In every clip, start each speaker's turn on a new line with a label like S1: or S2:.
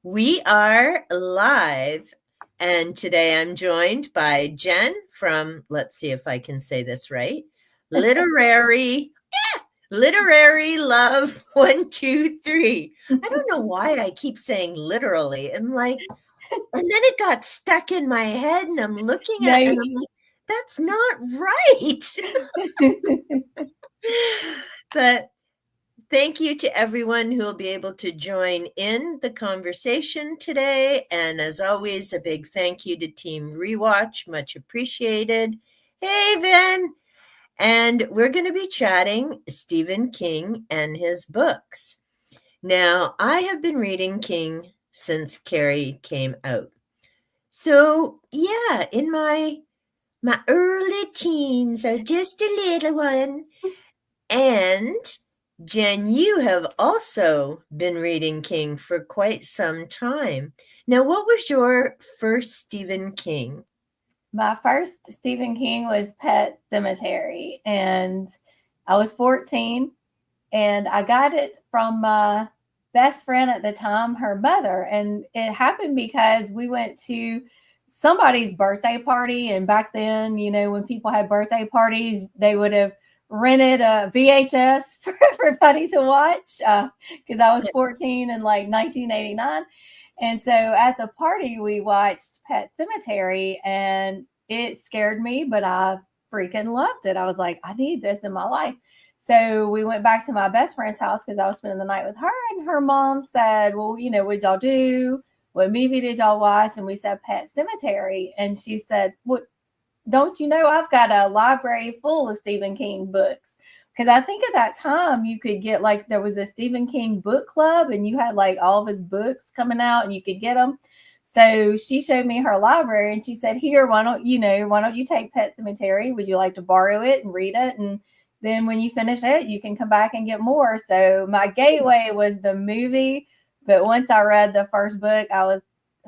S1: We are live, and today I'm joined by Jen from, let's see if I can say this right, Literary Literary Love 123. I don't know why I keep saying literally. And then it got stuck in my head, and I'm looking at it,
S2: No.
S1: and I'm like, that's not right. But thank you to everyone who will be able to join in the conversation today. And as always, a big thank you to Team Rewatch. Much appreciated. Hey, Vin. And we're going to be chatting Stephen King and his books. Now, I have been reading King since Carrie came out. So, yeah, in my early teens, or just a little one. And Jen, you have also been reading King for quite some time. Now, what was your first Stephen King?
S2: My first Stephen King was Pet Cemetery, and I was 14, and I got it from my best friend at the time, her mother. And it happened because we went to somebody's birthday party. And back then, when people had birthday parties, they would have rented a VHS for everybody to watch because I was 14 in like 1989. And so at the party, we watched Pet Cemetery, and it scared me, but I freaking loved it. I was like, I need this in my life. So we went back to my best friend's house because I was spending the night with her, and her mom said, well, what did y'all do? What movie did y'all watch? And we said Pet Cemetery. And she said, what? Don't you know I've got a library full of Stephen King books? Because I think at that time you could get like there was a Stephen King book club, and you had like all of his books coming out, and you could get them. So she showed me her library, and she said, "Here, why don't you take Pet Cemetery? Would you like to borrow it and read it? And then when you finish it, you can come back and get more." So my gateway was the movie, but once I read the first book, I was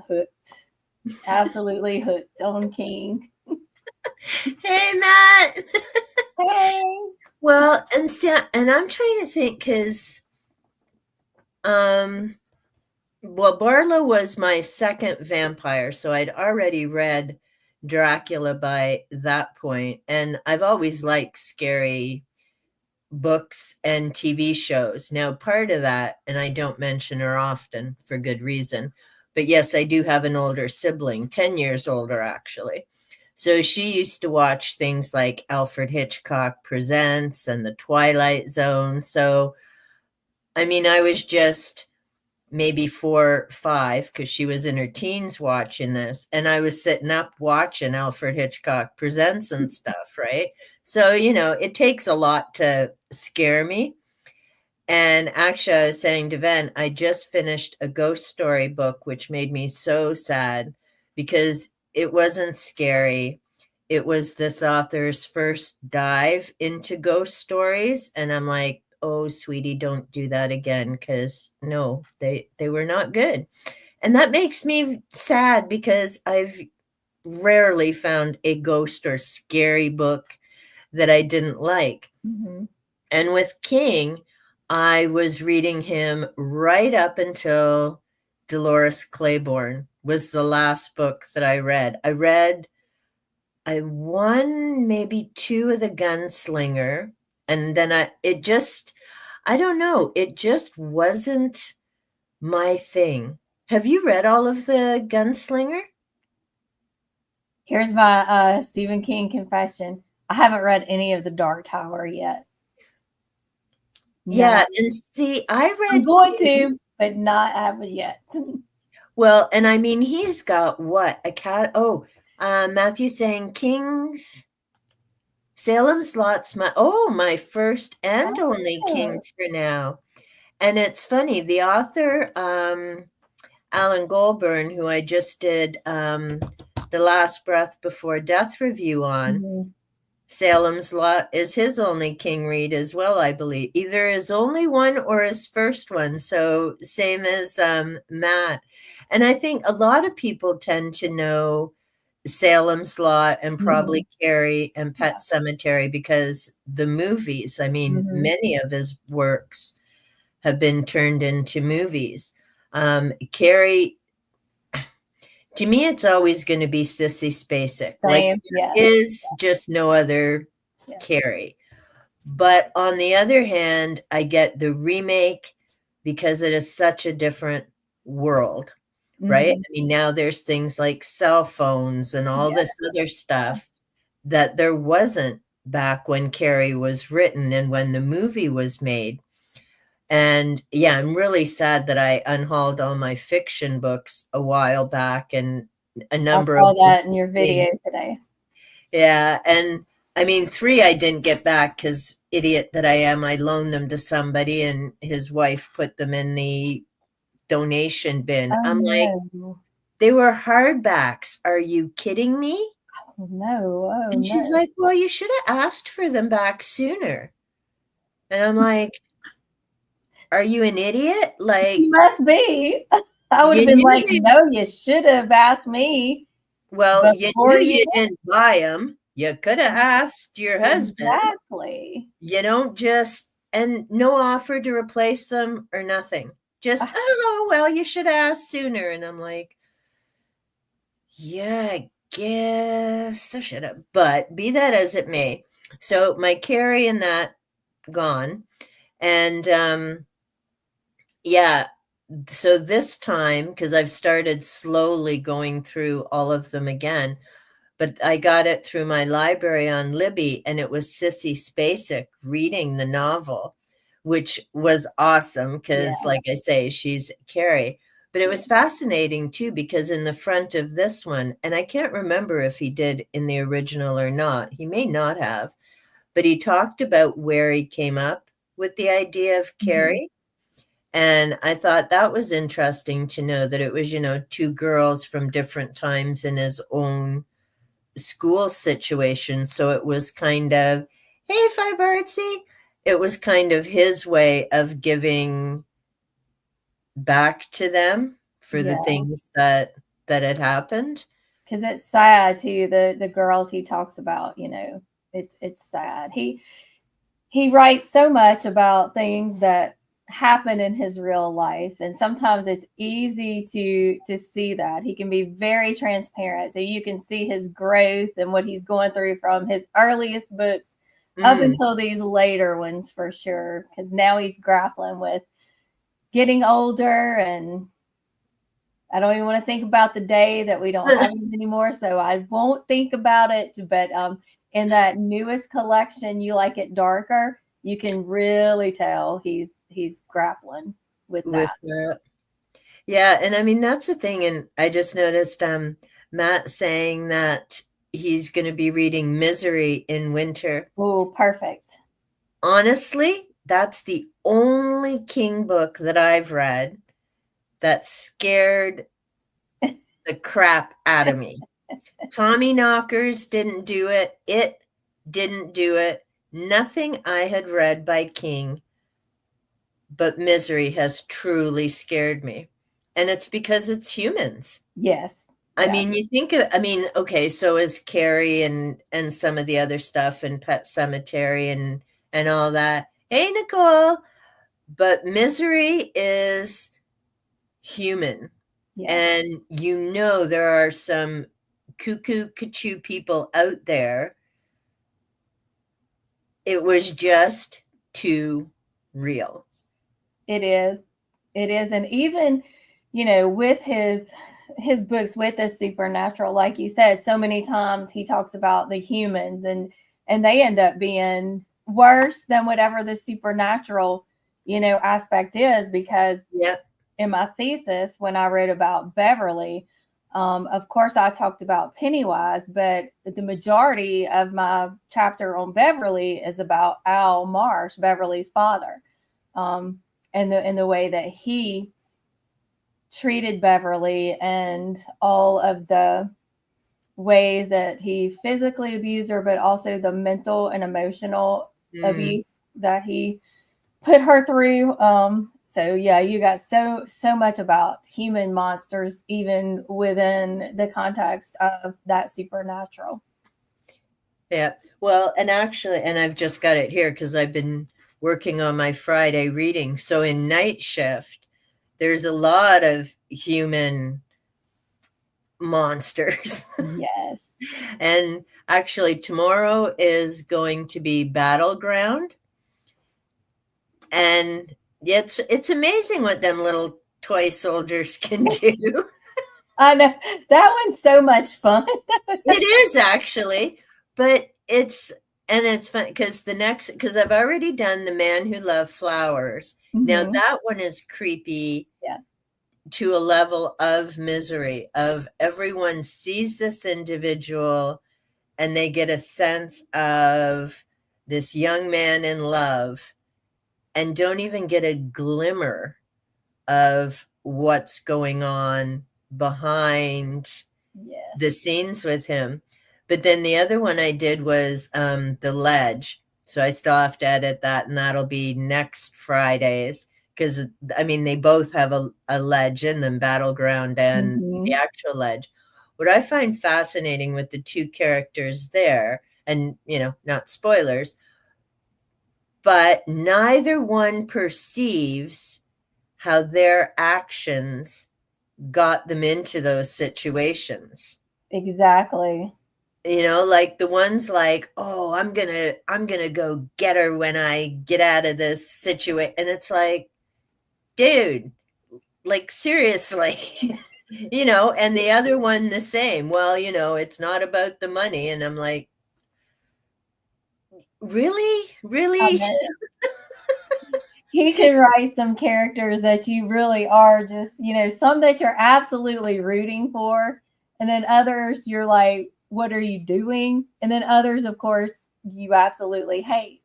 S2: hooked, absolutely hooked on King.
S1: Hey, Matt.
S2: Hey.
S1: Well, and I'm trying to think because, well, Barlow was my second vampire, so I'd already read Dracula by that point, and I've always liked scary books and TV shows. Now, part of that, and I don't mention her often for good reason, but yes, I do have an older sibling, 10 years older, actually. So she used to watch things like Alfred Hitchcock Presents and The Twilight Zone. So, I mean, I was just maybe 4, 5, because she was in her teens watching this, and I was sitting up watching Alfred Hitchcock Presents and stuff, right? So, it takes a lot to scare me. And actually, I was saying to Ven, I just finished a ghost story book, which made me so sad because it wasn't scary. It was this author's first dive into ghost stories. And I'm like, oh, sweetie, don't do that again, because no, they were not good. And that makes me sad because I've rarely found a ghost or scary book that I didn't like.
S2: Mm-hmm.
S1: And with King, I was reading him right up until Dolores Claiborne was the last book that I read. I won maybe 2 of the Gunslinger, and then I don't know, it just wasn't my thing. Have you read all of the Gunslinger?
S2: Here's my Stephen King confession. I haven't read any of the Dark Tower yet.
S1: Yeah,
S2: Not.
S1: and see, I
S2: I'm
S1: read
S2: going
S1: King.
S2: to, but not haven't yet.
S1: Well, and I mean, he's got what? A cat? Oh, Matthew saying King's Salem's Lot's my first and only King
S2: Oh.
S1: for now. And it's funny, the author, Alan Goulburn, who I just did The Last Breath Before Death review on,
S2: Mhm.
S1: Salem's Lot is his only King read as well, I believe. Either his only one or his first one. So same as Matt. And I think a lot of people tend to know Salem's Lot and
S2: Mhm.
S1: probably Carrie and
S2: Yeah.
S1: Pet Cemetery because the movies, I mean,
S2: Mhm.
S1: many of his works have been turned into movies. Carrie, to me, it's always going to be Sissy Spacek. Like,
S2: Same.
S1: there
S2: Yes.
S1: is just no other
S2: Yes.
S1: Carrie. But on the other hand, I get the remake because it is such a different world, right?
S2: Mhm.
S1: I mean, now there's things like cell phones and all
S2: Yeah.
S1: this other stuff that there wasn't back when Carrie was written and when the movie was made. And yeah, I'm really sad that I unhauled all my fiction books a while back, and a
S2: I
S1: number of
S2: saw
S1: them.
S2: that in your video today.
S1: Yeah, and I mean, 3 I didn't get back because idiot that I am, I loaned them to somebody and his wife put them in the donation bin.
S2: Oh,
S1: I'm like,
S2: no.
S1: "They were hardbacks. Are you kidding me?"
S2: Oh, no. Oh,
S1: And she's
S2: no.
S1: like, "Well, you should have asked for them back sooner." And I'm like, "Are you an idiot?
S2: She
S1: Like,
S2: must be. I would have
S1: you
S2: been
S1: knew
S2: like,
S1: they
S2: "No, you should have asked me
S1: well, you
S2: before
S1: knew
S2: you
S1: you
S2: did."
S1: didn't buy them. You coulda asked your husband.
S2: Exactly.
S1: You don't just and no offer to replace them or nothing. Just, "Oh, well, you should ask sooner." And I'm like, "Yeah, I guess I should have." But be that as it may. So my Carrie and that gone. And yeah, so this time, because I've started slowly going through all of them again, but I got it through my library on Libby, and it was Sissy Spacek reading the novel, which was awesome
S2: Yeah,
S1: because, like I say, she's Carrie. But it
S2: she
S1: was fascinating too because in the front of this one, and I can't remember if he did in the original or not, he may not have, but he talked about where he came up with the idea of
S2: mhm.
S1: Carrie. And I thought that was interesting to know that it was, 2 girls from different times in his own school situation. So it was kind of, "Hey, Fibertsy." It was kind of his way of giving back to them for the
S2: Yeah,
S1: things that had happened.
S2: because it's sad too, the girls he talks about, it's sad. He writes so much about things that happen in his real life, and sometimes it's easy to see that. He can be very transparent, so you can see his growth and what he's going through from his earliest books up
S1: Mm.
S2: until these later ones for sure, because now he's grappling with getting older, and I don't even want to think about the day that we don't have him anymore, so I won't think about it. But in that newest collection, You Like It Darker, you can really tell he's grappling with
S1: With
S2: that.
S1: that. Yeah, and I mean, that's the thing, and I just noticed, Matt saying that he's gonna be reading Misery in winter.
S2: Oh, perfect.
S1: Honestly, that's the only King book that I've read that scared the crap out of me. Tommy Knockers didn't do it. It didn't do it. Nothing I had read by King but Misery has truly scared me. And it's because it's humans.
S2: Yes.
S1: I
S2: Yeah.
S1: mean, you think of, I mean, okay, so is Carrie and some of the other stuff and Pet Cemetery and all that. Hey, Nicole, but Misery is human.
S2: Yes.
S1: And there are some cuckoo cuckoo people out there. It was just too real.
S2: It is. It is. And even, with his books with the supernatural, like you said, so many times he talks about the humans, and they end up being worse than whatever the supernatural, aspect is, because
S1: Yep.
S2: in my thesis when I wrote about Beverly, of course I talked about Pennywise, but the majority of my chapter on Beverly is about Al Marsh, Beverly's father, um, and the way that he treated Beverly, and all of the ways that he physically abused her, but also the mental and emotional
S1: Mm.
S2: abuse that he put her through. So yeah, you got so much about human monsters, even within the context of that supernatural.
S1: Yeah. Well, and actually, and I've just got it here because I've been working on my Friday reading. So in Night Shift, there's a lot of human monsters.
S2: Yes.
S1: And actually, tomorrow is going to be Battleground. And it's amazing what them little toy soldiers can do.
S2: I know that one's so much fun.
S1: It is actually, but it's fun because I've already done The Man Who Loved Flowers. Now
S2: Mhm.
S1: that one is creepy
S2: Yeah.
S1: to a level of misery of everyone sees this individual and they get a sense of this young man in love and don't even get a glimmer of what's going on behind
S2: Yes.
S1: the scenes with him. But then the other one I did was The Ledge. So I still have to edit that, and that'll be next Fridays. Because, I mean, they both have a ledge in them, Battleground and the
S2: Mhm.
S1: actual ledge. What I find fascinating with the two characters there, and, not spoilers, but neither one perceives how their actions got them into those situations.
S2: Exactly.
S1: Like the ones like, oh, I'm gonna go get her when I get out of this situation. And it's like, dude, like seriously. And the other one the same. Well, it's not about the money. And I'm like, really?
S2: I
S1: Really?
S2: know. He can write some characters that you really are just, some that you're absolutely rooting for, and then others you're like, what are you doing? And then others, of course, you absolutely hate.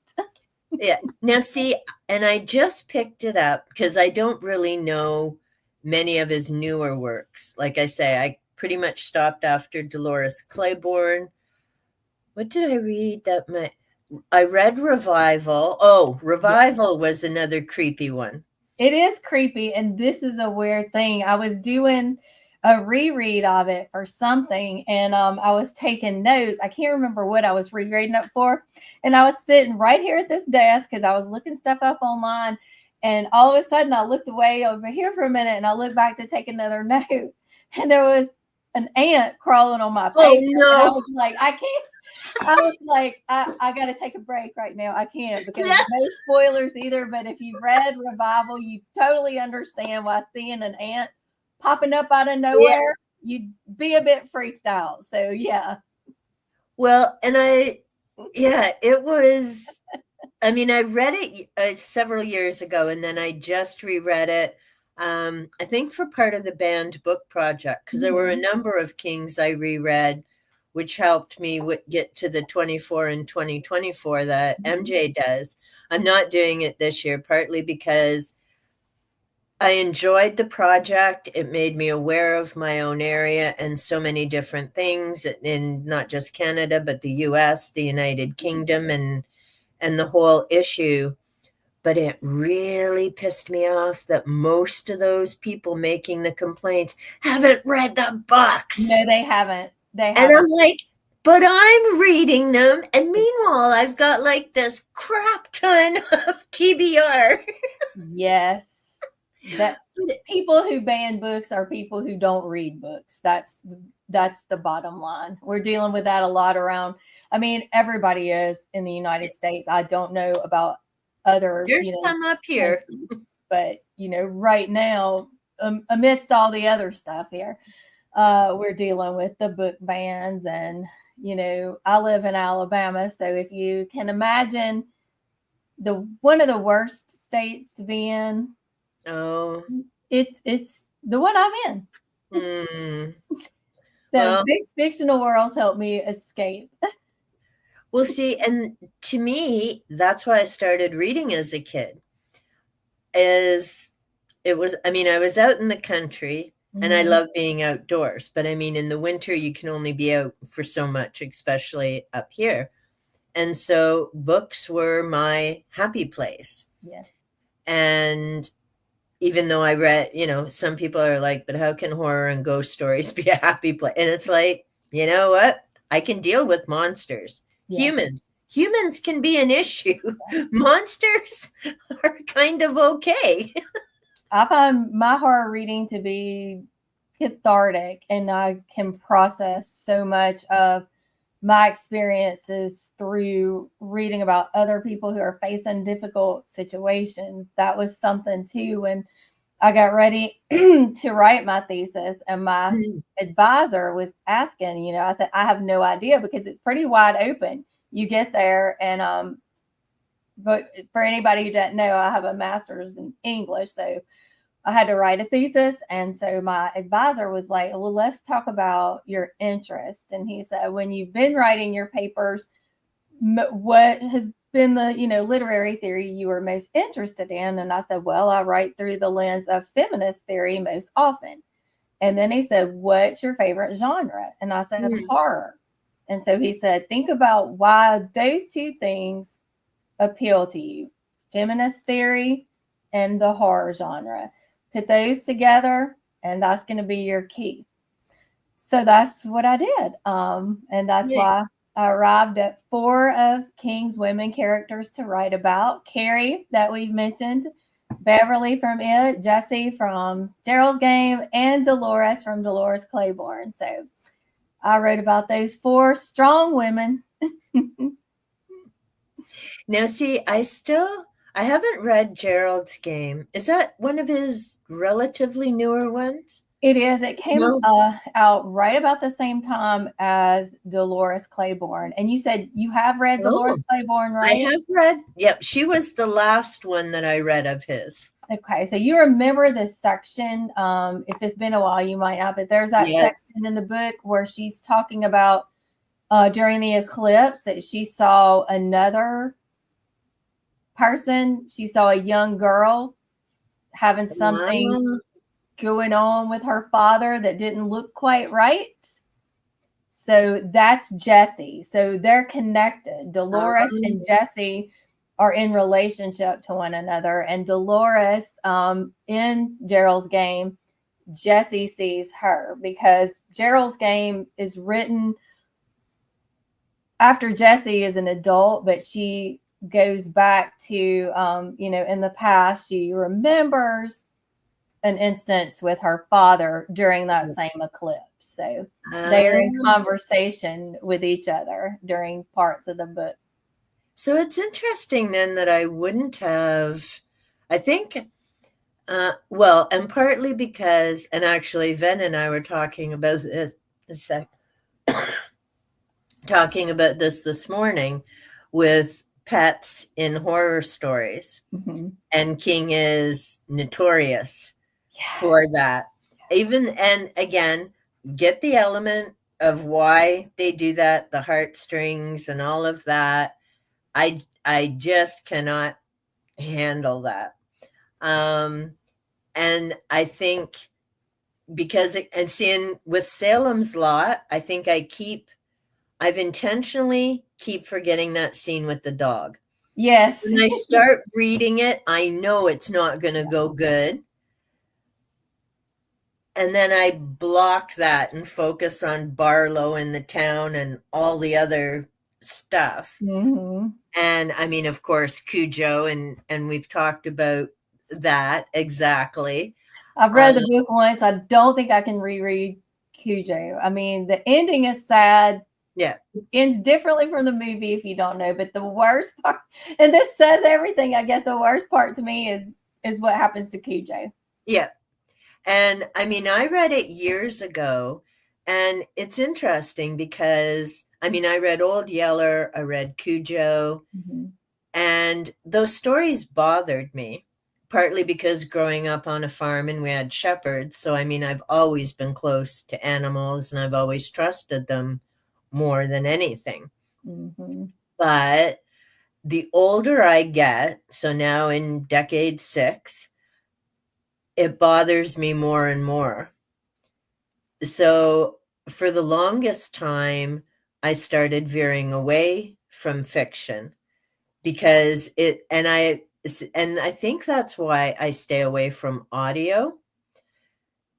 S1: Yeah. Now see, and I just picked it up because I don't really know many of his newer works. Like I say, I pretty much stopped after Dolores Claiborne. What did I read I read Revival. Oh,
S2: Yeah.
S1: Revival was another creepy one.
S2: It is creepy, and this is a weird thing. I was doing a reread of it for something, and I was taking notes. I can't remember what I was rereading it for, and I was sitting right here at this desk because I was looking stuff up online, and all of a sudden I looked away over here for a minute, and I looked back to take another note, and there was an ant crawling on my
S1: Oh
S2: paper, and I
S1: no.
S2: was like, I can't. I was like, I got to take a break right now. I can't because
S1: Yeah.
S2: no spoilers either. But if you've read Revival, you totally understand why seeing an ant popping up out of
S1: Yeah.
S2: nowhere, you'd be a bit freaked out. So, yeah.
S1: Well, yeah, it was, I mean, I read it several years ago and then I just reread it. I think for part of the banned book project, because there were a
S2: Mhm.
S1: number of Kings I reread, which helped me get to the 24 and 2024 that
S2: Mhm.
S1: MJ does. I'm not doing it this year, partly because I enjoyed the project. It made me aware of my own area and so many different things in not just Canada, but the US, the United Kingdom, and the whole issue. But it really pissed me off that most of those people making the complaints haven't read the books.
S2: No, they haven't. They
S1: And I'm
S2: haven't.
S1: like, but I'm reading them. And meanwhile, I've got like this crap ton of TBR.
S2: Yes. That people who ban books are people who don't read books. That's the bottom line. We're dealing with that a lot around. I mean, everybody is in the United States. I don't know about other,
S1: There's some up here.
S2: places, but right now, amidst all the other stuff here, we're dealing with the book bans, and I live in Alabama, so if you can imagine the one of the worst states to be in,
S1: Oh,
S2: it's the one I'm in.
S1: hmm.
S2: So
S1: Well,
S2: fictional worlds help me escape.
S1: we'll see. And to me, that's why I started reading as a kid. Is it was, I mean, I was out in the country and I
S2: Mhm.
S1: love being outdoors, but I mean, in the winter, you can only be out for so much, especially up here. And so books were my happy place.
S2: Yes.
S1: And even though I read, some people are like, but how can horror and ghost stories be a happy place? And it's like, you know what? I can deal with monsters.
S2: Yes.
S1: Humans can be an issue. Monsters are kind of okay.
S2: I find my horror reading to be cathartic, and I can process so much of my experiences through reading about other people who are facing difficult situations. That was something too when I got ready to write my thesis, and my
S1: Mm.
S2: advisor was asking, I said, I have no idea because it's pretty wide open. You get there, and but for anybody who doesn't know, I have a master's in English, so I had to write a thesis. And so my advisor was like, well, let's talk about your interests. And he said, when you've been writing your papers, what has been the, literary theory you were most interested in? And I said, well, I write through the lens of feminist theory most often. And then he said, what's your favorite genre? And I said,
S1: Mm.
S2: horror. And so he said, think about why those two things appeal to you: feminist theory and the horror genre. Put those together, and that's going to be your key. So that's what I did. And that's
S1: Yeah.
S2: why I arrived at four of King's women characters to write about: Carrie, that we've mentioned, Beverly from It, Jessie from Gerald's Game, and Dolores from Dolores Claiborne. So I wrote about those four strong women.
S1: Now, see, I haven't read Gerald's Game. Is that one of his relatively newer ones?
S2: It is. It came
S1: No.
S2: out right about the same time as Dolores Claiborne. And you said you have read Dolores
S1: Oh,
S2: Claiborne,
S1: I
S2: right?
S1: have read. Yep, she was the last one that I read of his.
S2: Okay, so you remember this section. If it's been a while, you might not, but there's that
S1: Yes.
S2: section in the book where she's talking about during the eclipse that she saw another person. She saw a young girl having something
S1: Ah,
S2: going on with her father that didn't look quite right. So that's Jessie. So they're connected. Dolores
S1: ah.
S2: and Jessie are in relationship to one another. And Dolores, in Gerald's Game, Jessie sees her because Gerald's Game is written after Jessie is an adult, but she goes back to, in the past, she remembers an instance with her father during that same eclipse. So they are in
S1: Ah.
S2: conversation with each other during parts of the book.
S1: So it's interesting then that I wouldn't have, I think, well, and partly because, and actually, Ven and I were talking about this, talking about this morning with pets in horror stories.
S2: Mm-hmm.
S1: And King is notorious
S2: Yeah.
S1: for that. Even, and again, get the element of why they do that, the heartstrings and all of that. I just cannot handle that. Um, and I think because and seeing with Salem's Lot, I think I've intentionally keep forgetting that scene with the dog.
S2: Yes.
S1: When I start reading it, I know it's not going to go good. And then I block that and focus on Barlow and the town and all the other stuff.
S2: Mm-hmm.
S1: And I mean, of course, Cujo, and we've talked about that exactly.
S2: I've
S1: Uh,
S2: read the book once. I don't think I can reread Cujo. I mean, the ending is sad.
S1: yeah,
S2: It ends differently from the movie if you don't know. But the worst part, and this says everything, I guess the worst part to me is what happens to Cujo.
S1: yeah. And I mean, I read it years ago, and it's interesting because I mean, I read Old Yeller, I read Cujo,
S2: Mm-hmm.
S1: and those stories bothered me, partly because growing up on a farm and we had shepherds. So, I mean, I've always been close to animals and I've always trusted them more than anything.
S2: Mm-hmm.
S1: But the older I get, so now in decade 6, it bothers me more and more. So, for the longest time, I started veering away from fiction because and I think that's why I stay away from audio,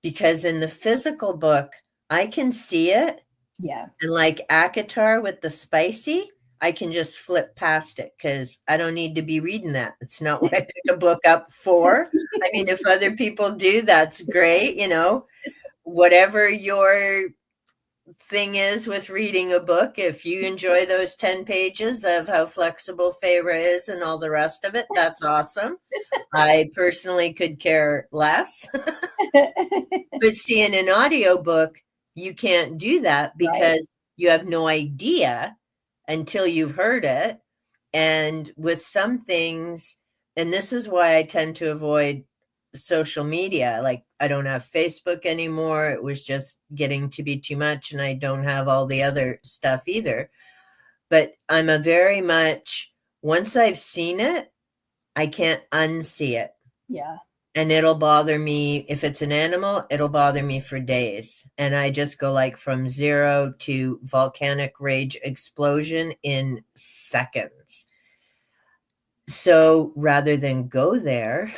S1: because in the physical book, I can see it,
S2: Yeah.
S1: and like Akatar with the spicy, I can just flip past it because I don't need to be reading that. It's not what I pick a book up for. I mean, if other people do, that's great. Whatever your thing is with reading a book, if you enjoy those 10 pages of how flexible Feyre is and all the rest of it, that's awesome. I personally could care less. But see, in an audiobook, you can't do that
S2: Right.
S1: because you have no idea until you've heard it. And with some things, and this is why I tend to avoid social media. Like, I don't have Facebook anymore. It was just getting to be too much, and I don't have all the other stuff either. But I'm a very much, once I've seen it, I can't unsee it.
S2: Yeah.
S1: And it'll bother me. If it's an animal, it'll bother me for days. And I just go like from 0 to volcanic rage explosion in seconds. So rather than go there,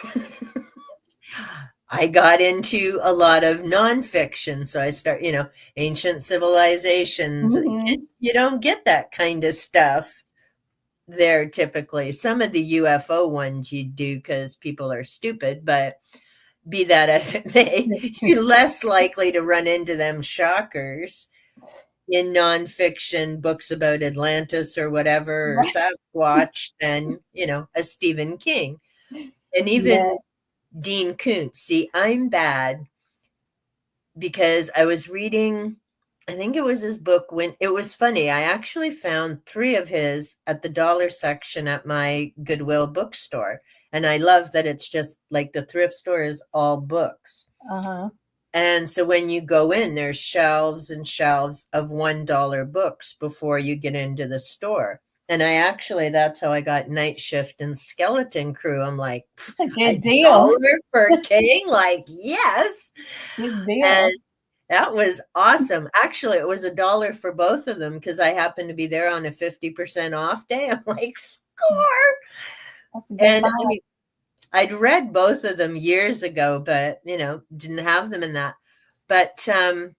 S1: I got into a lot of nonfiction. So I start, ancient civilizations.
S2: Hmm.
S1: You don't get that kind of stuff there typically. Some of the UFO ones you do because people are stupid, but be that as it may, you're less likely to run into them shockers in nonfiction books about Atlantis or whatever, or
S2: Right.
S1: Sasquatch than, a Stephen King. And
S2: Yeah.
S1: even Dean Koontz. See, I'm bad because I was reading, I think it was his book when it was funny. I actually found 3 of his at the dollar section at my Goodwill bookstore. And I love that it's just like the thrift store is all books.
S2: Uh-huh.
S1: And so when you go in, there's shelves and shelves of $1 books before you get into the store. And that's how I got Night Shift and Skeleton Crew. I'm like,
S2: It's a
S1: a
S2: good deal.
S1: dollar for King? Like, yes.
S2: Good
S1: And
S2: deal.
S1: that was awesome. Actually, it was $1 for both of them because I happened to be there on a 50% off day. I'm like, score.
S2: That's a good
S1: And
S2: buy.
S1: I mean, I'd read both of them years ago, but didn't have them in that. But I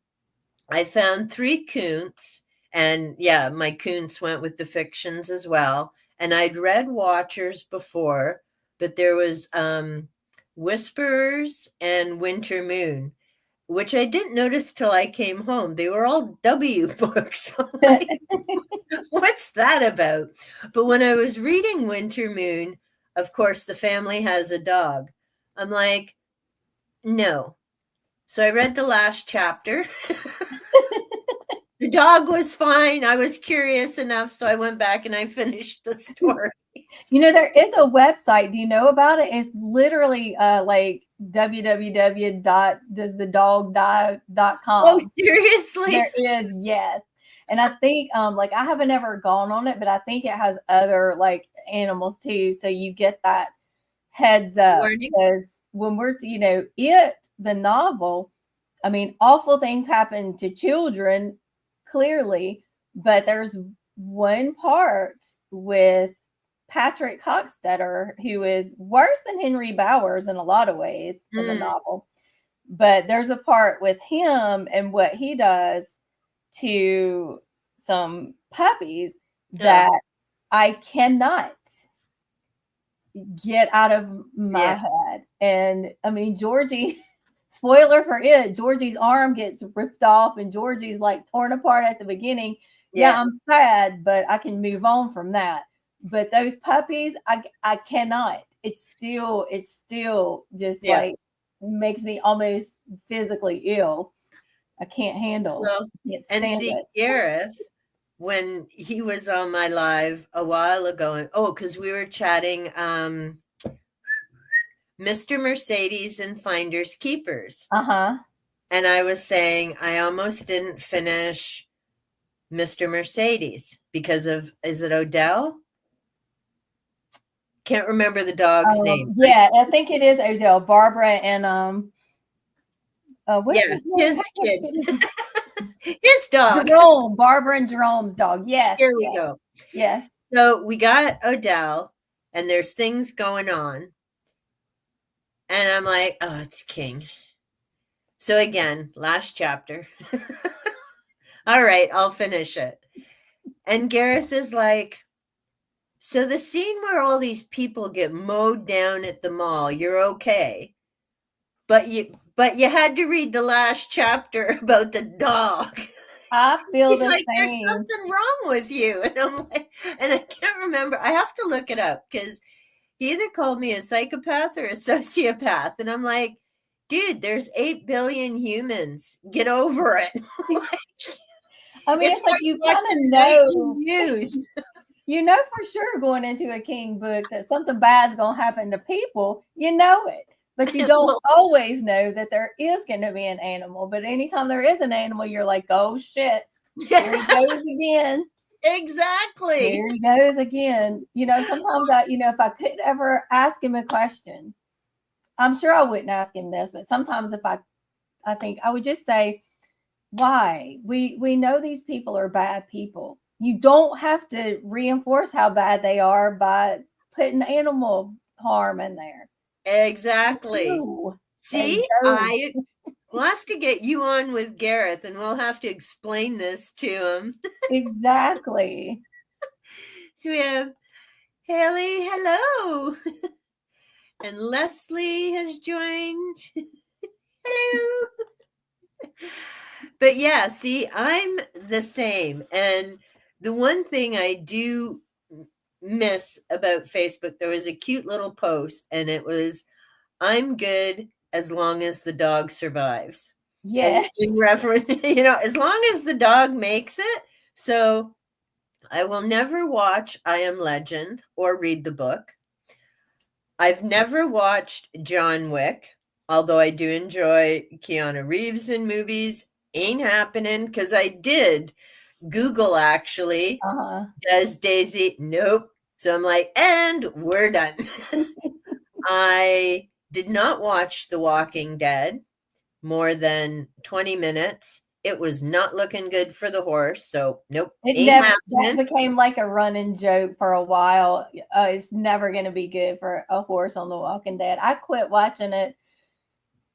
S1: found 3 Coonts, and yeah, my Coonts went with the fictions as well. And I'd read Watchers before, but there was Whisperers and Winter Moon, which I didn't notice till I came home. They were all W books. I'm like, what's that about? But when I was reading Winter Moon, of course, the family has a dog. I'm like, no. So I read the last chapter. The dog was fine. I was curious enough, so I went back and I finished the story.
S2: There is a website. Do you know about it? It's literally like
S1: Oh,
S2: www.doesthedogdie.com.
S1: seriously?
S2: There is, yes. And I think like I haven't ever gone on it, but I think it has other like animals too. So you get that heads up
S1: Warning?
S2: because when we're, the novel, I mean, awful things happen to children, clearly, but there's one part with Patrick Hockstetter who is worse than Henry Bowers in a lot of ways in the
S1: Mm,
S2: novel. But there's a part with him and what he does to some puppies
S1: oh,
S2: that I cannot get out of my
S1: yeah,
S2: head. And I mean, Georgie, spoiler for it, Georgie's arm gets ripped off and Georgie's like torn apart at the beginning. Yeah,
S1: yeah,
S2: I'm sad, but I can move on from that. But those puppies, I cannot. It's still just
S1: yeah.
S2: like makes me almost physically ill. I
S1: Well,
S2: can't
S1: and
S2: stand
S1: see,
S2: it.
S1: Gareth, when he was on my live a while ago, and because we were chatting Mr. Mercedes and Finders Keepers.
S2: Uh-huh.
S1: And I was saying I almost didn't finish Mr. Mercedes because of, is it Odell? Can't remember the dog's name.
S2: Yeah, I think it is Odell, Barbara, and what's
S1: Yeah,
S2: his name?
S1: his kid, his dog.
S2: Jerome, Barbara and Jerome's dog. Yes,
S1: Here we
S2: yes,
S1: go.
S2: yes.
S1: So we got Odell, and there's things going on. And I'm like, oh, it's King. So again, last chapter. All right, I'll finish it. And Gareth is like, so the scene where all these people get mowed down at the mall, you're okay. But you had to read the last chapter about the dog.
S2: I feel
S1: He's
S2: the
S1: like, there's
S2: same.
S1: something wrong with you. And I'm like, and I can't remember. I have to look it up because he either called me a psychopath or a sociopath. And I'm like, dude, there's 8 billion humans. Get over it.
S2: I mean,
S1: It's
S2: it's like
S1: like
S2: you kind
S1: watching
S2: of
S1: nightly
S2: know,
S1: news.
S2: you know for sure going into a King book that something bad's going to happen to people. You know it. But you don't
S1: Well,
S2: always know that there is going to be an animal. But anytime there is an animal, you're like, oh shit, here he goes again.
S1: exactly.
S2: Here he goes again. Sometimes if I could ever ask him a question, I'm sure I wouldn't ask him this, but sometimes if I think I would just say, why? We know these people are bad people. You don't have to reinforce how bad they are by putting animal harm in there.
S1: Exactly.
S2: No, they
S1: See,
S2: don't.
S1: we'll have to get you on with Gareth and we'll have to explain this to him.
S2: Exactly.
S1: So we have Haley, hello. And Leslie has joined. Hello. But yeah, see, I'm the same. And the one thing I do miss about Facebook, there was a cute little post and it was, I'm good as long as the dog survives. And
S2: Yes.
S1: in reference, as long as the dog makes it. So I will never watch I Am Legend or read the book. I've never watched John Wick, although I do enjoy Keanu Reeves in movies. Ain't happening because I did Google actually.
S2: Uh-huh.
S1: Does Daisy? Nope. So I'm like, and we're done. I did not watch The Walking Dead more than 20 minutes. It was not looking good for the horse. So, nope,
S2: It
S1: ain't
S2: never that
S1: happening.
S2: became like a running joke for a while. It's never going to be good for a horse on The Walking Dead. I quit watching it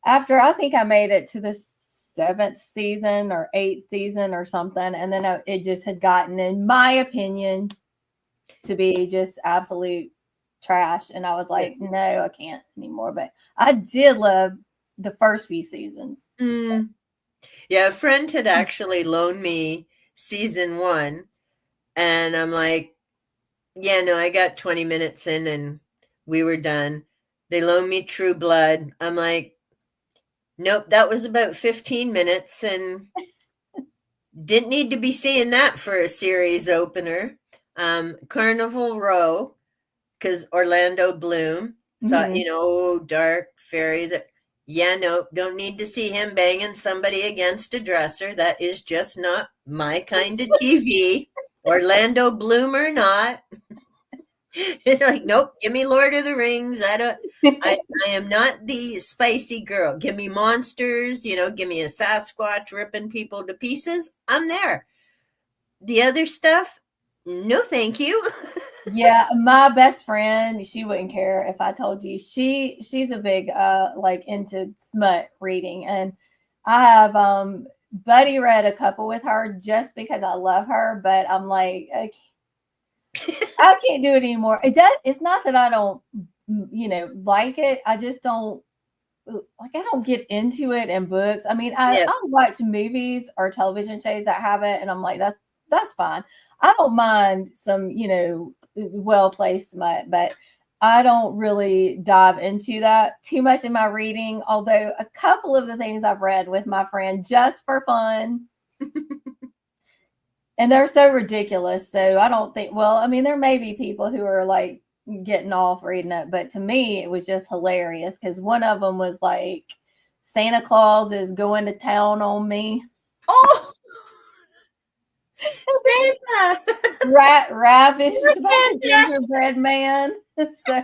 S2: after I think I made it to the 7th season or 8th season or something, and then it just had gotten, in my opinion, to be just absolute trash. And I was like, no, I can't anymore. But I did love the first few seasons.
S1: Mm. Yeah, a friend had actually loaned me season 1, and I'm like, yeah, no, I got 20 minutes in and we were done. They loaned me True Blood. I'm like, nope, that was about 15 minutes and didn't need to be seeing that for a series opener. Carnival Row, because Orlando Bloom thought,
S2: Mhm.
S1: dark fairies. Yeah, no, don't need to see him banging somebody against a dresser. That is just not my kind of TV. Orlando Bloom or not. It's like, nope, give me Lord of the Rings. I am not the spicy girl. Give me monsters, give me a Sasquatch ripping people to pieces. I'm there. The other stuff, no thank you.
S2: Yeah, my best friend, she wouldn't care if I told you. She's a big like into smut reading, and I have buddy read a couple with her just because I love her, but I'm like I can't do it anymore. It's not that I don't like it. I just don't like I don't get into it in books. I mean,
S1: Yeah.
S2: I'll watch movies or television shows that have it, and I'm like, that's fine. I don't mind some, well placed smut, but I don't really dive into that too much in my reading. Although a couple of the things I've read with my friend just for fun, and they're so ridiculous. So I don't think. Well, I mean, there may be people who are like getting off reading it, but to me, it was just hilarious because one of them was like, Santa Claus is going to town on me.
S1: Oh, Santa.
S2: Ravished by the
S1: Santa.
S2: gingerbread man. So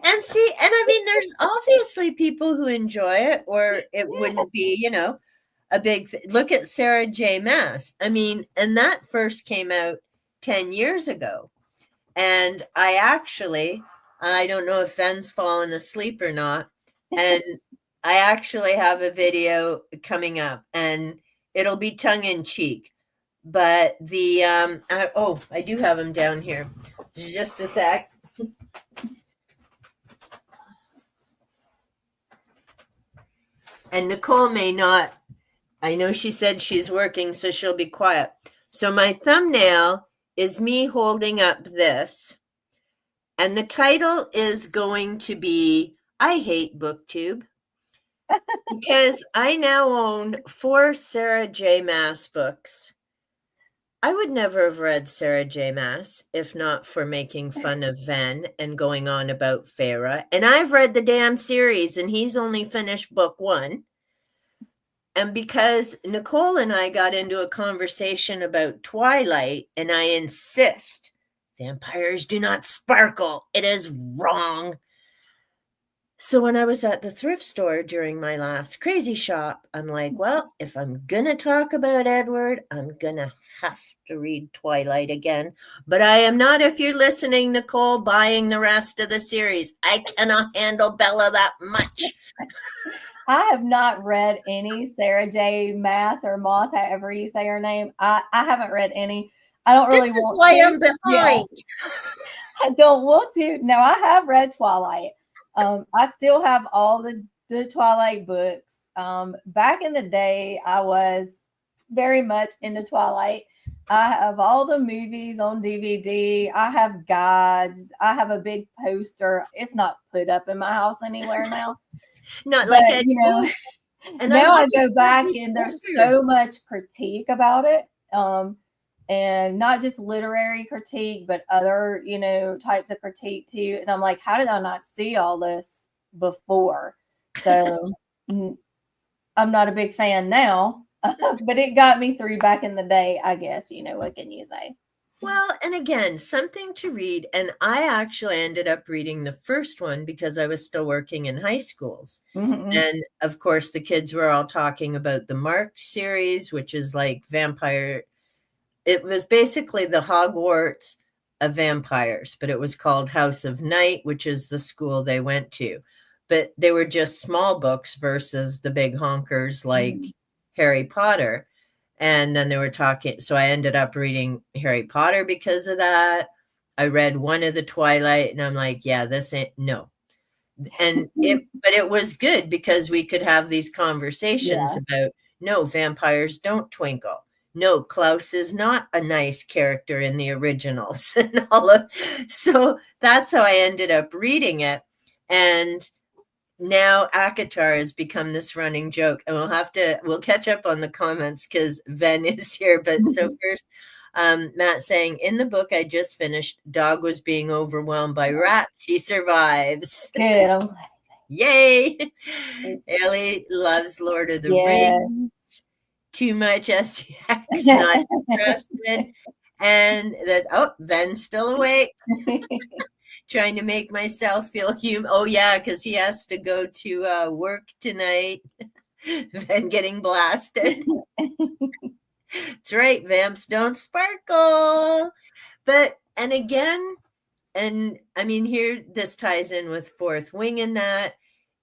S1: And see, and I mean, there's obviously people who enjoy it, or it
S2: yes.
S1: wouldn't be, a big look at Sarah J. Maas. I mean, and that first came out 10 years ago. And I don't know if Ben's fallen asleep or not. And I actually have a video coming up and it'll be tongue in cheek. But I do have them down here. Just a sec. And Nicole may not. I know she said she's working, so she'll be quiet. So my thumbnail is me holding up this. And the title is going to be I Hate BookTube. Because I now own 4 Sarah J. Maas books. I would never have read Sarah J. Maas if not for making fun of Ven and going on about Farah. And I've read the damn series, and he's only finished book 1. And because Nicole and I got into a conversation about Twilight, and I insist vampires do not sparkle, it is wrong. So when I was at the thrift store during my last crazy shop, I'm like, well, if I'm going to talk about Edward, I'm going to have to read Twilight again. But I am not, if you're listening, Nicole, buying the rest of the series. I cannot handle Bella that much.
S2: I have not read any Sarah J. Maas or Moss, however you say her name. I haven't read any. I don't really want
S1: This is why
S2: to.
S1: I'm behind.
S2: Yeah. I don't want to. No, I have read Twilight. I still have all the Twilight books. Back in the day, I was very much into Twilight. I have all the movies on DVD. I have guides. I have a big poster. It's not put up in my house anywhere now.
S1: Not
S2: But,
S1: like
S2: and now I go back and there's so much critique about it. And not just literary critique, but other, types of critique too. And I'm like, how did I not see all this before? So I'm not a big fan now, but it got me through back in the day, I guess. What can you say?
S1: Well, and again, something to read. And I actually ended up reading the first one because I was still working in high schools.
S2: Mm-hmm.
S1: And of course, the kids were all talking about the Mark series, which is like vampire. It was basically the Hogwarts of vampires, but it was called House of Night, which is the school they went to. But they were just small books versus the big honkers like Harry Potter. And then they were talking. So I ended up reading Harry Potter because of that. I read one of the Twilight, and I'm like, yeah, this ain't no. But it was good because we could have these conversations about no, vampires don't twinkle. No, Klaus is not a nice character in the originals and so that's how I ended up reading it. And now Akatar has become this running joke, and we'll catch up on the comments because Ven is here. But so first, Matt saying, in the book I just finished, dog was being overwhelmed by rats. He survives.
S2: Good. I'm glad.
S1: Yay. Ellie loves Lord of the Rings. Too much SEX, not interested. And that, Ven's still awake. Trying to make myself feel human. Oh, yeah, because he has to go to work tonight. Ven getting blasted. That's right, vamps don't sparkle. And again, and I mean, here, this ties in with Fourth Wing in that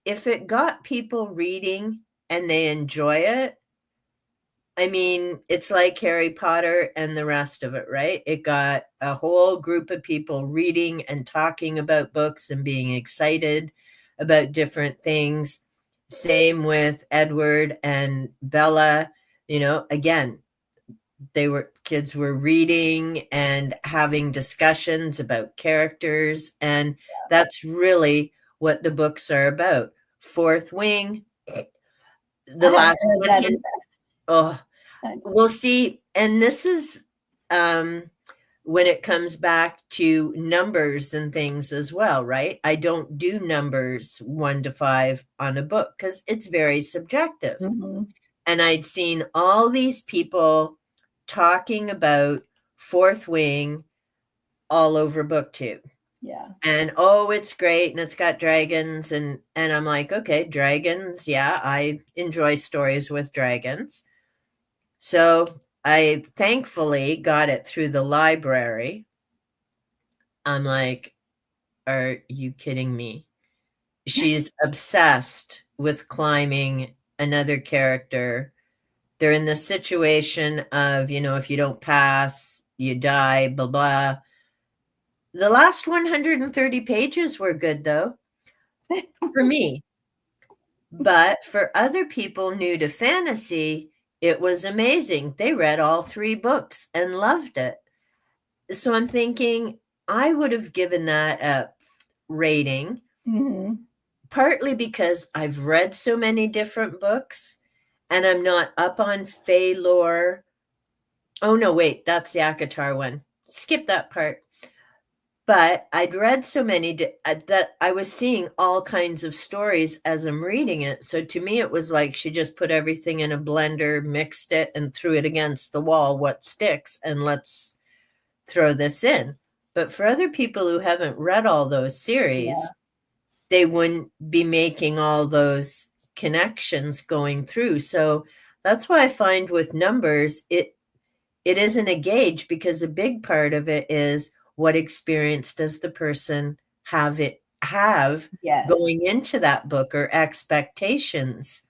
S1: if it got people reading and they enjoy it, I mean, it's like Harry Potter and the rest of it, right? It got a whole group of people reading and talking about books and being excited about different things. Same with Edward and Bella. Again, kids were reading and having discussions about characters, and that's really what the books are about. Fourth Wing, the last one. We'll see. And this is when it comes back to numbers and things as well, right? I don't do numbers 1 to 5 on a book because it's very subjective.
S2: Mm-hmm.
S1: And I'd seen all these people talking about Fourth Wing all over BookTube.
S2: Yeah.
S1: And it's great, and it's got dragons, and I'm like, okay, dragons, yeah, I enjoy stories with dragons. So I thankfully got it through the library. I'm like, are you kidding me? She's obsessed with climbing another character they're in the situation of, if you don't pass, you die, blah, blah. The last 130 pages were good, though, for me. But for other people new to fantasy, it was amazing. They read all 3 books and loved it. So I'm thinking I would have given that a rating, partly because I've read so many different books and I'm not up on Fae lore. Oh, no, wait, that's the ACOTAR one. Skip that part. But I'd read so many that I was seeing all kinds of stories as I'm reading it. So to me, it was like she just put everything in a blender, mixed it, and threw it against the wall. What sticks? And let's throw this in. But for other people who haven't read all those series, they wouldn't be making all those connections going through. So that's why I find with numbers, it isn't a gauge, because a big part of it is what experience does the person have
S2: Yes.
S1: going into that book, or expectations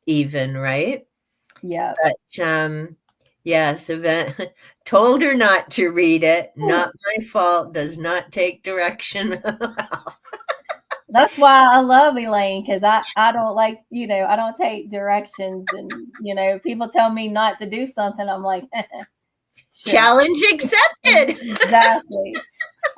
S1: even, right?
S2: Yeah.
S1: But yes, told her not to read it. Not my fault. Does not take direction.
S2: That's why I love Elaine, because I don't like, I don't take directions. And, people tell me not to do something. I'm like, sure.
S1: Challenge accepted.
S2: Exactly.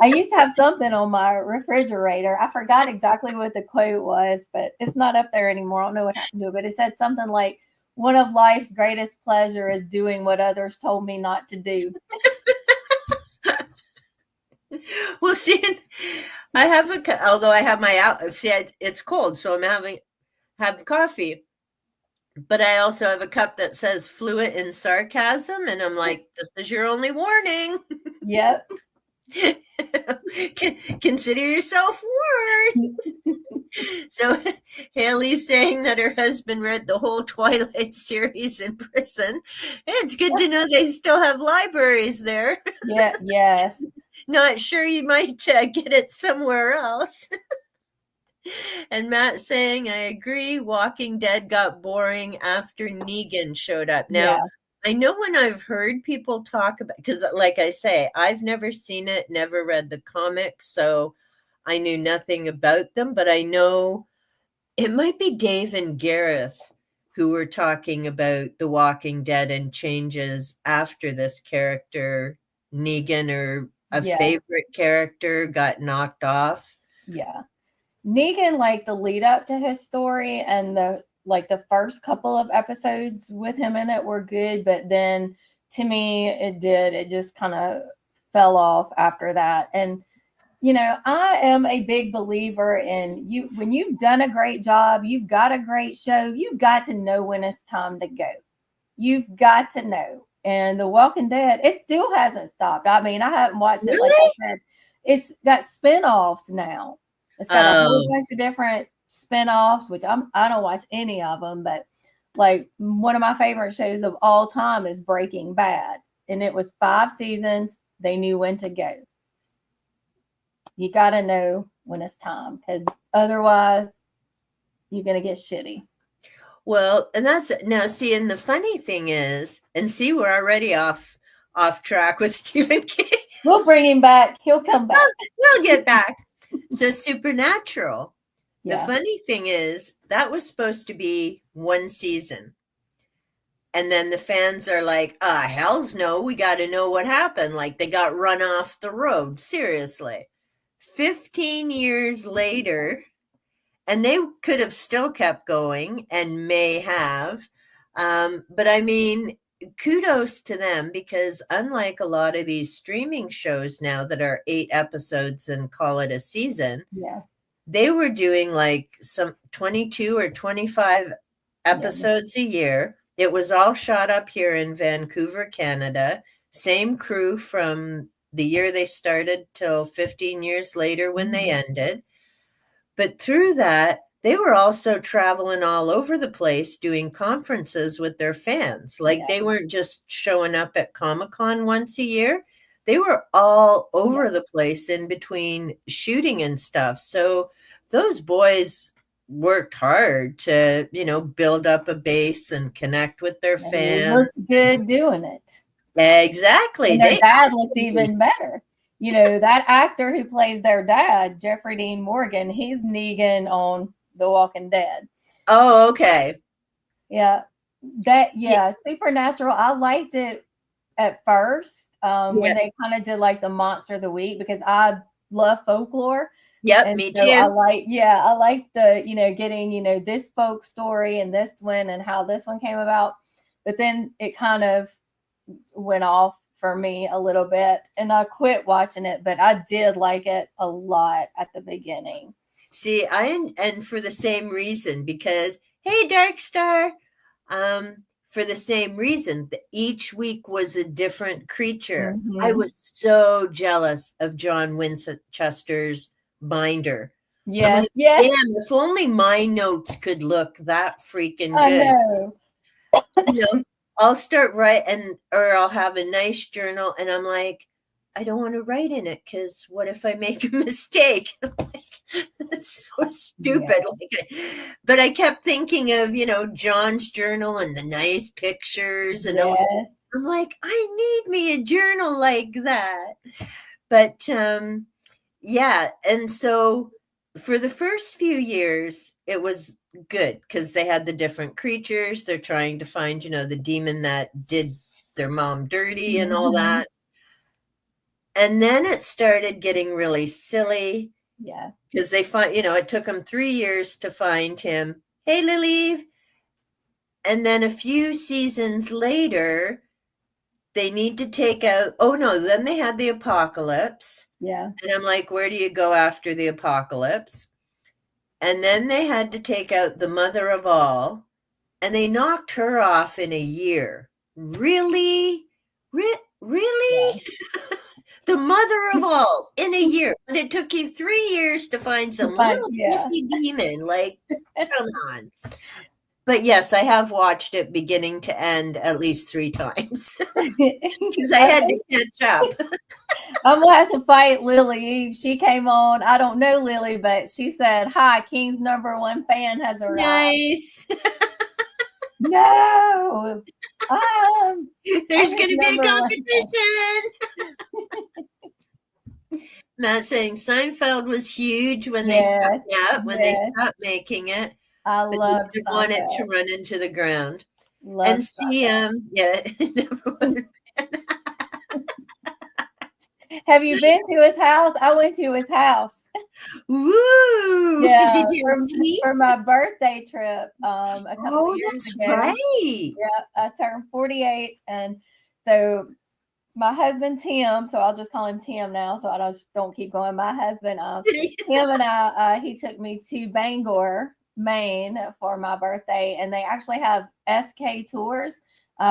S2: I used to have something on my refrigerator. I forgot exactly what the quote was, but it's not up there anymore. I don't know what happened to it, but it said something like, one of life's greatest pleasure is doing what others told me not to do.
S1: Well, see, I have although I have my out. See, it's cold, so I'm have coffee. But I also have a cup that says fluent in sarcasm, and I'm like, this is your only warning.
S2: Yep.
S1: Consider yourself warned. So Haley's saying that her husband read the whole Twilight series in prison. It's good to know they still have libraries there.
S2: Yeah. Yes.
S1: Not sure you might get it somewhere else. And Matt saying, I agree, Walking Dead got boring after Negan showed up. Now,
S2: Yeah.
S1: I know when I've heard people talk about, because like I say, I've never seen it, never read the comics, so I knew nothing about them, but I know it might be Dave and Gareth who were talking about The Walking Dead and changes after this character, Negan, or a
S2: Yes.
S1: favorite character, got knocked off.
S2: Yeah. Negan, like the lead up to his story and the first couple of episodes with him in it were good, but then to me it just kind of fell off after that. And I am a big believer in when you've done a great job, you've got a great show, you've got to know when it's time to go. You've got to know. And The Walking Dead, it still hasn't stopped. I mean, I haven't watched it. Like I said, it's got spinoffs now. It's got a whole bunch of different spinoffs, which I don't watch any of them, but like one of my favorite shows of all time is Breaking Bad. And it was 5 seasons. They knew when to go. You got to know when it's time, because otherwise you're going to get shitty.
S1: Well, and that's now, see, and the funny thing is, and see, we're already off track with Stephen King.
S2: We'll bring him back. He'll come back.
S1: We'll get back. So Supernatural.
S2: Yeah.
S1: The funny thing is, that was supposed to be 1 season. And then the fans are like, hell's no, we got to know what happened. Like they got run off the road. Seriously. 15 years later, and they could have still kept going and may have. But I mean, kudos to them, because unlike a lot of these streaming shows now that are 8 episodes and call it a season, they were doing like some 22 or 25 episodes a year. It was all shot up here in Vancouver, Canada. Same crew from the year they started till 15 years later when they ended. But through that, they were also traveling all over the place doing conferences with their fans. Like they weren't just showing up at Comic-Con once a year. They were all over the place in between shooting and stuff. So those boys worked hard to, build up a base and connect with their
S2: And they
S1: fans.
S2: looked good doing it.
S1: Exactly.
S2: And their
S1: They
S2: dad looked even better. That actor who plays their dad, Jeffrey Dean Morgan, he's Negan on The Walking Dead.
S1: Oh, okay.
S2: Yeah. Supernatural, I liked it at first, when
S1: Yeah.
S2: they kind of did like the monster of the week, because I love folklore.
S1: Yep,
S2: And
S1: me
S2: so
S1: too.
S2: I like the, getting, this folk story and this one and how this one came about. But then it kind of went off for me a little bit and I quit watching it, but I did like it a lot at the beginning.
S1: See, and for the same reason, because hey, Dark Star, for the same reason that each week was a different creature. I
S2: Mm-hmm.
S1: was so jealous of John Winchester's binder. I'm
S2: Yes,
S1: like,
S2: yes,
S1: damn, if only my notes could look that freaking
S2: I
S1: good.
S2: know.
S1: You know, I'll start writing, or I'll have a nice journal, and I'm like, I don't want to write in it because what if I make a mistake? Like, it's so
S2: Yeah,
S1: stupid. But I kept thinking of, John's journal and the nice pictures and all.
S2: yes,
S1: I'm like, I need me a journal like that. But yeah, and so for the first few years, it was good because they had the different creatures. They're trying to find, the demon that did their mom dirty and all
S2: mm-hmm.
S1: that. And then it started getting really silly
S2: Yeah,
S1: because they find, it took them 3 years to find him. Hey, Lily. And then a few seasons later, they need to take out, oh no, then they had the apocalypse.
S2: yeah.
S1: And I'm like, where do you go after the apocalypse? And then they had to take out the mother of all, and they knocked her off in a year. Really?
S2: Yeah.
S1: Really? The mother of all in a year. And it took you 3 years to find some
S2: But
S1: little
S2: yeah.
S1: pissy demon. Like, come on. But yes, I have watched it beginning to end at least 3 times because I
S2: I
S1: had to
S2: think
S1: catch up.
S2: I'm gonna have to fight Lily Eve. She came on. I don't know Lily, but she said, "Hi, King's #1 fan has arrived."
S1: Nice.
S2: No, I'm
S1: There's
S2: his
S1: going to be a
S2: #1 fan.
S1: competition. Not saying Seinfeld was huge when they stopped,
S2: Yes,
S1: yeah, when they
S2: yes.
S1: stopped making it,
S2: I
S1: but they
S2: loved
S1: didn't want it to
S2: Seinfeld.
S1: run into the ground. And
S2: Loved
S1: see,
S2: Seinfeld.
S1: yeah,
S2: Have you been to his house? I went to his house.
S1: woo!
S2: Yeah,
S1: Did you have tea?
S2: for my birthday trip, a couple of
S1: Oh,
S2: years
S1: that's
S2: ago.
S1: right.
S2: Yeah, I turned 48, and so my husband Tim, so I'll just call him Tim now, so I don't keep going. My husband, Tim and I, he took me to Bangor, Maine, for my birthday, and they actually have SK tours,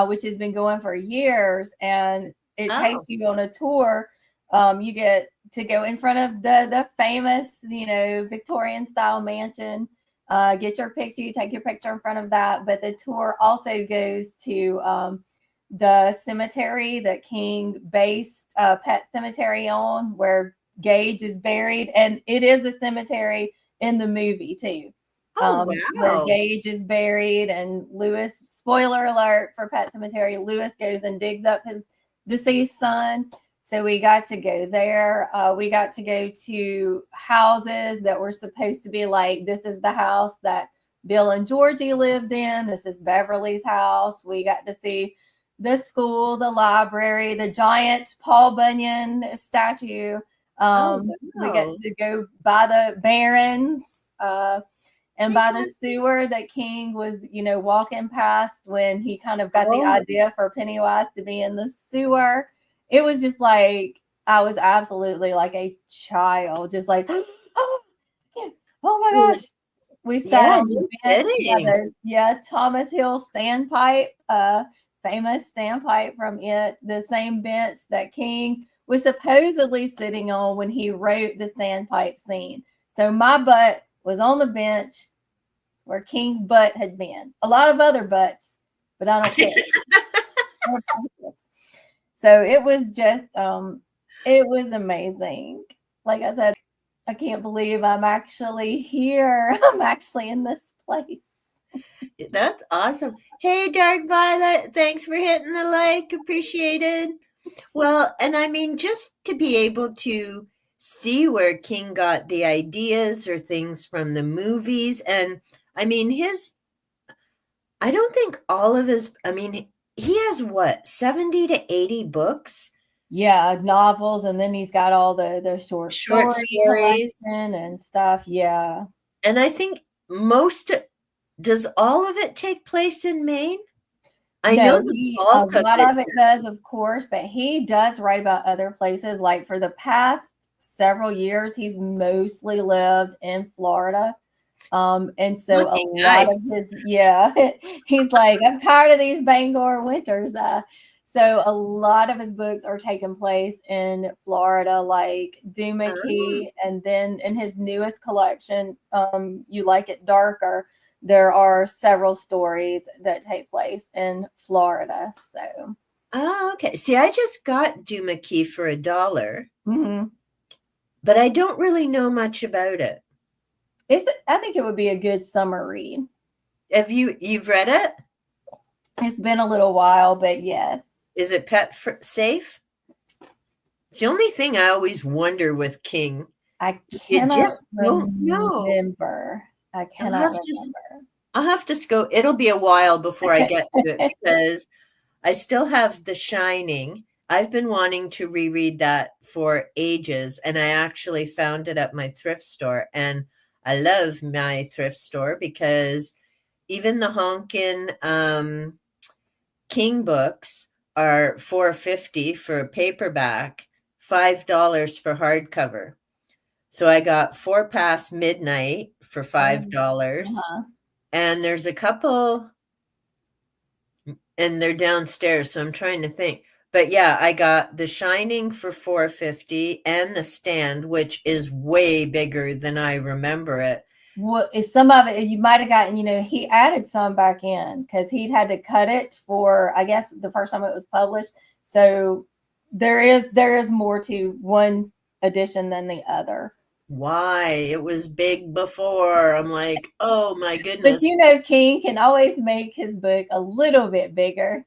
S2: which has been going for years, and it
S1: Oh,
S2: takes you on a tour. You get to go in front of the famous, Victorian style mansion. Get your picture. You take your picture in front of that, but the tour also goes to the cemetery that King based Pet Cemetery on, where Gage is buried, and it is the cemetery in the movie too,
S1: oh,
S2: where
S1: wow.
S2: Gage is buried, and Lewis. Spoiler alert for Pet Cemetery: Lewis goes and digs up his deceased son. So we got to go there. We got to go to houses that were supposed to be like, this is the house that Bill and Georgie lived in. This is Beverly's house. We got to see the school, the library, the giant Paul Bunyan statue.
S1: Oh,
S2: We got
S1: wow.
S2: to go by the Barrens, and
S1: Hey,
S2: by the
S1: Clancy.
S2: sewer that King was, walking past when he kind of got the
S1: Oh,
S2: idea for Pennywise to be in the sewer. It was just like, I was absolutely like a child, just like, oh, oh my
S1: well,
S2: gosh. We sat
S1: yeah,
S2: on the
S1: no
S2: bench by
S1: kidding.
S2: Thomas Hill standpipe, famous standpipe from it, the same bench that King was supposedly sitting on when he wrote the standpipe scene. So my butt was on the bench where King's butt had been. A lot of other butts, but I don't care. So it was just, it was amazing. Like I said, I can't believe I'm actually here. I'm actually in this place.
S1: That's awesome. Hey, Dark Violet, thanks for hitting the like. Appreciated. Well, and I mean, just to be able to see where King got the ideas or things from the movies. And I mean, I don't think all of his, I mean, he has what, 70 to 80 books?
S2: Yeah, novels, and then he's got all the short
S1: Short
S2: story
S1: stories.
S2: collection and stuff. Yeah.
S1: And I think does all of it take place in Maine? I know
S2: No,
S1: the
S2: he a
S1: bulk of
S2: lot
S1: it.
S2: of it does, of course, but he does write about other places. Like for the past several years, he's mostly lived in Florida. And so a
S1: Lucky
S2: lot
S1: guy.
S2: of his, yeah, he's like, I'm tired of these Bangor winters. So a lot of his books are taking place in Florida, like
S1: Oh.
S2: Doomadgee, and then in his newest collection, You Like It Darker, there are several stories that take place in Florida. So,
S1: Oh, okay. See, I just got Doomadgee for $1,
S2: mhm.
S1: but I don't really know much about it.
S2: I think it would be a good summer read.
S1: You've read it?
S2: It's been a little while, but yes.
S1: Is it safe? It's the only thing I always wonder with King.
S2: I
S1: You
S2: cannot
S1: just don't know.
S2: remember. I
S1: I'll
S2: cannot
S1: have to
S2: remember.
S1: I'll have to go. It'll be a while before I get to it because I still have The Shining. I've been wanting to reread that for ages, and I actually found it at my thrift store. And I love my thrift store because even the honkin' King books are $4.50 for a paperback, $5 for hardcover. So I got Four Past Midnight for $5,
S2: Uh-huh.
S1: and there's a couple, and they're downstairs. So I'm trying to think. But yeah, I got The Shining for $4.50 and The Stand, which is way bigger than I remember it.
S2: Well, is some of it you might have gotten, he added some back in because he'd had to cut it for, I guess, the first time it was published. So there is more to one edition than the other.
S1: Why? It was big before. I'm like, oh my
S2: But
S1: goodness.
S2: King can always make his book a little bit bigger.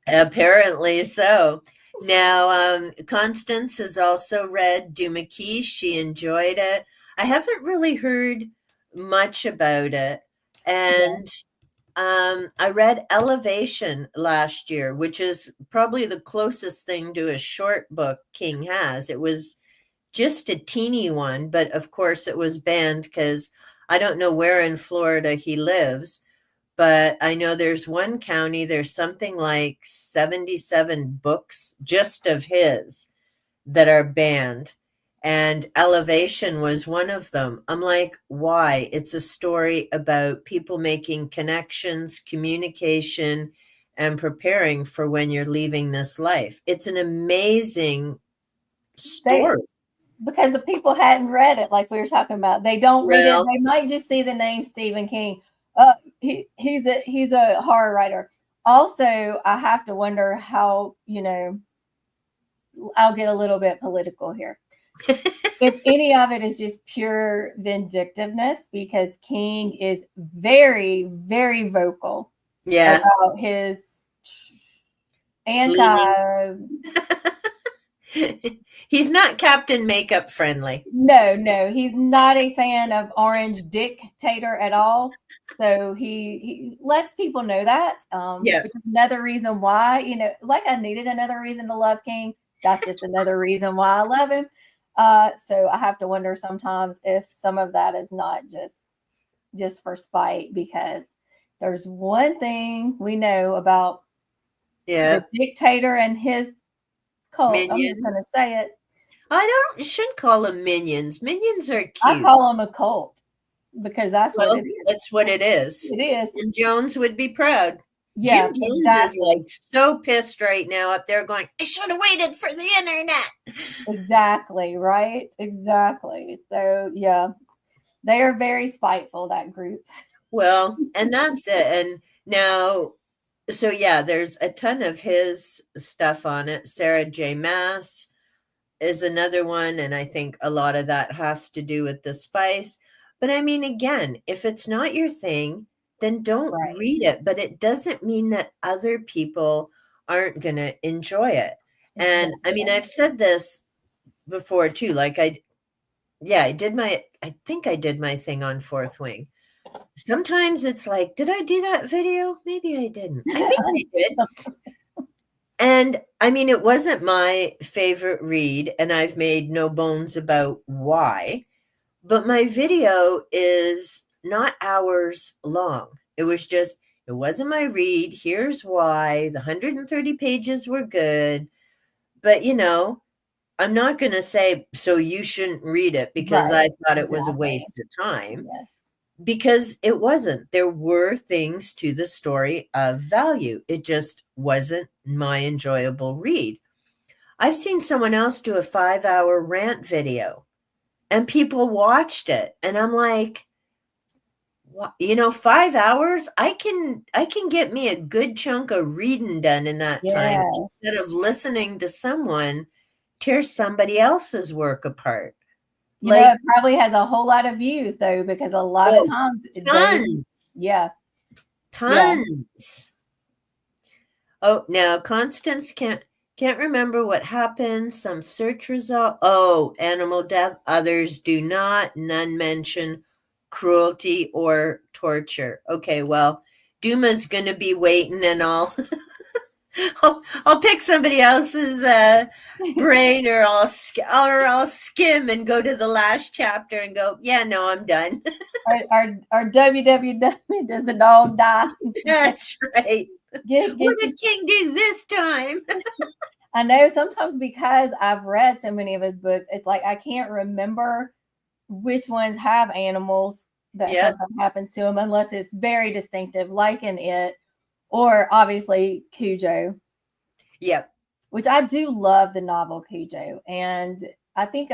S1: Apparently so. Now, Constance has also read Doomadgee. She enjoyed it. I haven't really heard much about it.
S2: Yeah.
S1: And I read Elevation last year, which is probably the closest thing to a short book King has. It was just a teeny one, but of course it was banned because I don't know where in Florida he lives, but I know there's one county, there's something like 77 books just of his that are banned. And Elevation was one of them. I'm like, why? It's a story about people making connections, communication, and preparing for when you're leaving this life. It's an amazing
S2: They
S1: story.
S2: Because the people hadn't read it, like we were talking about. They don't read it.
S1: Well,
S2: They might just see the name Stephen King. He's a horror writer. Also, I have to wonder how, I'll get a little bit political here. If any of it is just pure vindictiveness, because King is very, very vocal
S1: yeah,
S2: about his
S1: leaning.
S2: anti.
S1: He's not Captain Makeup friendly.
S2: No, he's not a fan of Orange Dictator at all. So he lets people know that,
S1: Yeah.
S2: which is another reason why, like I needed another reason to love King. That's just another reason why I love him. So I have to wonder sometimes if some of that is not just for spite, because there's one thing we know about the
S1: Yeah.
S2: dictator and his cult. I'm just going
S1: Minions.
S2: to say it.
S1: I don't, you shouldn't call them minions. Minions are
S2: I
S1: cute.
S2: call him a cult because that's what
S1: Well,
S2: it is.
S1: that's what it is.
S2: It is.
S1: And Jones would be proud. Jim
S2: Yeah,
S1: Jones is
S2: exactly.
S1: like so pissed right now up there going, I should have waited for the internet.
S2: Exactly, right? Exactly. So, yeah, they are very spiteful, that group.
S1: Well, and that's it. And now, so yeah, there's a ton of his stuff on it. Sarah J. Mass, is another one, and I think a lot of that has to do with the spice. But I mean, again, if it's not your thing, then don't
S2: Right.
S1: read it. But it doesn't mean that other people aren't going to enjoy it. And I mean,
S2: Exactly.
S1: I've said this before too. Like I think I did my thing on Fourth Wing. Sometimes it's like, did I do that video? Maybe I didn't. I think I did. And I mean, it wasn't my favorite read, and I've made no bones about why, but my video is not hours long. It was just, it wasn't my read. Here's why. The 130 pages were good. But, I'm not going to say, so you shouldn't read it because
S2: Right.
S1: I thought it was a
S2: Exactly.
S1: waste of time,
S2: Yes.
S1: because it wasn't. There were things to the story of value. It just wasn't my enjoyable read. I've seen someone else do a 5-hour rant video and people watched it. And I'm like, 5 hours, I can get me a good chunk of reading done in that time
S2: Yes.
S1: instead of listening to someone tear somebody else's work apart. Like,
S2: It probably has a whole lot of views though, because a lot of
S1: oh,
S2: times those,
S1: tons,
S2: yeah, yeah,
S1: tons. Oh, now Constance can't remember what happened. Some search result. Oh, animal death. Others do not. None mention cruelty or torture. Okay, well, Duma's gonna be waiting, and I'll pick somebody else's brain, or I'll skim and go to the last chapter and go, yeah, no, I'm done.
S2: our www, does the dog die?
S1: That's right. What
S2: Get.
S1: did King do this time?
S2: I know sometimes because I've read so many of his books, it's like I can't remember which ones have animals that
S1: Yep.
S2: something happens to them unless it's very distinctive, like in it, or obviously Cujo,
S1: Yep.
S2: which I do love the novel Cujo. And I think,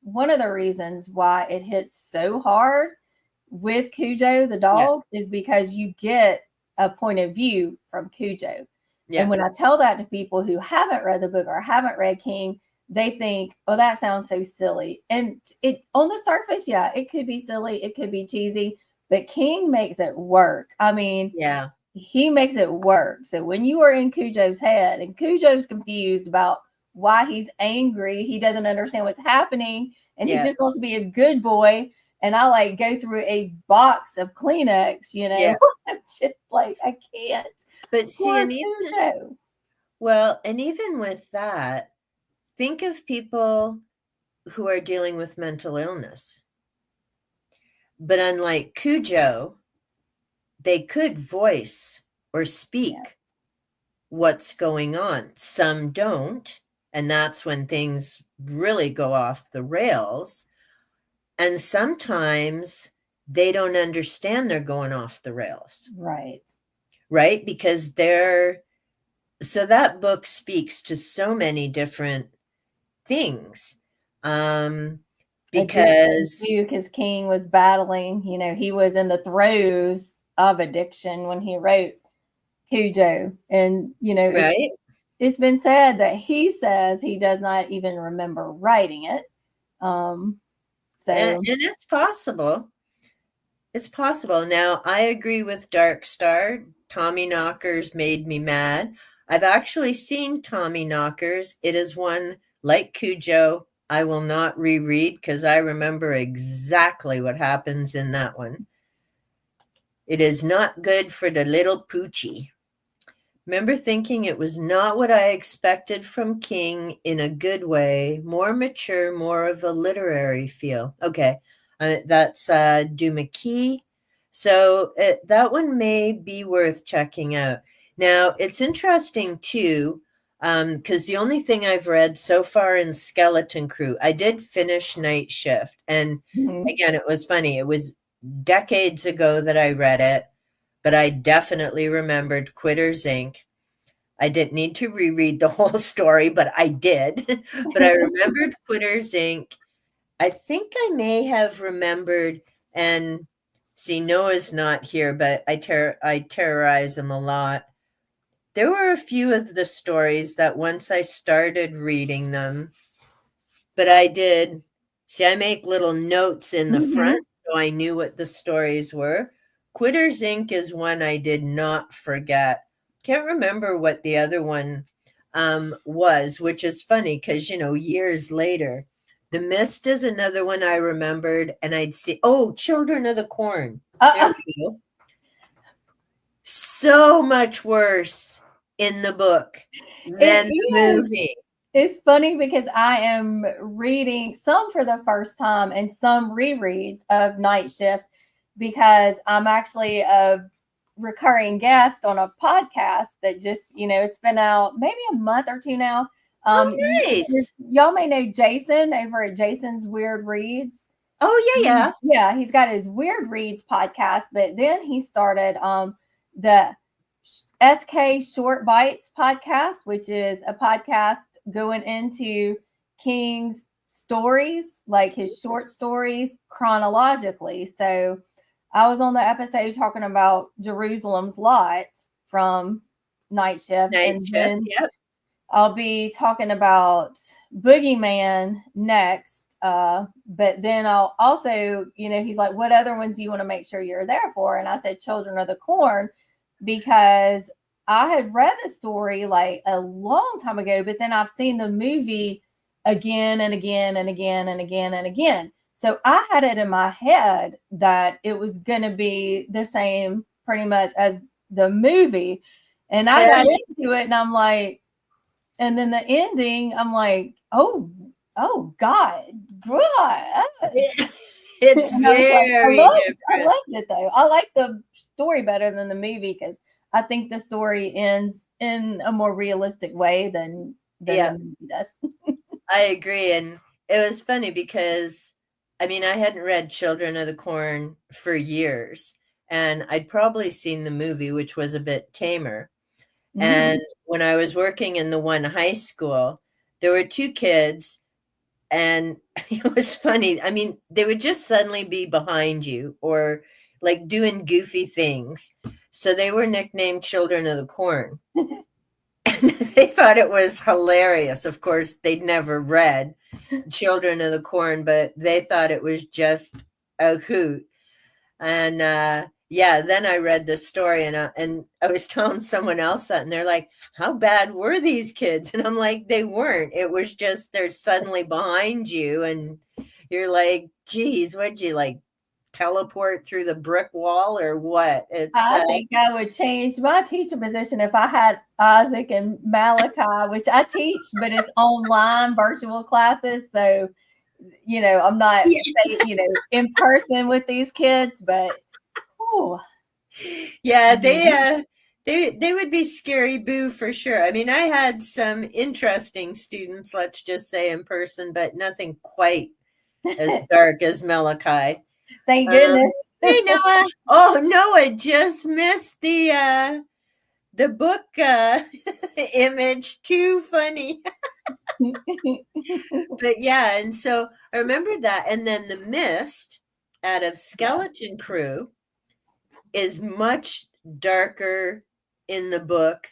S2: one of the reasons why it hits so hard with Cujo the
S1: Yeah.
S2: dog is because you get a point of view from Cujo. And
S1: Yeah.
S2: when I tell that to people who haven't read the book or haven't read King, they think, "Oh, that sounds so silly." And it, on the surface, yeah, it could be silly, it could be cheesy, but King makes it work. I mean,
S1: Yeah.
S2: he makes it work. So when you are in Cujo's head and Cujo's confused about why he's angry, he doesn't understand what's happening, and he
S1: Yeah.
S2: just wants to be a good boy. And I like go through a box of Kleenex,
S1: Yeah.
S2: I'm just like, I can't.
S1: But see,
S2: Poor
S1: and
S2: Cujo.
S1: even with that, think of people who are dealing with mental illness. But unlike Cujo, they could voice or
S2: Yeah.
S1: speak what's going on. Some don't, and that's when things really go off the rails. And sometimes they don't understand they're going off the rails,
S2: Right.
S1: right? Because so that book speaks to so many different things. Because
S2: Duke, his king was battling, he was in the throes of addiction when he wrote Cujo. And,
S1: right.
S2: it's been said that he says he does not even remember writing it.
S1: And
S2: So
S1: it's possible. It's possible. Now, I agree with Dark Star. Tommy Knockers made me mad. I've actually seen Tommy Knockers. It is one, like Cujo, I will not reread because I remember exactly what happens in that one. It is not good for the little poochie. Remember thinking it was not what I expected from King in a good way, more mature, more of a literary feel. Okay, that's Dumaki. So that one may be worth checking out. Now, it's interesting too, because the only thing I've read so far in Skeleton Crew, I did finish Night Shift. And
S2: mhm.
S1: again, it was funny. It was decades ago that I read it, but I definitely remembered Quitters Inc. I didn't need to reread the whole story, but I did. But I remembered Quitters Inc. I think I may have remembered, and see, Noah's not here, but I terrorize him a lot. There were a few of the stories that once I started reading them, but I did see, I make little notes in the
S2: Mm-hmm.
S1: front so I knew what the stories were. Quitters Inc. is one I did not forget. Can't remember what the other one was, which is funny because, years later. The Mist is another one I remembered, and I'd see, oh, Children of the Corn. There
S2: Uh,
S1: we go. So much worse in the book than the
S2: it is.
S1: movie.
S2: It's funny because I am reading some for the first time and some rereads of Night Shift because I'm actually a recurring guest on a podcast that just, it's been out maybe a month or two now.
S1: Oh,
S2: You,
S1: nice.
S2: y'all may know Jason over at Jason's Weird Reads.
S1: Oh, yeah, yeah.
S2: Yeah, he's got his Weird Reads podcast, but then he started the SK Short Bites podcast, which is a podcast going into King's stories, like his short stories chronologically. So I was on the episode talking about Jerusalem's Lot from Night Shift,
S1: Night
S2: and
S1: Shift,
S2: then
S1: yep.
S2: I'll be talking about Boogeyman next. But then I'll also, he's like, what other ones do you want to make sure you're there for? And I said, Children of the Corn, because I had read the story like a long time ago, but then I've seen the movie again and again and again and again and again. So I had it in my head that it was going to be the same pretty much as the movie. And I got into it and I'm like, and then the ending, I'm like, oh God,
S1: It's
S2: and I was like,
S1: very
S2: I
S1: different.
S2: loved it though. I like the story better than the movie because I think the story ends in a more realistic way than the
S1: Yeah,
S2: movie does.
S1: I agree. And it was funny because, I mean, I hadn't read Children of the Corn for years, and I'd probably seen the movie, which was a bit tamer.
S2: Mm-hmm.
S1: And when I was working in the one high school, there were two kids, and it was funny. I mean, they would just suddenly be behind you or like doing goofy things. So they were nicknamed Children of the Corn. And they thought it was hilarious. Of course, they'd never read Children of the Corn, but they thought it was just a hoot. And yeah, then I read the story, and I was telling someone else that, and they're like, "How bad were these kids?" And I'm like, "They weren't. It was just they're suddenly behind you, and you're like, geez, what'd you like teleport through the brick wall or what?" It's
S2: I think I would change my teacher position if I had Isaac and Malachi, which I teach, but it's online virtual classes. So, I'm not, in person with these kids, but oh,
S1: yeah, they would be scary boo for sure. I mean, I had some interesting students, let's just say in person, but nothing quite as dark as Malachi.
S2: thank
S1: Um,
S2: goodness.
S1: hey Noah. Oh, Noah just missed the book image. Too funny. But yeah, and so I remember that. And then the Mist out of
S2: Yeah.
S1: Skeleton Crew is much darker in the book.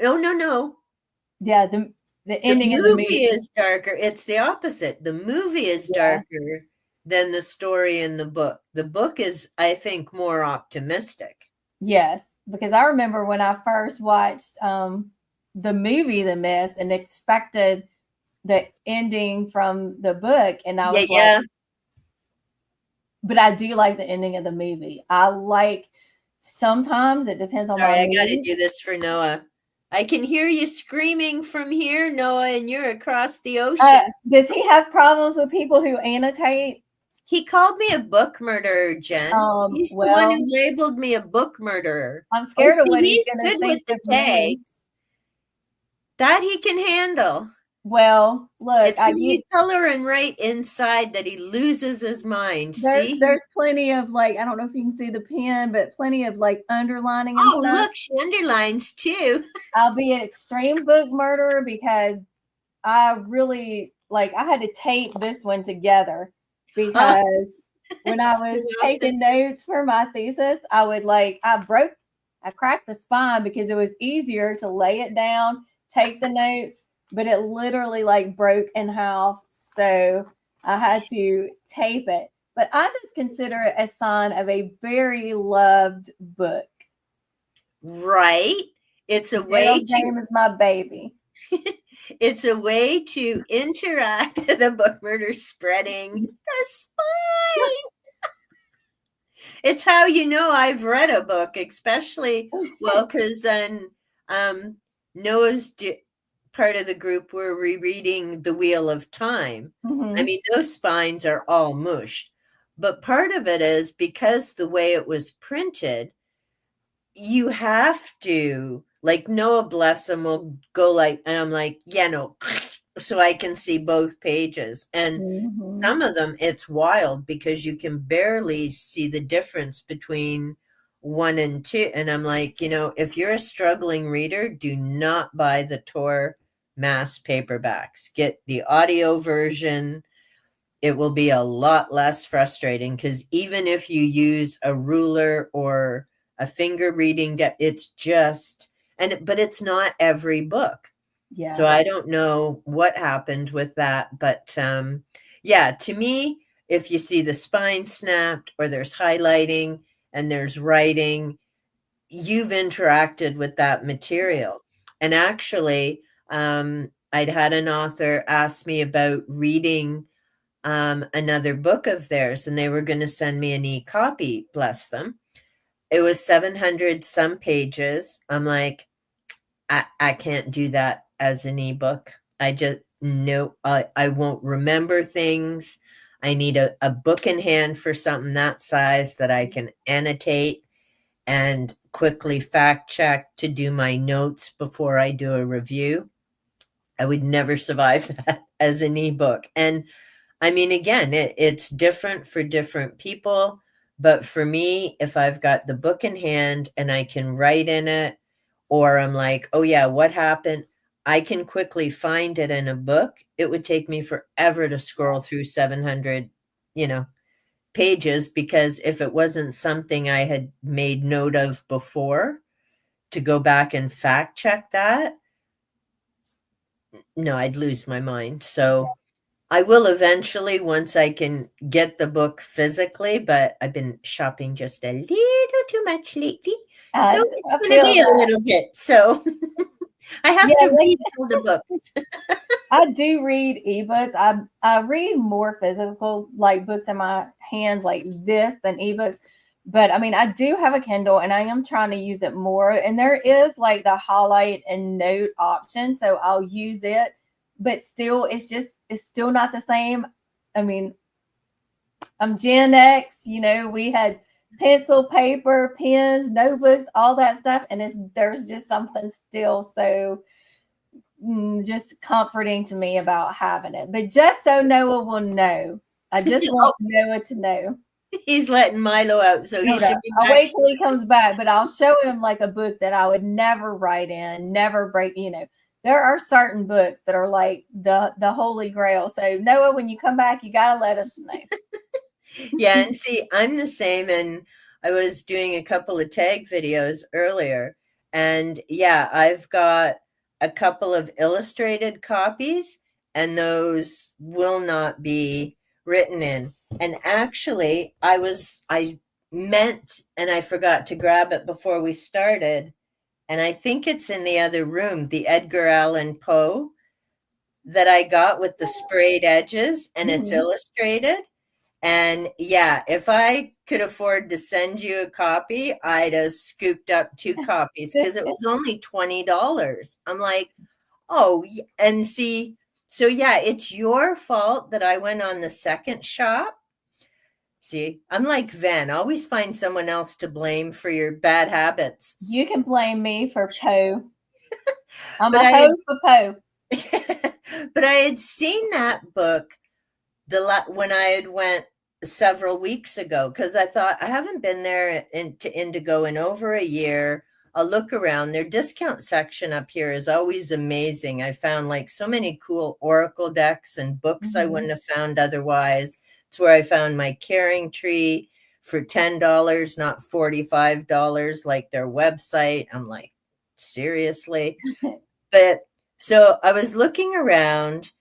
S1: Oh no, no.
S2: Yeah, the
S1: The
S2: ending of the
S1: movie
S2: movie.
S1: is darker. It's the opposite. The movie is
S2: Yeah.
S1: darker than the story in the book. The book is, I think, more optimistic.
S2: Yes, because I remember when I first watched the movie The Mist and expected the ending from the book, and I
S1: Yeah,
S2: was like,
S1: yeah.
S2: but I do like the ending of the movie. I like sometimes it depends on my
S1: Sorry, I got to
S2: mood.
S1: do this for Noah. I can hear you screaming from here, Noah, and you're across the ocean.
S2: Does he have problems with people who annotate?
S1: He called me a book murderer, Jen. He's the one who
S2: Well,
S1: labeled me a book murderer.
S2: I'm
S1: Oh,
S2: scared of
S1: see,
S2: what he's
S1: he's
S2: going to
S1: good
S2: think
S1: with the
S2: of me.
S1: tags. That he can handle.
S2: Well, look,
S1: It's when you color and write inside that he loses his mind. See?
S2: there's plenty of like I don't know if you can see the pen, but plenty of like underlining and
S1: Oh,
S2: stuff.
S1: look, she underlines too.
S2: I'll be an extreme book murderer because I really like I had to tape this one together
S1: Oh,
S2: because when I was
S1: so often.
S2: taking notes for my thesis, I cracked the spine because it was easier to lay it down, take the notes, but it literally like broke in half. So I had to tape it. But I just consider it a sign of a very loved book.
S1: Right? It's a
S2: Dale
S1: way to
S2: Game is my baby.
S1: it's a way to interact the book murder spreading the spine. It's how you know I've read a book, especially well, because then um, Noah's part of the group were rereading The Wheel of Time. I
S2: Mm-hmm.
S1: mean, those spines are all mushed, but part of it is because the way it was printed, you have to like Noah bless him will go like, and I'm like, yeah, no, so I can see both pages. And
S2: Mm-hmm.
S1: some of them, it's wild because you can barely see the difference between one and two. And I'm like, if you're a struggling reader, do not buy the Tor mass paperbacks. Get the audio version. It will be a lot less frustrating because even if you use a ruler or a finger reading, it's just, but it's not every book. So
S2: Yeah.
S1: I don't know what happened with that, but yeah, to me, if you see the spine snapped or there's highlighting and there's writing, you've interacted with that material. And actually, I'd had an author ask me about reading another book of theirs, and they were going to send me an e-copy, bless them. It was 700 some pages. I'm like, I can't do that as an ebook. I just no, I won't remember things. I need a book in hand for something that size that I can annotate and quickly fact check to do my notes before I do a review. I would never survive that as an ebook. And I mean, again, it's different for different people. But for me, if I've got the book in hand and I can write in it, or I'm like, oh, yeah, what happened? I can quickly find it in a book. It would take me forever to scroll through 700, you know, pages because if it wasn't something I had made note of before to go back and fact check that, no, I'd lose my mind. So I will eventually once I can get the book physically, but I've been shopping just a little too much lately. So it's
S2: I
S1: going to
S2: feel
S1: be a
S2: that.
S1: little bit. So I have
S2: Yeah,
S1: to read all the books.
S2: I do read ebooks. I read more physical like books in my hands like this than ebooks. But I mean, I do have a Kindle and I am trying to use it more. And there is like the highlight and note option, so I'll use it. But still, it's still not the same. I mean, I'm Gen X. We had pencil, paper, pens, notebooks, all that stuff, and there's just something still so just comforting to me about having it. But just so Noah will know, I just
S1: Oh,
S2: want Noah to know.
S1: he's letting Milo out, so he
S2: Hold up.
S1: should be
S2: I'll
S1: back.
S2: wait till he comes back, but I'll show him like a book that I would never write in, never break. There are certain books that are like the holy grail. So Noah, when you come back, you gotta let us know.
S1: Yeah, and see, I'm the same, and I was doing a couple of tag videos earlier, and yeah, I've got a couple of illustrated copies, and those will not be written in. And actually, I meant, and I forgot to grab it before we started, and I think it's in the other room, the Edgar Allan Poe that I got with the sprayed edges, and it's
S2: Mhm.
S1: illustrated. And yeah, if I could afford to send you a copy, I'd have scooped up two copies because it was only $20. I'm like, oh, and see, so yeah, it's your fault that I went on the second shop. See, I'm like Ven, always find someone else to blame for your bad habits.
S2: You can blame me for Poe. I'm
S1: But
S2: a
S1: I
S2: hoe for Poe.
S1: had, but I had seen that book when I had went several weeks ago because I thought I haven't been there to Indigo in over a year. I'll look around. Their discount section up here is always amazing. I found like so many cool Oracle decks and books I
S2: Mhm.
S1: wouldn't have found otherwise. It's where I found my Caring Tree for $10, not $45 like their website. I'm like, seriously? But So I was looking around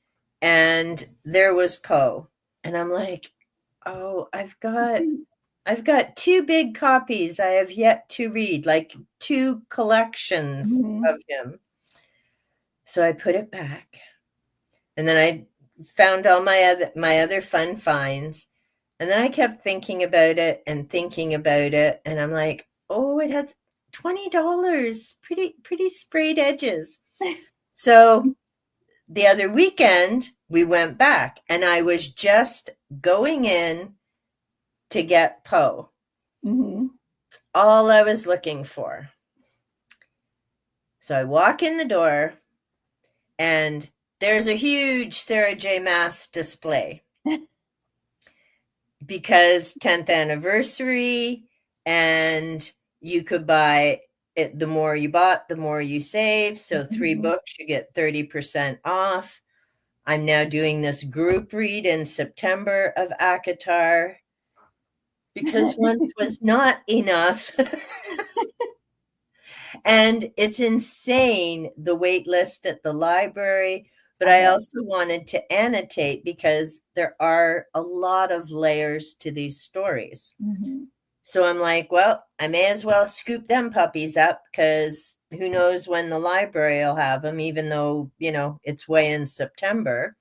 S1: and there was Poe. And I'm like, oh, I've got two big copies I have yet to read, like two collections
S2: Mm-hmm.
S1: of him. So I put it back. And then I found all my other fun finds. And then I kept thinking about it and thinking about it. And I'm like, oh, it had $20. Pretty sprayed edges. So the other weekend we went back and I was just going in to get Poe.
S2: Mm-hmm.
S1: It's all I was looking for. So I walk in the door and there's a huge Sarah J. Maas display because 10th anniversary, and you could buy it. The more you bought, the more you save. So 3 books, you get 30% off. I'm now doing this group read in September of ACOTAR because once was not enough. And it's insane, the wait list at the library. But I also wanted to annotate because there are a lot of layers to these stories.
S2: Mm-hmm.
S1: So I'm like, well, I may as well scoop them puppies up because who knows when the library will have them, even though, it's way in September.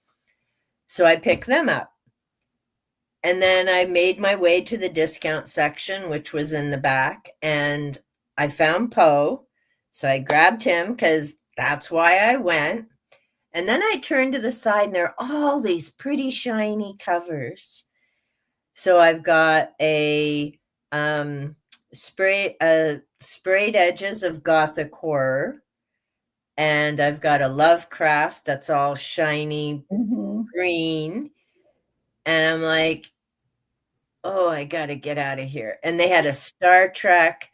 S1: So I pick them up. And then I made my way to the discount section, which was in the back, and I found Poe. So I grabbed him because that's why I went. And then I turned to the side, and there are all these pretty shiny covers. So I've got a sprayed edges of Gothic horror, and I've got a Lovecraft that's all shiny
S2: Mm-hmm.
S1: green. And I'm like, oh, I got to get out of here. And they had a Star Trek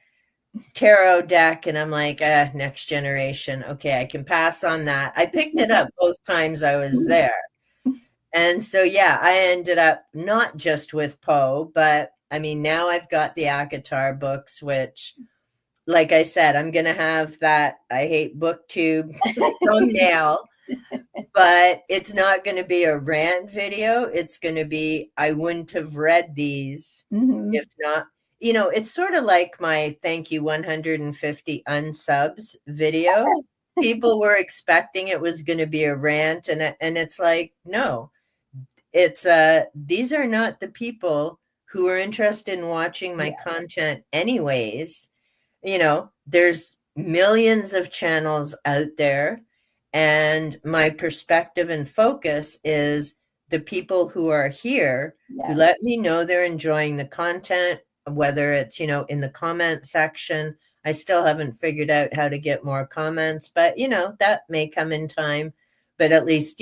S1: tarot deck, and I'm like, next generation. Okay, I can pass on that. I picked it up both times I was there. And so, yeah, I ended up not just with Poe, but I mean, now I've got the ACOTAR books, which, like I said, I'm going to have that I hate booktube thumbnail, but it's not going to be a rant video. It's going to be, I wouldn't have read these
S2: Mm-hmm.
S1: if not. It's sort of like my thank you 150 unsubs video. People were expecting it was going to be a rant, and it's like, no, it's these are not the people who are interested in watching my content anyways. There's millions of channels out there, and my perspective and focus is the people who are here who let me know they're enjoying the content, whether it's, in the comment section. I still haven't figured out how to get more comments, but that may come in time. But at least,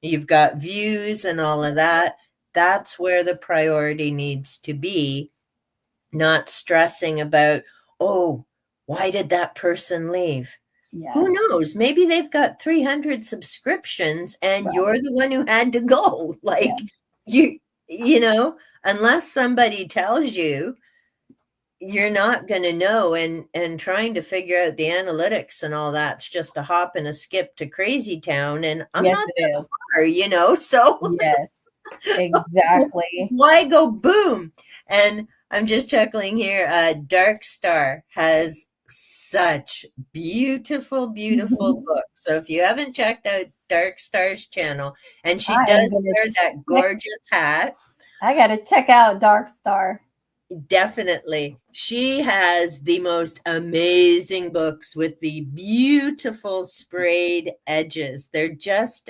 S1: you've got views and all of that. That's where the priority needs to be, not stressing about, oh, why did that person leave? Who knows? Maybe they've got 300 subscriptions and you're the one who had to go. Like, unless somebody tells you, you're not going to know. And trying to figure out the analytics and all that's just a hop and a skip to crazy town. And I'm
S2: Yes,
S1: not
S2: it
S1: that
S2: is.
S1: far, so
S2: Yes, exactly.
S1: why go boom? And I'm just chuckling here. Dark Star has such beautiful books. So if you haven't checked out Dark Star's channel, and she
S2: I am
S1: does
S2: gonna
S1: wear that gorgeous hat,
S2: I gotta check out Dark Star.
S1: definitely. She has the most amazing books with the beautiful sprayed edges. They're just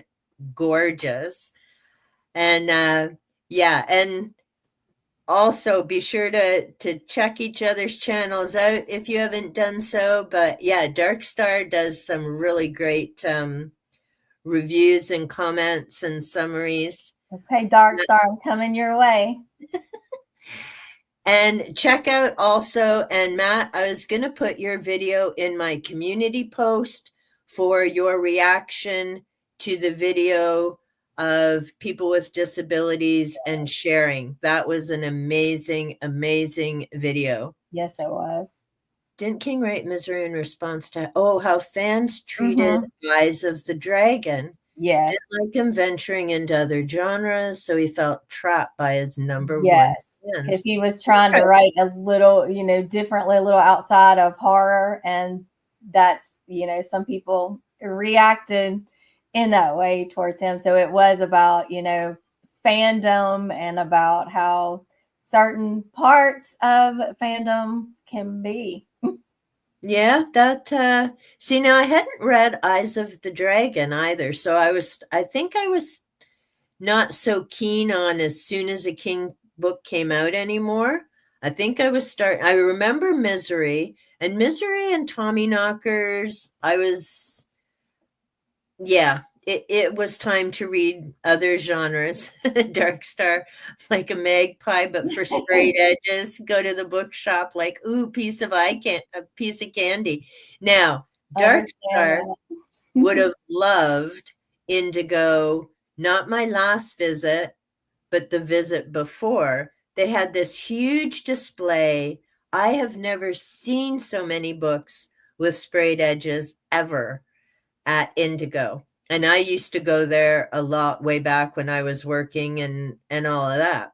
S1: gorgeous. And yeah, and also be sure to check each other's channels out if you haven't done so. But yeah, Dark Star does some really great reviews and comments and summaries.
S2: Okay, Dark Star, I'm coming your way.
S1: And check out also, and Matt, I was going to put your video in my community post for your reaction to the video of people with disabilities and sharing. That was an amazing video.
S2: Yes, it was.
S1: didn't King write Misery in response to how fans treated
S2: Mm-hmm.
S1: Eyes of the Dragon?
S2: Yes.
S1: Didn't like him venturing into other genres, so he felt trapped by his number one
S2: Yes, because
S1: fans.
S2: he was trying to write a little, differently, a little outside of horror, and that's, some people reacted in that way towards him. So it was about, fandom and about how certain parts of fandom can be.
S1: Yeah, that see now I hadn't read Eyes of the Dragon either, so I think I was not so keen on as soon as a King book came out anymore. I think I remember Misery and Tommyknockers. It was time to read other genres. Dark Star, like a magpie, but for sprayed edges. Go to the bookshop, like, ooh, a piece of candy. Now, Dark
S2: Understand
S1: Star
S2: that.
S1: would have loved Indigo, not my last visit, but the visit before. They had this huge display. I have never seen so many books with sprayed edges ever at Indigo. And I used to go there a lot way back when I was working and all of that.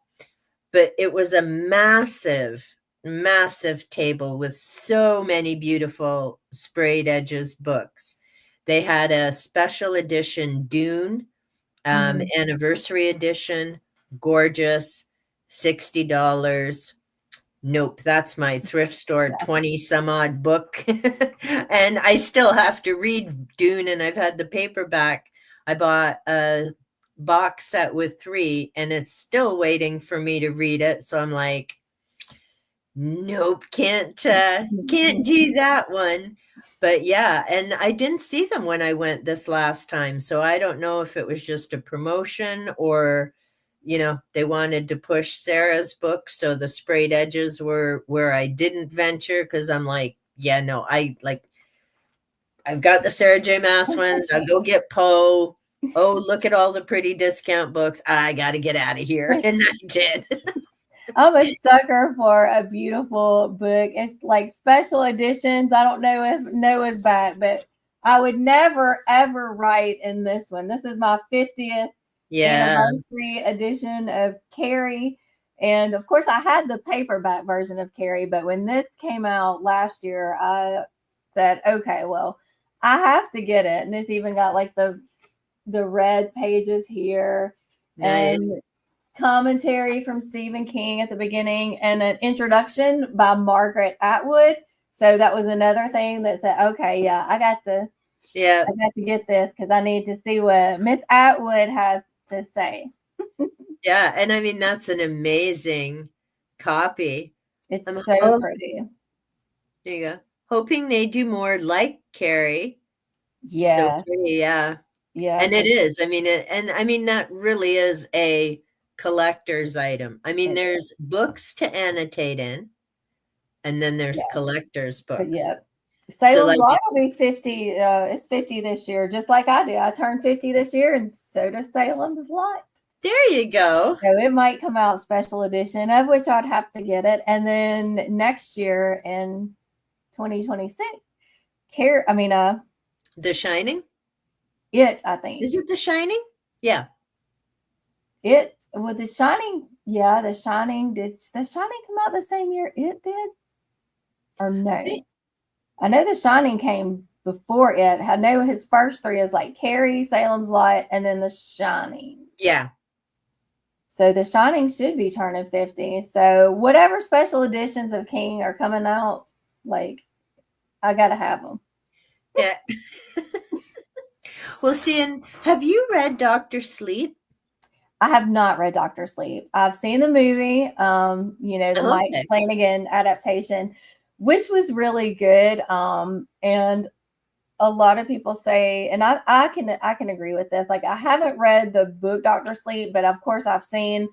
S1: But it was a massive, massive table with so many beautiful sprayed edges books. They had a special edition Dune,
S2: Mhm.
S1: anniversary edition, gorgeous, $60. Nope, that's my thrift store
S2: Yeah.
S1: 20 some odd book. And I still have to read Dune, and I've had the paperback. I bought a box set with 3, and it's still waiting for me to read it. So I'm like, nope, can't do that one. But yeah, and I didn't see them when I went this last time. So I don't know if it was just a promotion or they wanted to push Sarah's book, so the sprayed edges were where I didn't venture because I'm like, yeah, no, I've got the Sarah J. Maas ones. I'll go get Poe. Oh, look at all the pretty discount books. I got to get out of here. And I did.
S2: I'm a sucker for a beautiful book. It's like special editions. I don't know if Noah's back, but I would never ever write in this one. This is my 50th
S1: Yeah.
S2: anniversary edition of Carrie. And of course, I had the paperback version of Carrie, but when this came out last year, I said, okay, well, I have to get it. And it's even got like the red pages here.
S1: Nice.
S2: And commentary from Stephen King at the beginning and an introduction by Margaret Atwood. So that was another thing that said, okay, yeah, I got to get this because I need to see what Miss Atwood has to say.
S1: Yeah. And I mean, that's an amazing copy. I'm
S2: It's so pretty.
S1: there you go. Hoping they do more like Carrie. So
S2: Yeah.
S1: pretty, yeah.
S2: Yeah.
S1: And it is. I mean, and I mean that really is a collector's item. I mean, there's books to annotate in, and then there's
S2: Yes.
S1: collector's
S2: But
S1: books.
S2: yeah.
S1: So
S2: Salem
S1: like
S2: Lot will be 50. It's 50 this year, just like I do. I turned 50 this year, and so does Salem's Lot.
S1: there you go.
S2: So it might come out special edition, of which I'd have to get it. And then next year in 2026,
S1: The Shining?
S2: I think.
S1: Is it The Shining? Yeah.
S2: With The Shining, yeah, The Shining, did The Shining come out the same year it did? Or no? I know The Shining came before it. I know his first 3 is like Carrie, Salem's Lot, and then The Shining.
S1: Yeah.
S2: So The Shining should be turning 50. So whatever special editions of King are coming out, like, I got to have them.
S1: Yeah. Well, see, and have you read Dr. Sleep?
S2: I have not read Doctor Sleep. I've seen the movie, the Mike
S1: Okay.
S2: Flanagan adaptation, which was really good. And a lot of people say, and I can agree with this. Like, I haven't read the book Doctor Sleep, but of course I've seen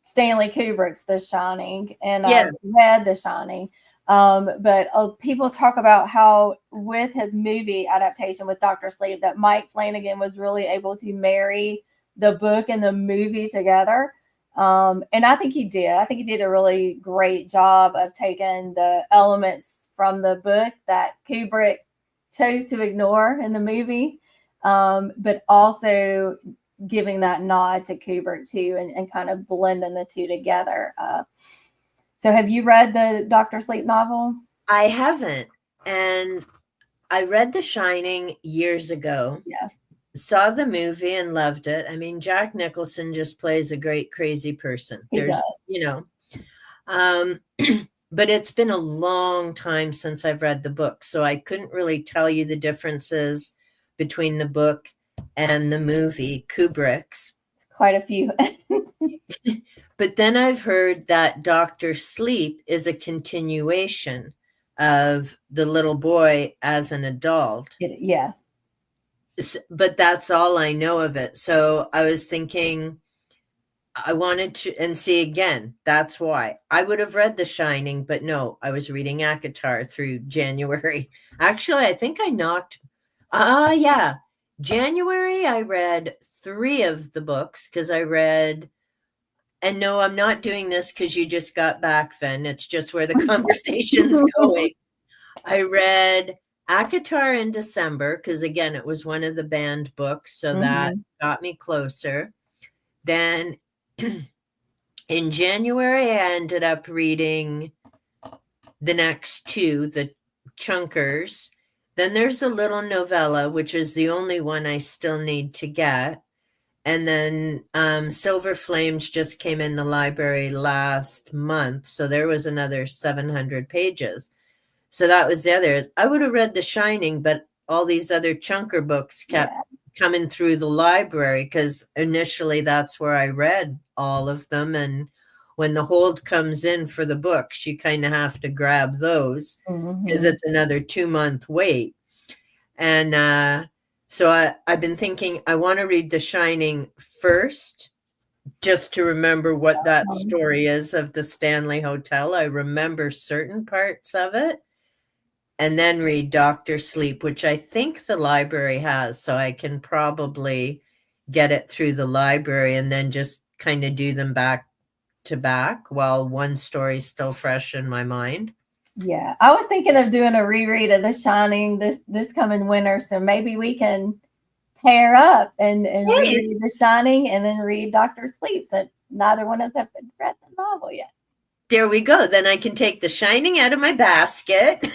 S2: Stanley Kubrick's The Shining, and
S1: Yeah.
S2: I've read The Shining. But people talk about how with his movie adaptation with Doctor Sleep, that Mike Flanagan was really able to marry the book and the movie together. And I think he did. I think he did a really great job of taking the elements from the book that Kubrick chose to ignore in the movie, but also giving that nod to Kubrick too, and kind of blending the two together. So, have you read the Doctor Sleep novel?
S1: I haven't. And I read The Shining years ago,
S2: Yeah,
S1: saw the movie and loved it. I mean, Jack Nicholson just plays a great crazy person.
S2: he does.
S1: Um, but it's been a long time since I've read the book, so I couldn't really tell you the differences between the book and the movie, Kubrick's.
S2: It's quite a few.
S1: But then I've heard that Doctor Sleep is a continuation of the little boy as an adult.
S2: Yeah.
S1: But that's all I know of it. So I was thinking I wanted to, and see again, that's why I would have read The Shining, but no, I was reading ACOTAR through January. Actually, I think I knocked, yeah, January, I read 3 of the books because I read, and no, I'm not doing this because you just got back, Fen. It's just where the conversation's going. I read ACOTAR in December because, again, it was one of the banned books, so that got me closer. Then in January, I ended up reading the next 2, the chunkers. Then there's a little novella, which is the only one I still need to get. And then Silver Flames just came in the library last month, so there was another 700 pages. So that was the other. I would have read The Shining, but all these other chunker books kept coming through the library because initially that's where I read all of them. And when the hold comes in for the books, you kind of have to grab those because it's another 2-month wait. And so I've been thinking I want to read The Shining first just to remember what that story is of the Stanley Hotel. I remember certain parts of it. And then read Doctor Sleep, which I think the library has, so I can probably get it through the library and then just kind of do them back to back while one story's still fresh in my mind.
S2: Yeah, I was thinking of doing a reread of The Shining this coming winter, so maybe we can pair up and reread The Shining and then read Doctor Sleep, since neither one of us have read the novel yet.
S1: There we go. Then I can take The Shining out of my basket.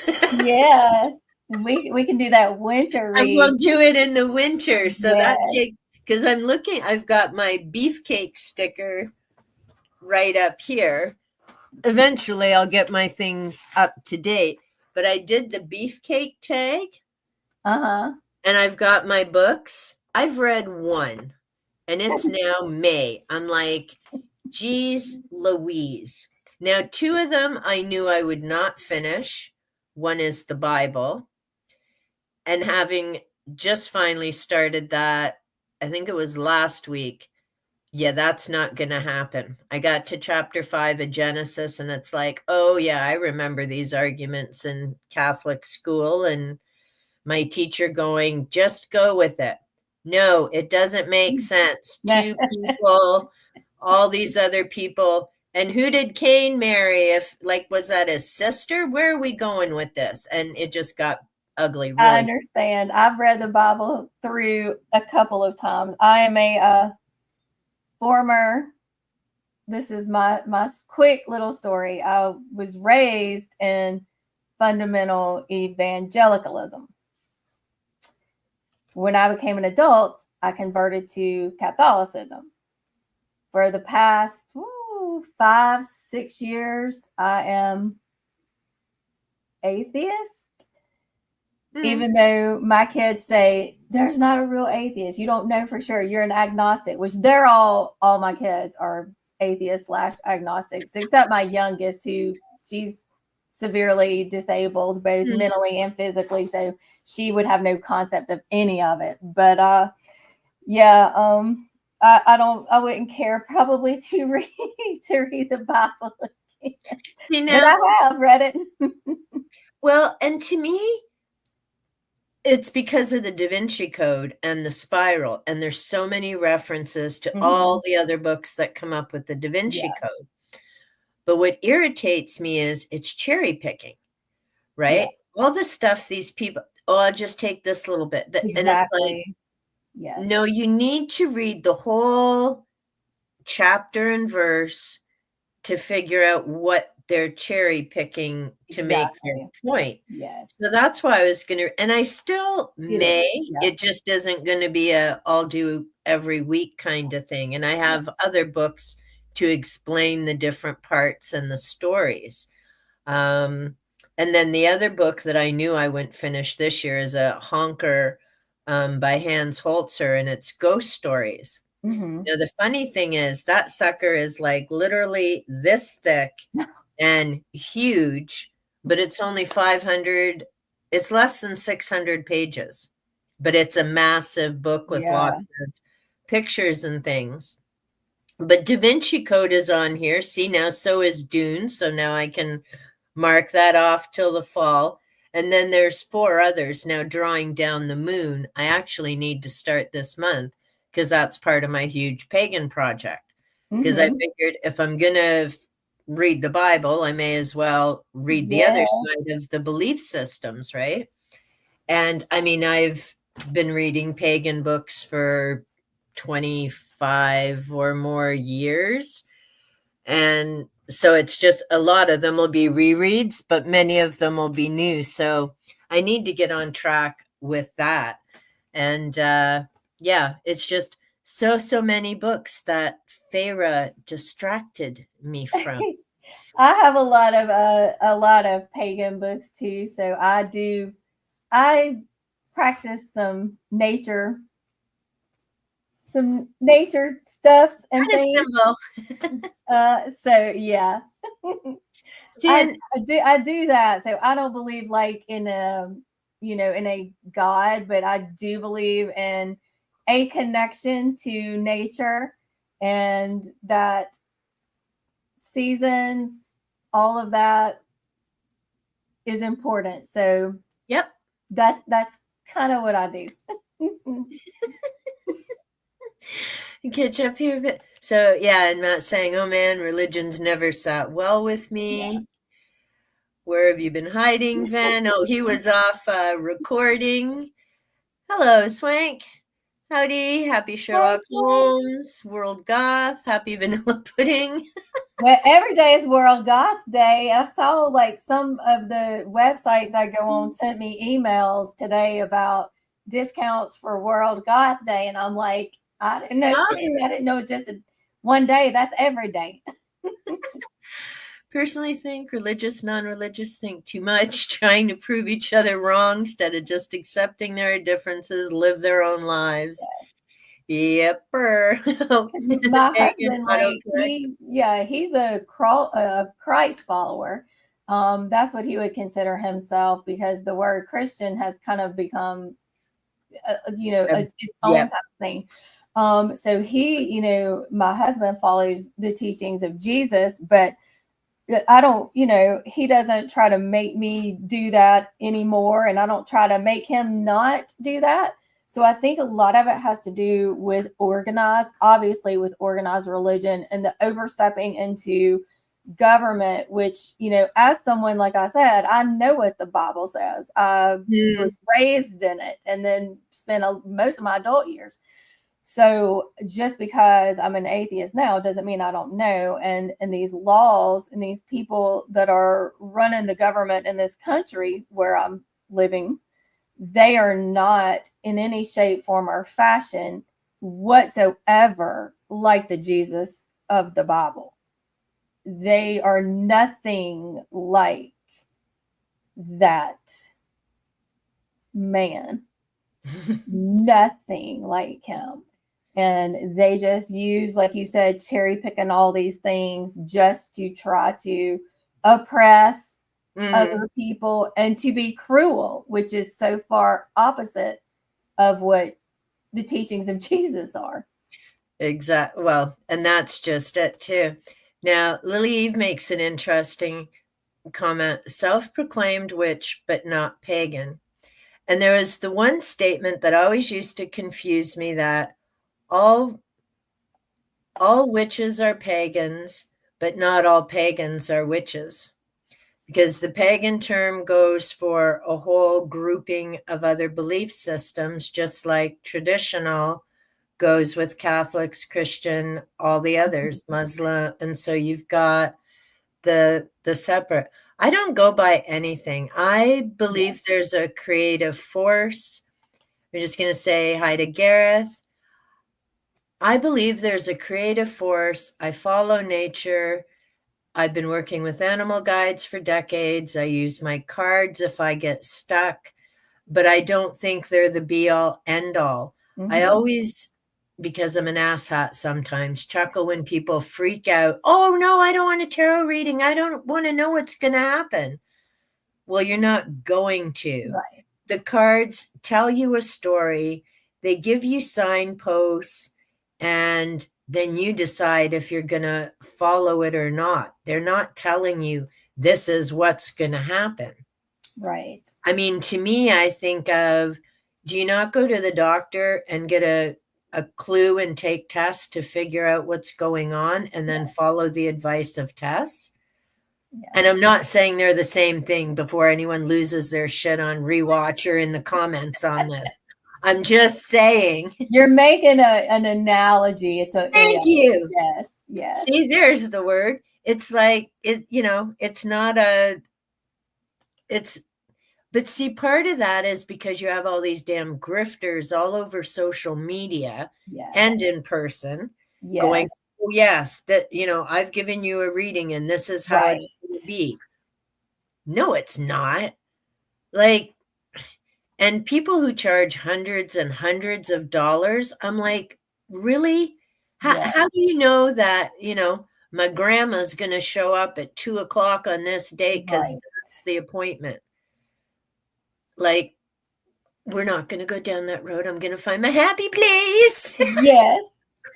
S2: Yeah, we can do that winter read.
S1: And we'll do it in the winter. So that takes, because I'm looking, I've got my beefcake sticker right up here. Eventually I'll get my things up to date, but I did the beefcake tag. And I've got my books. I've read 1 and it's now May. I'm like, geez Louise. Now 2 of them I knew I would not finish. One is the Bible. And having just finally started that, I think it was last week. Yeah, that's not going to happen. I got to chapter 5 of Genesis and it's like, oh yeah, I remember these arguments in Catholic school and my teacher going, just go with it. No, it doesn't make sense. 2 people, all these other people. And who did Cain marry? If, like, was that his sister? Where are we going with this? And it just got ugly. Really.
S2: I understand. I've read the Bible through a couple of times. I am a former, this is my quick little story. I was raised in fundamental evangelicalism. When I became an adult, I converted to Catholicism. For the past 5-6 years, I am atheist. Even though my kids say there's not a real atheist, you don't know for sure, you're an agnostic, which they're all my kids are atheists / agnostics, except my youngest, who she's severely disabled both mentally and physically, so she would have no concept of any of it. But I wouldn't care probably to read the Bible again. But I have read it.
S1: Well, and to me, It's because of the Da Vinci Code and the spiral, and there's so many references to all
S2: Mhm.
S1: the other books that come up with the Da Vinci
S2: Yeah,
S1: Code. But what irritates me is it's cherry picking,
S2: yeah,
S1: right? All the stuff these people, oh, I'll just take this little bit. And it's like,
S2: exactly.
S1: no,
S2: Yes,
S1: you need to read the whole chapter and verse to figure out what they're cherry picking to make their
S2: exactly.
S1: point. So
S2: Yes.
S1: that's why I was gonna, and I still
S2: It is.
S1: may,
S2: Yeah,
S1: it just isn't gonna be a I'll do every week kind of thing. And I
S2: yeah.
S1: have other books to explain the different parts and the stories. Um, and then the other book that I knew I wouldn't finish this year is a honker by Hans Holzer, and it's ghost stories.
S2: Mhm.
S1: Now, the funny thing is that sucker is like literally this thick and huge, but it's only 500, it's less than 600 pages, but it's a massive book with
S2: Yeah.
S1: lots of pictures and things. But Da Vinci Code is on here. See, now so is Dune. So now I can mark that off till the fall. And then there's four others. Now, Drawing Down the Moon, I actually need to start this month because that's part of my huge pagan project. Because I
S2: Mhm.
S1: figured if I'm going to read the Bible, I may as well read the other
S2: Yeah.
S1: side of the belief systems, right? And I mean, I've been reading pagan books for 25 or more years. And so it's just a lot of them will be rereads, but many of them will be new. So I need to get on track with that. And yeah, it's just so many books that Feyre distracted me from.
S2: I have a lot of pagan books too, so I practice some nature stuffs and
S1: Kind of
S2: things.
S1: symbol.
S2: So yeah.
S1: See, and
S2: I do that. So I don't believe like in a in a God, but I do believe in a connection to nature and that seasons, all of that is important. So
S1: yep,
S2: that's kind of what I do.
S1: catch up here a bit. So yeah, and Matt saying, "Oh man, religion's never sat well with
S2: Yeah.
S1: me. Where have you been hiding, Van?" Oh, he was off recording. Hello, Swank. Howdy. Happy Sherlock
S2: Thanks, Lord.
S1: Holmes. World Goth. Happy Vanilla Pudding.
S2: Well, every day is World Goth Day. I saw like some of the websites I go on sent me emails today about discounts for World Goth Day, and I'm like, I didn't know.
S1: Huh?
S2: I didn't know it's just one day. That's every day.
S1: Personally think religious, non-religious think too much, trying to prove each other wrong instead of just accepting their differences, live their own lives. Yepper.
S2: My
S1: Pagan
S2: husband, like
S1: autocorrect.
S2: he's a Christ follower. That's what he would consider himself because the word Christian has kind of become, its own kind
S1: Yep.
S2: of thing. So my husband follows the teachings of Jesus, but I don't, he doesn't try to make me do that anymore. And I don't try to make him not do that. So I think a lot of it has to do with obviously with organized religion and the overstepping into government, which, as someone, like I said, I know what the Bible says. I
S1: Mm.
S2: was raised in it and then spent most of my adult years. So just because I'm an atheist now doesn't mean I don't know. And these laws and these people that are running the government in this country where I'm living, they are not in any shape, form, or fashion whatsoever like the Jesus of the Bible. They are nothing like that man, nothing like him. And they just use, like you said, cherry picking all these things just to try to oppress
S1: Mhm.
S2: other people and to be cruel, which is so far opposite of what the teachings of Jesus are.
S1: Exactly. Well, and that's just it too. Now, Lily Eve makes an interesting comment, self-proclaimed witch, but not pagan. And there was the one statement that always used to confuse me, that all all witches are pagans, but not all pagans are witches. Because the pagan term goes for a whole grouping of other belief systems, just like traditional goes with Catholics, Christian, all the others, Muslim. And so you've got the separate. I don't go by anything. I
S2: Yeah.
S1: believe there's a creative force. We're just going to say hi to Gareth. I believe there's a creative force. I follow nature. I've been working with animal guides for decades. I use my cards if I get stuck, but I don't think they're the be all end all. I
S2: Mm-hmm.
S1: always, because I'm an asshat sometimes, chuckle when people freak out. Oh, no, I don't want a tarot reading. I don't want to know what's going to happen. Well, you're not going to.
S2: Right.
S1: The cards tell you a story, they give you signposts, and then you decide if you're going to follow it or not. They're not telling you this is what's going to happen.
S2: Right.
S1: I mean, to me, I think of, do you not go to the doctor and get a clue and take tests to figure out what's going on and then
S2: Yeah.
S1: follow the advice of tests?
S2: Yeah.
S1: And I'm not saying they're the same thing before anyone loses their shit on rewatch or in the comments on this. I'm just saying.
S2: You're making an analogy. It's a yeah.
S1: Thank you.
S2: Yes. Yes.
S1: See, there's the word. It's like it's not a it's but see, part of that is because you have all these damn grifters all over social media
S2: Yes.
S1: and in person going,
S2: Yes.
S1: oh yes, that I've given you a reading and this is how
S2: Right.
S1: it's going to be. No, it's not. Like, and people who charge hundreds and hundreds of dollars, I'm like, really?
S2: Yeah.
S1: How do you know that, my grandma's going to show up at 2 o'clock on this date because
S2: Right.
S1: that's the appointment? Like, we're not going to go down that road. I'm going to find my happy place.
S2: Yes.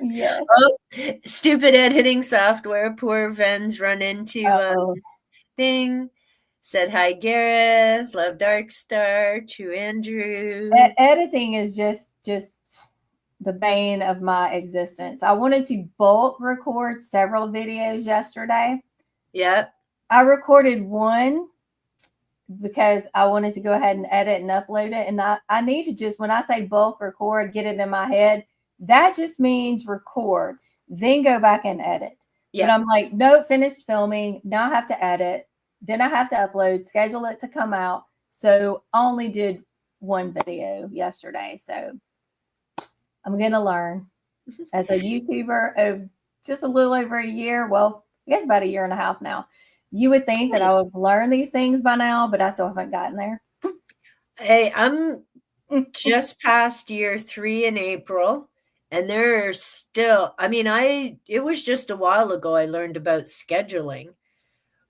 S2: Yes.
S1: Oh, stupid editing software. Poor Ven's run into
S2: Oh,
S1: thing. Said hi, Gareth. Love Darkstar. True Andrew.
S2: editing is just the bane of my existence. I wanted to bulk record several videos yesterday.
S1: Yep.
S2: I recorded one because I wanted to go ahead and edit and upload it. And I need to just, when I say bulk record, get it in my head. That just means record, then go back and edit. But
S1: Yeah.
S2: I'm like, nope, finished filming. Now I have to edit. Then I have to upload, schedule it to come out. So I only did one video yesterday. So I'm going to learn as a YouTuber of just a little over a year. Well, I guess about a year and a half now. You would think that I would learn these things by now, but I still haven't gotten there.
S1: Hey, I'm just past year 3 in April, and there's still, I mean, it was just a while ago I learned about scheduling,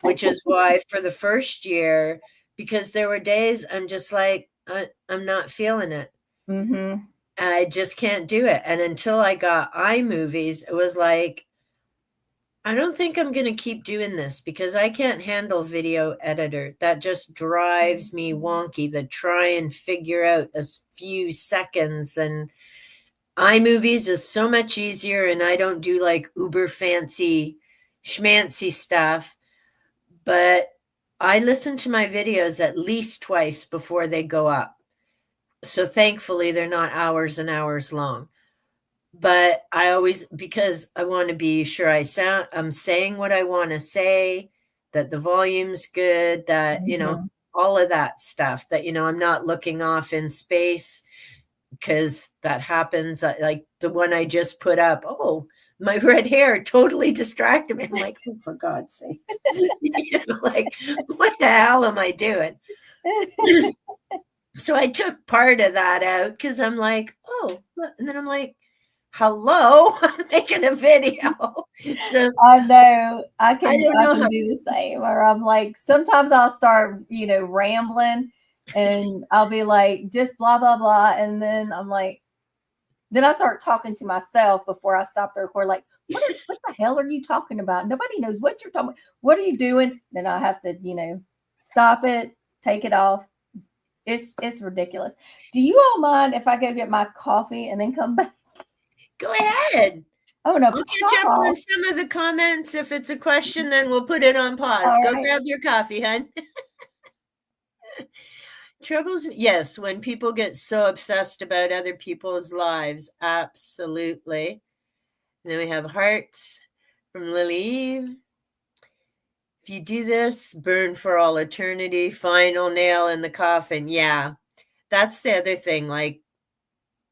S1: which is why for the first year, because there were days I'm just like, I'm not feeling it.
S2: Mm-hmm.
S1: I just can't do it. And until I got iMovies, it was like, I don't think I'm going to keep doing this because I can't handle video editor. That just drives me wonky. The try and figure out a few seconds, and iMovies is so much easier. And I don't do like uber fancy schmancy stuff, but I listen to my videos at least twice before they go up. So thankfully they're not hours and hours long. But I always, because I want to be sure I'm saying what I want to say, that the volume's good, that,
S2: Mm-hmm.
S1: all of that stuff, that, I'm not looking off in space, because that happens. Like the one I just put up, oh, my red hair totally distracted me. I'm like, oh, for God's sake. Like, what the hell am I doing? So I took part of that out because I'm like, oh, and then I'm like, hello, I'm making a video. So
S2: I know
S1: I don't
S2: I
S1: know
S2: can
S1: how.
S2: do the same. Or I'm like, sometimes I'll start, rambling, and I'll be like, just blah blah blah, and then I'm like, then I start talking to myself before I stop the record. Like, what the hell are you talking about? Nobody knows what you're talking about. What are you doing? Then I have to, stop it, take it off, It's ridiculous. Do you all mind if I go get my coffee and then come back?
S1: Go ahead.
S2: I'm gonna
S1: We'll catch up on
S2: pause.
S1: some of the comments. If it's a question, then we'll put it on pause.
S2: All
S1: Go
S2: right.
S1: grab your coffee, hun. Troubles, yes, when people get so obsessed about other people's lives, absolutely. And then we have hearts from Lily Eve. If you do this, burn for all eternity, final nail in the coffin. Yeah, that's the other thing. Like,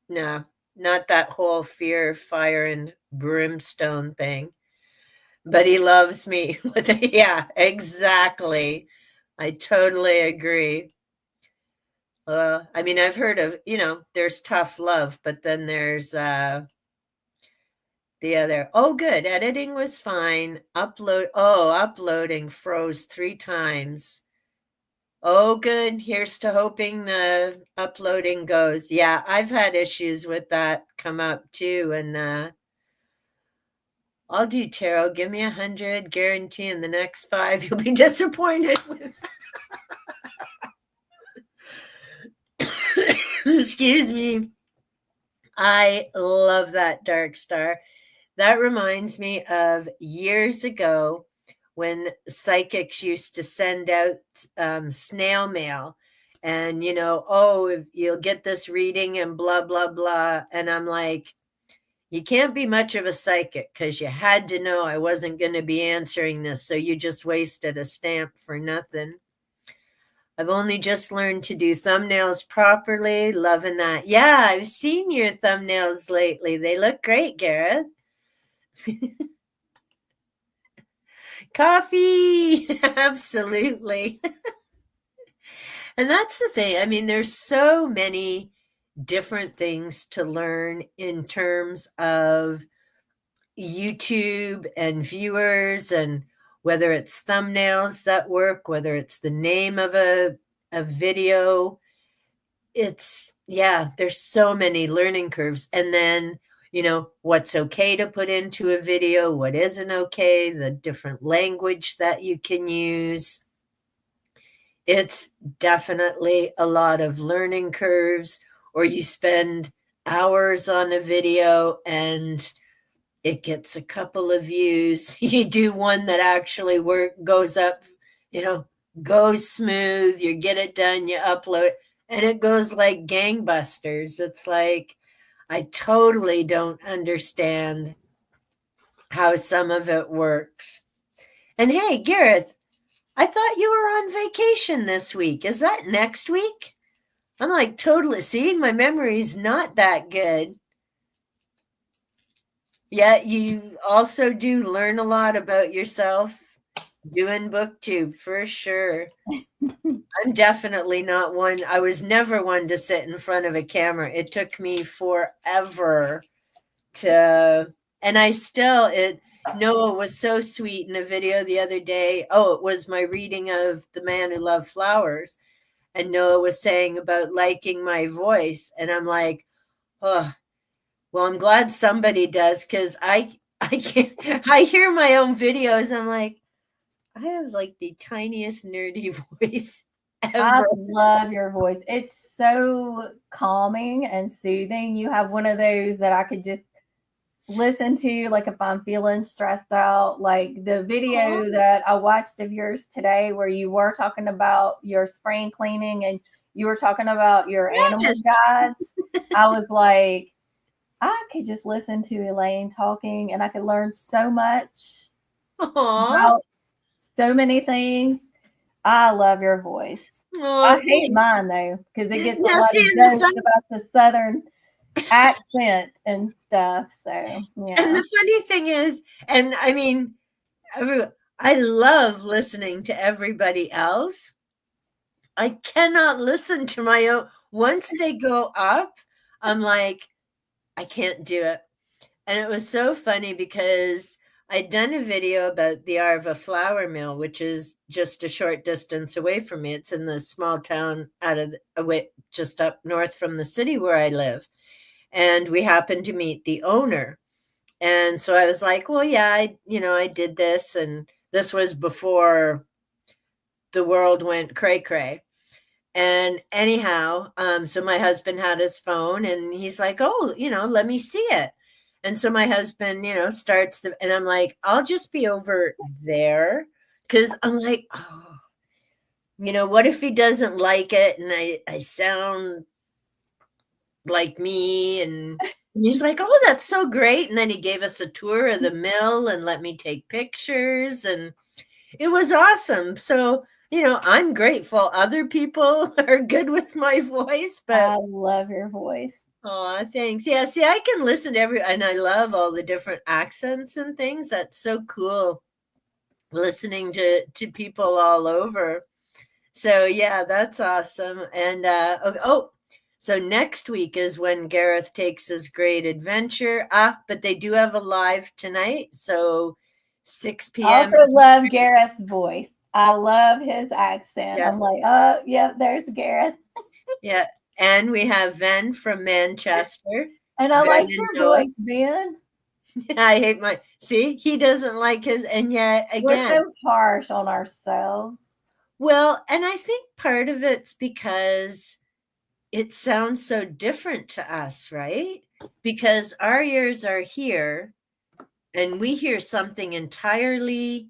S1: no, not that whole fear, fire, and brimstone thing. But he loves me. Yeah, exactly. I totally agree. I mean, I've heard of, there's tough love, but then there's the other. Oh, good. Editing was fine. Uploading froze 3 times. Oh, good. Here's to hoping the uploading goes. Yeah, I've had issues with that come up too. And I'll do tarot. Give me 100, guarantee in the next 5 you'll be disappointed with. Excuse me. I love that Dark Star. That reminds me of years ago when psychics used to send out snail mail and, if you'll get this reading and blah, blah, blah. And I'm like, you can't be much of a psychic because you had to know I wasn't going to be answering this. So you just wasted a stamp for nothing. I've only just learned to do thumbnails properly. Loving that. Yeah, I've seen your thumbnails lately. They look great, Gareth. Coffee. Absolutely. And that's the thing. I mean, there's so many different things to learn in terms of YouTube and viewers, and whether it's thumbnails that work, whether it's the name of a video. There's so many learning curves. And then, what's okay to put into a video, what isn't okay, the different language that you can use. It's definitely a lot of learning curves, or you spend hours on a video and it gets a couple of views. You do one that actually goes up, goes smooth, you get it done, you upload, and it goes like gangbusters. It's like, I totally don't understand how some of it works. And hey, Gareth, I thought you were on vacation this week. Is that next week? I'm like, totally. See, my memory's not that good. Yeah, you also do learn a lot about yourself doing booktube for sure. I'm definitely not one. I was never one to sit in front of a camera. It took me forever to, and Noah was so sweet in a video the other day. Oh, it was my reading of The Man Who Loved Flowers. And Noah was saying about liking my voice. And I'm like, oh, well, I'm glad somebody does, because I can't. I hear my own videos. I'm like, I have like the tiniest nerdy voice
S2: I
S1: ever.
S2: love your voice. It's so calming and soothing. You have one of those that I could just listen to, like if I'm feeling stressed out. Like the video
S1: Aw.
S2: that I watched of yours today, where you were talking about your spring cleaning and you were talking about your animal
S1: Yes.
S2: guides. I was like, I could just listen to Elaine talking and I could learn so much
S1: Aw.
S2: about so many things. I love your voice.
S1: Aw,
S2: I hate
S1: thanks.
S2: mine though, because it gets a
S1: Now,
S2: lot
S1: see,
S2: of
S1: and
S2: jokes about the southern accent and stuff. So
S1: and
S2: yeah.
S1: the funny thing is, and I mean, I love listening to everybody else. I cannot listen to my own. Once they go up, I'm like, I can't do it. And it was so funny because I'd done a video about the Arva flour mill, which is just a short distance away from me. It's in the small town away, just up north from the city where I live. And we happened to meet the owner. And so I was like, well, yeah, I did this. And this was before the world went cray cray. And anyhow, so my husband had his phone and he's like, oh, let me see it. And so my husband, starts to, and I'm like, I'll just be over there. Cause I'm like, oh, what if he doesn't like it and I sound like me? And he's like, oh, that's so great. And then he gave us a tour of the mill and let me take pictures. And it was awesome. So, I'm grateful other people are good with my voice, but
S2: I love your voice.
S1: oh, thanks. Yeah, see, I can listen to and I love all the different accents and things. That's so cool listening to people all over. So, yeah, that's awesome. And so next week is when Gareth takes his great adventure. But they do have a live tonight. So 6
S2: I
S1: p.m.
S2: also love Gareth's voice. I love his accent.
S1: Yeah.
S2: I'm like, oh, yep, there's Gareth.
S1: Yeah. And we have Ven from Manchester.
S2: And I
S1: Ven
S2: like
S1: and
S2: your
S1: Noah.
S2: voice, Ben.
S1: I hate see, he doesn't like his, and yet
S2: We're
S1: again,
S2: so harsh on ourselves.
S1: well, and I think part of it's because it sounds so different to us, right? Because our ears are here and we hear something entirely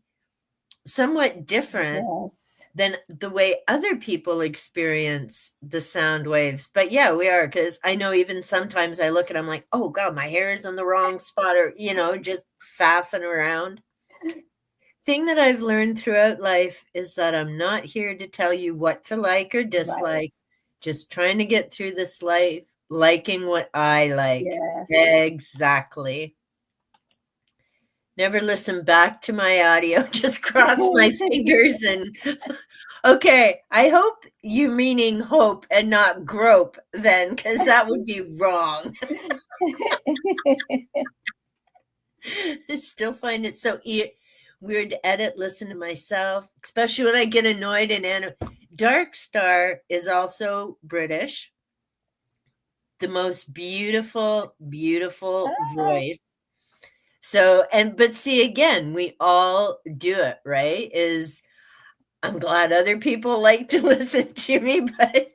S1: somewhat different
S2: Yes.
S1: than the way other people experience the sound waves. But yeah, we are, because I know even sometimes I look and I'm like, oh God, my hair is in the wrong spot, or, just faffing around. Thing that I've learned throughout life is that I'm not here to tell you what to like or
S2: Right.
S1: dislike, just trying to get through this life liking what I like.
S2: Yes.
S1: Exactly. Never listen back to my audio, just cross my fingers and okay, I hope you meaning hope and not grope then, because that would be wrong. I still find it so weird to edit, listen to myself, especially when I get annoyed and Dark Star is also British. The most beautiful, beautiful
S2: Ah,
S1: voice. So, but see, again, we all do it, right? I'm glad other people like to listen to me, but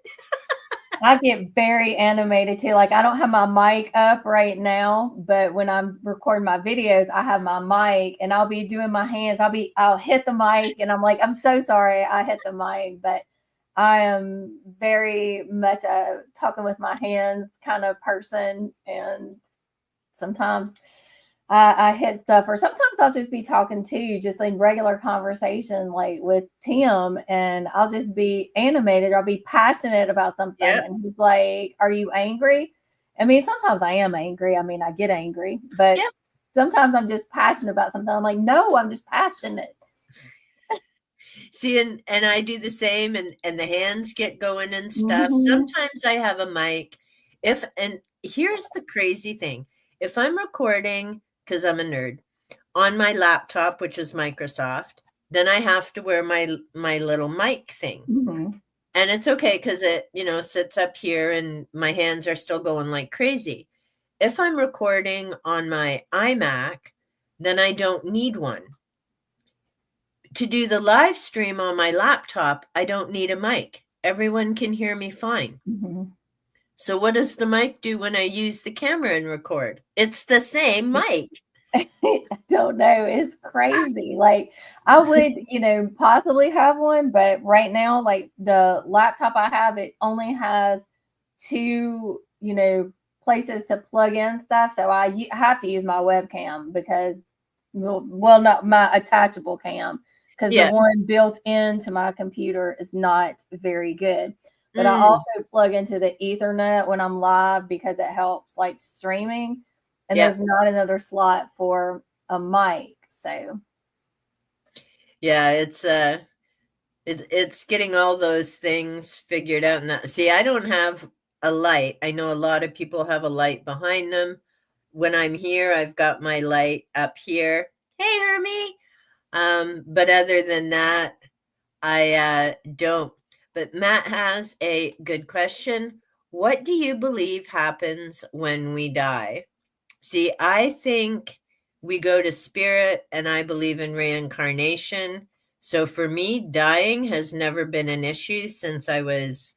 S2: I get very animated too. Like I don't have my mic up right now, but when I'm recording my videos, I have my mic and I'll be doing my hands. I'll hit the mic and I'm like, I'm so sorry I hit the mic, but I am very much a talking with my hands kind of person. And sometimes I hit stuff, or sometimes I'll just be talking to just in regular conversation, like with Tim, and I'll just be animated. I'll be passionate about something,
S1: yeah,
S2: and he's like, "Are you angry?" I mean, sometimes I am angry. I mean, I get angry, but
S1: yeah.
S2: sometimes I'm just passionate about something. I'm like, "No, I'm just passionate."
S1: See, and I do the same, and the hands get going and stuff.
S2: Mm-hmm.
S1: Sometimes I have a mic. And here's the crazy thing: if I'm recording, because I'm a nerd, on my laptop, which is Microsoft, then I have to wear my little mic thing.
S2: Mm-hmm.
S1: And it's okay because it, sits up here and my hands are still going like crazy. If I'm recording on my iMac, then I don't need one. To do the live stream on my laptop, I don't need a mic. Everyone can hear me fine.
S2: Mm-hmm.
S1: So what does the mic do when I use the camera and record? It's the same mic.
S2: I don't know. It's crazy. Like I would, possibly have one, but right now, like the laptop I have, it only has two, places to plug in stuff. So I have to use my webcam because, well, not my attachable cam, because the
S1: Yeah.
S2: one built into my computer is not very good. But I
S1: Mm,
S2: also plug into the Ethernet when I'm live because it helps like streaming, and
S1: yeah.
S2: there's not another slot for a mic. So
S1: Yeah, it's getting all those things figured out. And see, I don't have a light. I know a lot of people have a light behind them. When I'm here, I've got my light up here. Hey, Hermie. But other than that, I don't. But Matt has a good question. What do you believe happens when we die? See, I think we go to spirit, and I believe in reincarnation. So for me, dying has never been an issue since I was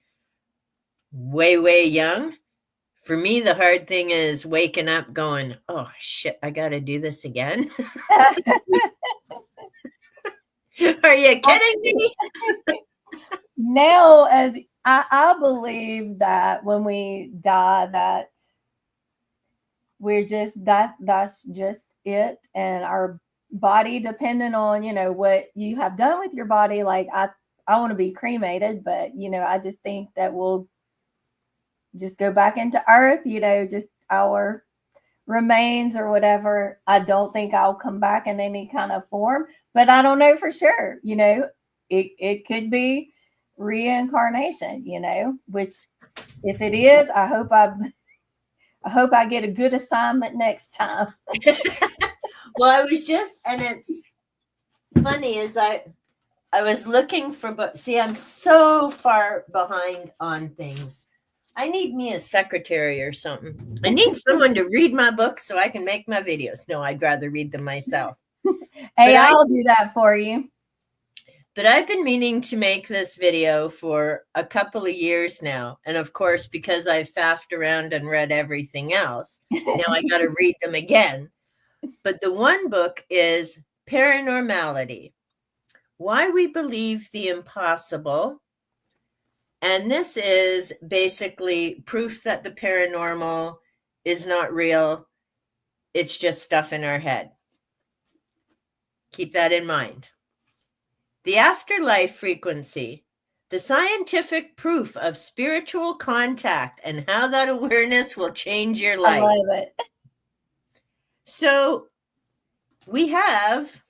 S1: way, way young. For me, the hard thing is waking up going, oh shit, I got to do this again. Are you kidding me?
S2: Now, as I believe that when we die, that we're just that's just it, and our body, depending on what you have done with your body. Like I want to be cremated, but I just think that we'll just go back into earth. Just our remains or whatever. I don't think I'll come back in any kind of form, but I don't know for sure. It could be reincarnation. Which if it is, I hope I get a good assignment next time.
S1: Well, I was just, and it's funny is I was looking for books. See, I'm so far behind on things. I need me a secretary or something. I need someone to read my books so I can make my videos. No, I'd rather read them myself.
S2: Hey, I'll do that for you.
S1: But I've been meaning to make this video for a couple of years now. And of course, because I've faffed around and read everything else, now I got to read them again. But the one book is Paranormality: Why We Believe the Impossible. And this is basically proof that the paranormal is not real. It's just stuff in our head. Keep that in mind. The Afterlife Frequency: the scientific proof of spiritual contact and how that awareness will change your life.
S2: I love it.
S1: So we have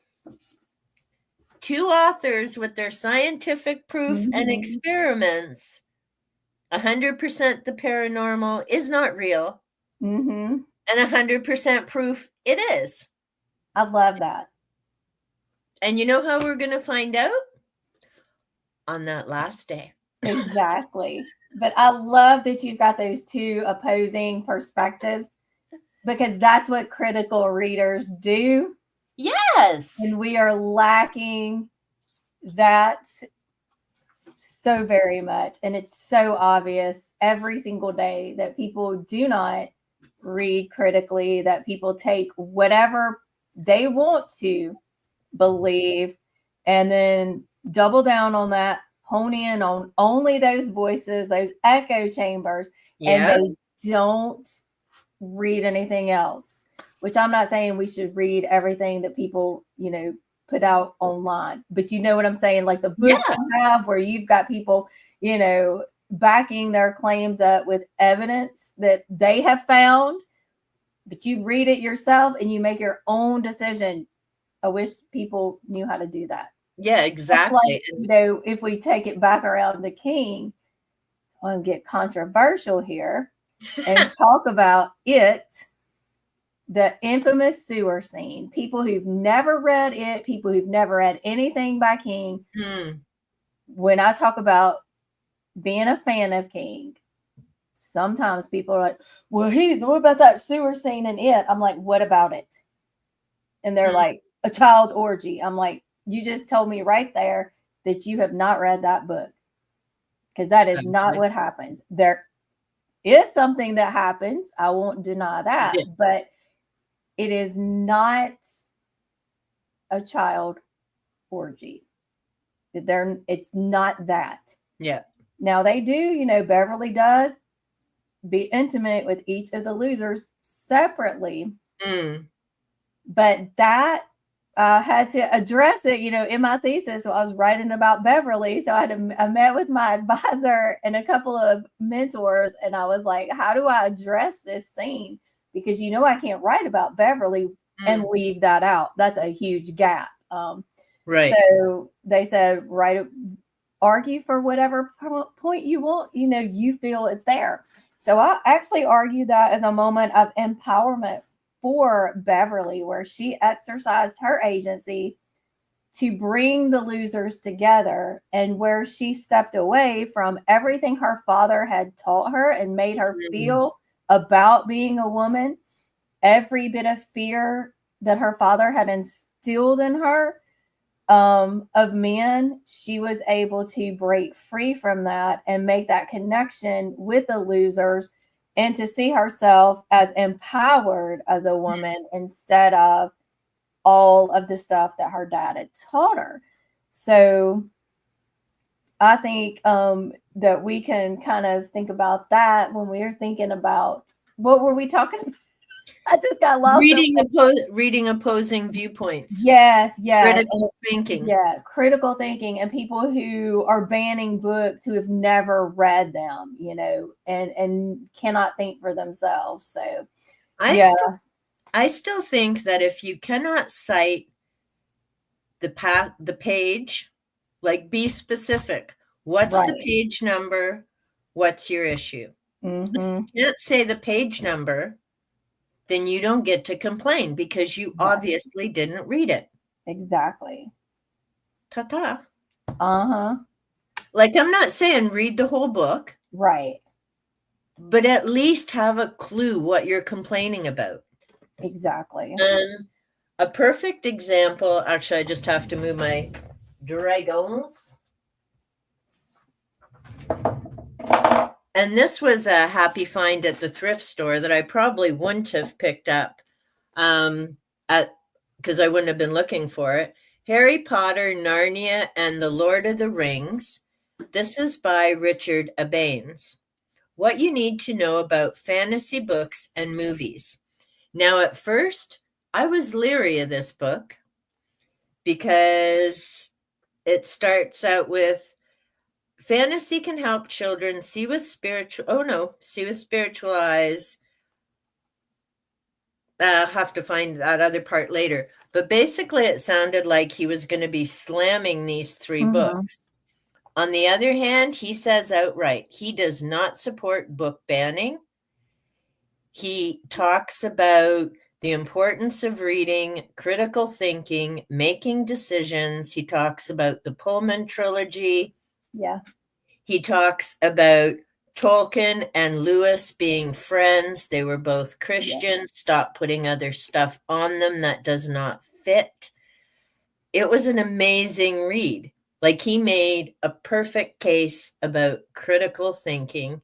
S1: two authors with their scientific proof and experiments. 100% the paranormal is not real, and 100% proof it is.
S2: I love that.
S1: And you know how we're going to find out? On that last day.
S2: Exactly. But I love that you've got those two opposing perspectives, because that's what critical readers do.
S1: Yes.
S2: And we are lacking that so very much. And it's so obvious every single day that people do not read critically, that people take whatever they want to believe and then double down on that, hone in on only those voices, those echo chambers, and they don't read anything else. Which I'm not saying we should read everything that people, put out online, but you know what I'm saying? Like the books you have where you've got people, backing their claims up with evidence that they have found, but you read it yourself and you make your own decision. I wish people knew how to do that.
S1: Yeah, exactly.
S2: Like, if we take it back around to King, I'll get controversial here and talk about it, the infamous sewer scene. People who've never read it, people who've never read anything by King. When I talk about being a fan of King, sometimes people are like, well, what about that sewer scene in it? I'm like, what about it? And they're like, a child orgy. I'm like, you just told me right there that you have not read that book, because that is not what happens. There is something that happens. I won't deny that, but it is not a child orgy. It's not that.
S1: Yeah.
S2: Now they do, Beverly does be intimate with each of the losers separately. But that had to address it, in my thesis. So I was writing about Beverly. So I met with my advisor and a couple of mentors, and I was like, how do I address this scene? Because, I can't write about Beverly and leave that out. That's a huge gap.
S1: Right.
S2: So they said, argue for whatever point you want, you feel is there. So I actually argue that as a moment of empowerment for Beverly, where she exercised her agency to bring the losers together, and where she stepped away from everything her father had taught her and made her feel about being a woman. Every bit of fear that her father had instilled in her, of men, she was able to break free from that and make that connection with the losers and to see herself as empowered as a woman instead of all of the stuff that her dad had taught her. So I think that we can kind of think about that when we're thinking about what were we talking about? I just got lost.
S1: Reading opposing viewpoints.
S2: Yes.
S1: Critical thinking.
S2: Yeah, critical thinking, and people who are banning books who have never read them, and cannot think for themselves. So,
S1: I still think that if you cannot cite the page, like be specific. What's the page number? What's your issue? If you can't say the page number, then you don't get to complain because you obviously didn't read it.
S2: Exactly.
S1: Ta-ta.
S2: Uh-huh.
S1: Like, I'm not saying read the whole book.
S2: Right.
S1: But at least have a clue what you're complaining about.
S2: Exactly.
S1: And a perfect example, actually, I just have to move my dragons. And this was a happy find at the thrift store that I probably wouldn't have picked up because I wouldn't have been looking for it. Harry Potter, Narnia, and the Lord of the Rings. This is by Richard Abanes. What you need to know about fantasy books and movies. Now, at first, I was leery of this book because it starts out with fantasy can help children see with spiritual eyes. I'll have to find that other part later. But basically, it sounded like he was going to be slamming these three books. On the other hand, he says outright, he does not support book banning. He talks about the importance of reading, critical thinking, making decisions. He talks about the Pullman trilogy.
S2: Yeah.
S1: He talks about Tolkien and Lewis being friends. They were both Christians. Yeah. Stop putting other stuff on them that does not fit. It was an amazing read. Like, he made a perfect case about critical thinking.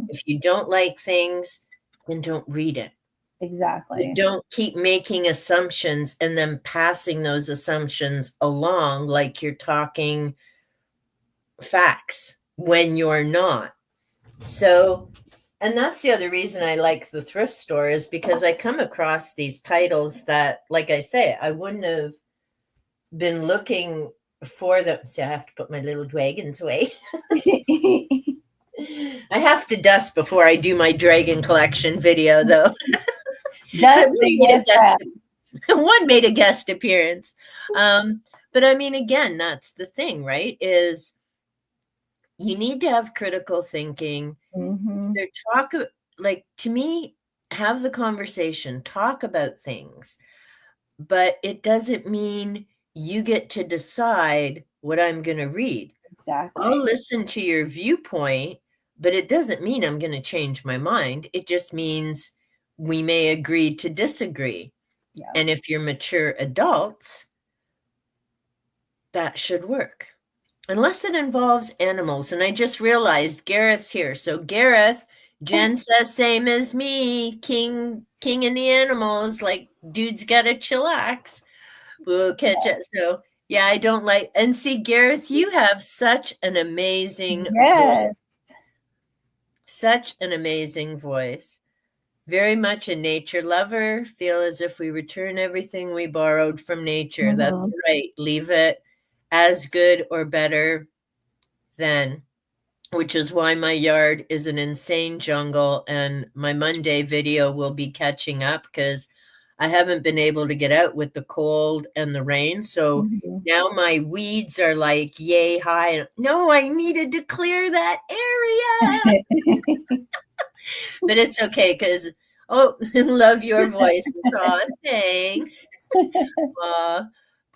S1: If you don't like things, then don't read it.
S2: Exactly.
S1: But don't keep making assumptions and then passing those assumptions along like you're talking facts when you're not. So, and that's the other reason I like the thrift store is because I come across these titles that, like I say, I wouldn't have been looking for them. See, I have to put my little dragons away. I have to dust before I do my dragon collection video, though. One made a guest appearance. But I mean, again, that's the thing, right? Is you need to have critical thinking. Either talk, like, to me, have the conversation, talk about things, but it doesn't mean you get to decide what I'm going to read.
S2: Exactly.
S1: I'll listen to your viewpoint, but it doesn't mean I'm going to change my mind. It just means we may agree to disagree.
S2: Yeah.
S1: And if you're mature adults, that should work. Unless it involves animals. And I just realized Gareth's here. So Gareth, Jen says same as me, king and the animals, like dude's gotta chillax. We'll catch it. So yeah, I don't like, and see, Gareth, you have such an amazing voice. Such an amazing voice. Very much a nature lover. Feel as if we return everything we borrowed from nature. That's right. Leave it as good or better than, which is why my yard is an insane jungle, and my Monday video will be catching up because I haven't been able to get out with the cold and the rain. So now my weeds are like yay high. No, I needed to clear that area. But it's okay because, love your voice. Oh, thanks.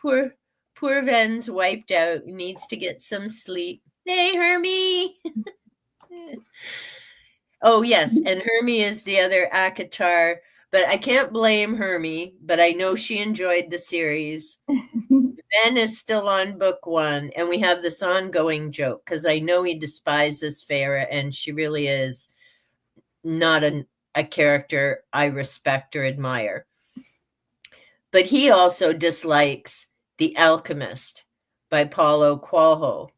S1: Poor Ven's wiped out. Needs to get some sleep. Hey, Hermie. Oh, yes. And Hermie is the other Akatar. But I can't blame Hermie, but I know she enjoyed the series Ben is still on book 1, and we have this ongoing joke because I know he despises Farah, and she really is not a character I respect or admire. But he also dislikes The Alchemist by Paulo Coelho.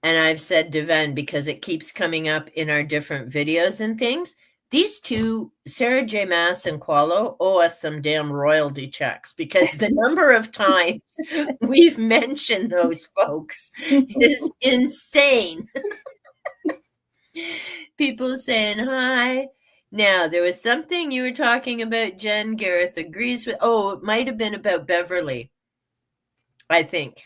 S1: And I've said to Ven, because it keeps coming up in our different videos and things, these two, Sarah J. Maas and Coelho, owe us some damn royalty checks because the number of times we've mentioned those folks is insane. People saying hi. Now, there was something you were talking about, Jen. Gareth agrees with. Oh, it might have been about Beverly, I think.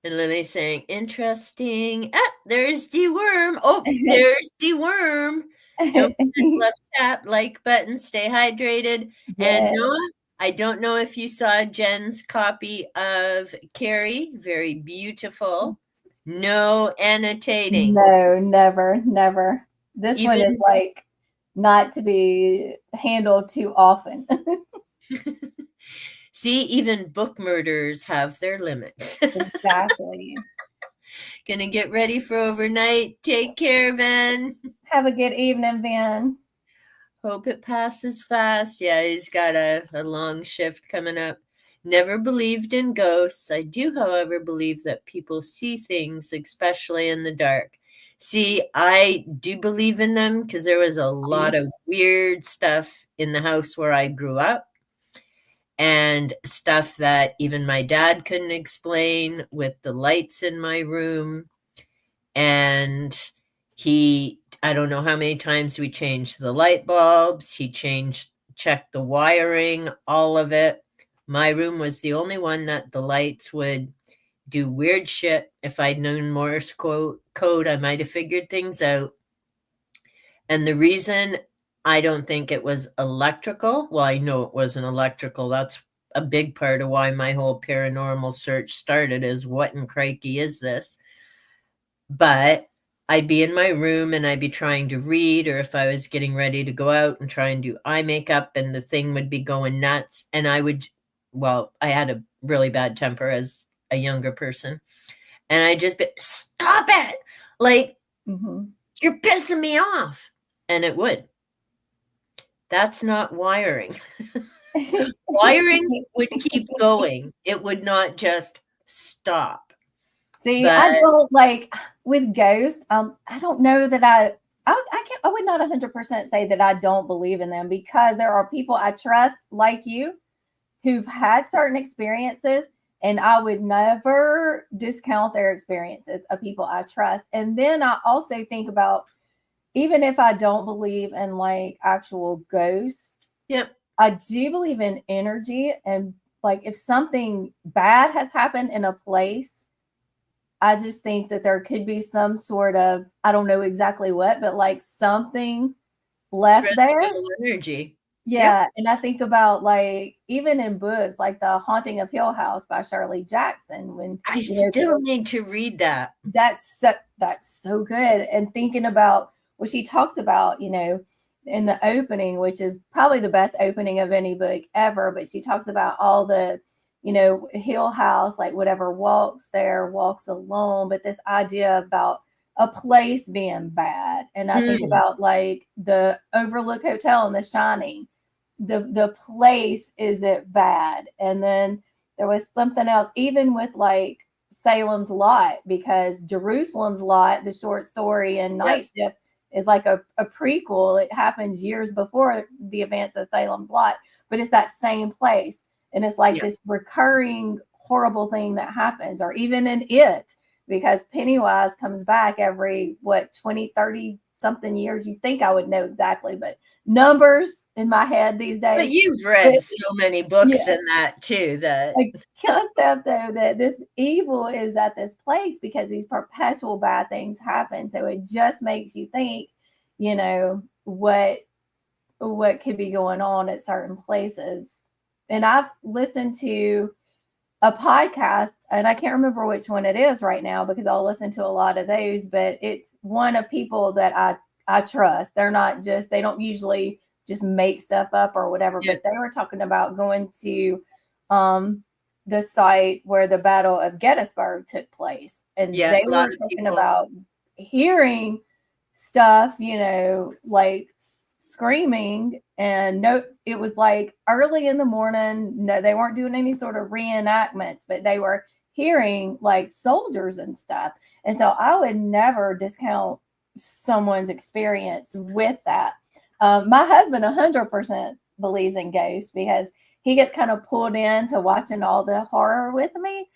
S1: And Lily saying, interesting. Ah, there's the worm. Oh, there's the worm. Don't forget to left tap, like button, stay hydrated. And
S2: Yeah.
S1: Noah, I don't know if you saw Jen's copy of Carrie. Very beautiful. No annotating.
S2: No, never, never. This one is
S1: Even
S2: like not to be handled too often.
S1: see, even book murders have their limits.
S2: Exactly.
S1: Gonna get ready for overnight. Take care, Van.
S2: Have a good evening, Ben.
S1: Hope it passes fast. Yeah, he's got a long shift coming up. Never believed in ghosts. I do, however, believe that people see things, especially in the dark. See, I do believe in them because there was a lot of weird stuff in the house where I grew up and stuff that even my dad couldn't explain with the lights in my room. And I don't know how many times we changed the light bulbs. Checked the wiring, all of it. My room was the only one that the lights would do weird shit. If I'd known Morse code, I might have figured things out. And the reason I don't think it was electrical, well, I know it wasn't electrical. That's a big part of why my whole paranormal search started is what in crikey is this? But I'd be in my room and I'd be trying to read, or if I was getting ready to go out and try and do eye makeup, and the thing would be going nuts. And I had a really bad temper as a younger person. And I just be, stop it. Like, you're pissing me off. And it would. That's not wiring. Wiring would keep going. It would not just stop.
S2: See, I don't like with ghosts. I don't know that I can't. I would not 100% say that I don't believe in them because there are people I trust, like you, who've had certain experiences, and I would never discount their experiences of people I trust. And then I also think about even if I don't believe in like actual ghosts,
S1: yep,
S2: I do believe in energy, and like if something bad has happened in a place, I just think that there could be some sort of, I don't know exactly what, but like something left there.
S1: Energy.
S2: Yeah. Yep. And I think about like, even in books, like The Haunting of Hill House by Shirley Jackson, when
S1: I still need to read that.
S2: That's so good. And thinking about what she talks about, in the opening, which is probably the best opening of any book ever, but she talks about all the, Hill House, like whatever walks there, walks alone. But this idea about a place being bad. And I think about like the Overlook Hotel in The Shining. The place isn't bad. And then there was something else, even with like Salem's Lot, because Jerusalem's Lot, the short story in Night Shift, is like a prequel. It happens years before the events of Salem's Lot, but it's that same place. And it's like this recurring horrible thing that happens, or even in It, because Pennywise comes back every, 20, 30 something years. You'd think I would know exactly, but numbers in my head these days.
S1: But you've read so many books in that too. That
S2: concept though, that this evil is at this place because these perpetual bad things happen. So it just makes you think, what could be going on at certain places. And I've listened to a podcast, and I can't remember which one it is right now because I'll listen to a lot of those, but it's one of people that I trust. They don't usually just make stuff up or whatever, but they were talking about going to um, the site where the Battle of Gettysburg took place. And
S1: Yeah,
S2: they
S1: a
S2: were
S1: lot of
S2: talking
S1: people.
S2: about hearing stuff, like screaming. And no, it was like early in the morning. No, they weren't doing any sort of reenactments, but they were hearing like soldiers and stuff. And so I would never discount someone's experience with that. My husband 100% believes in ghosts because he gets kind of pulled into watching all the horror with me.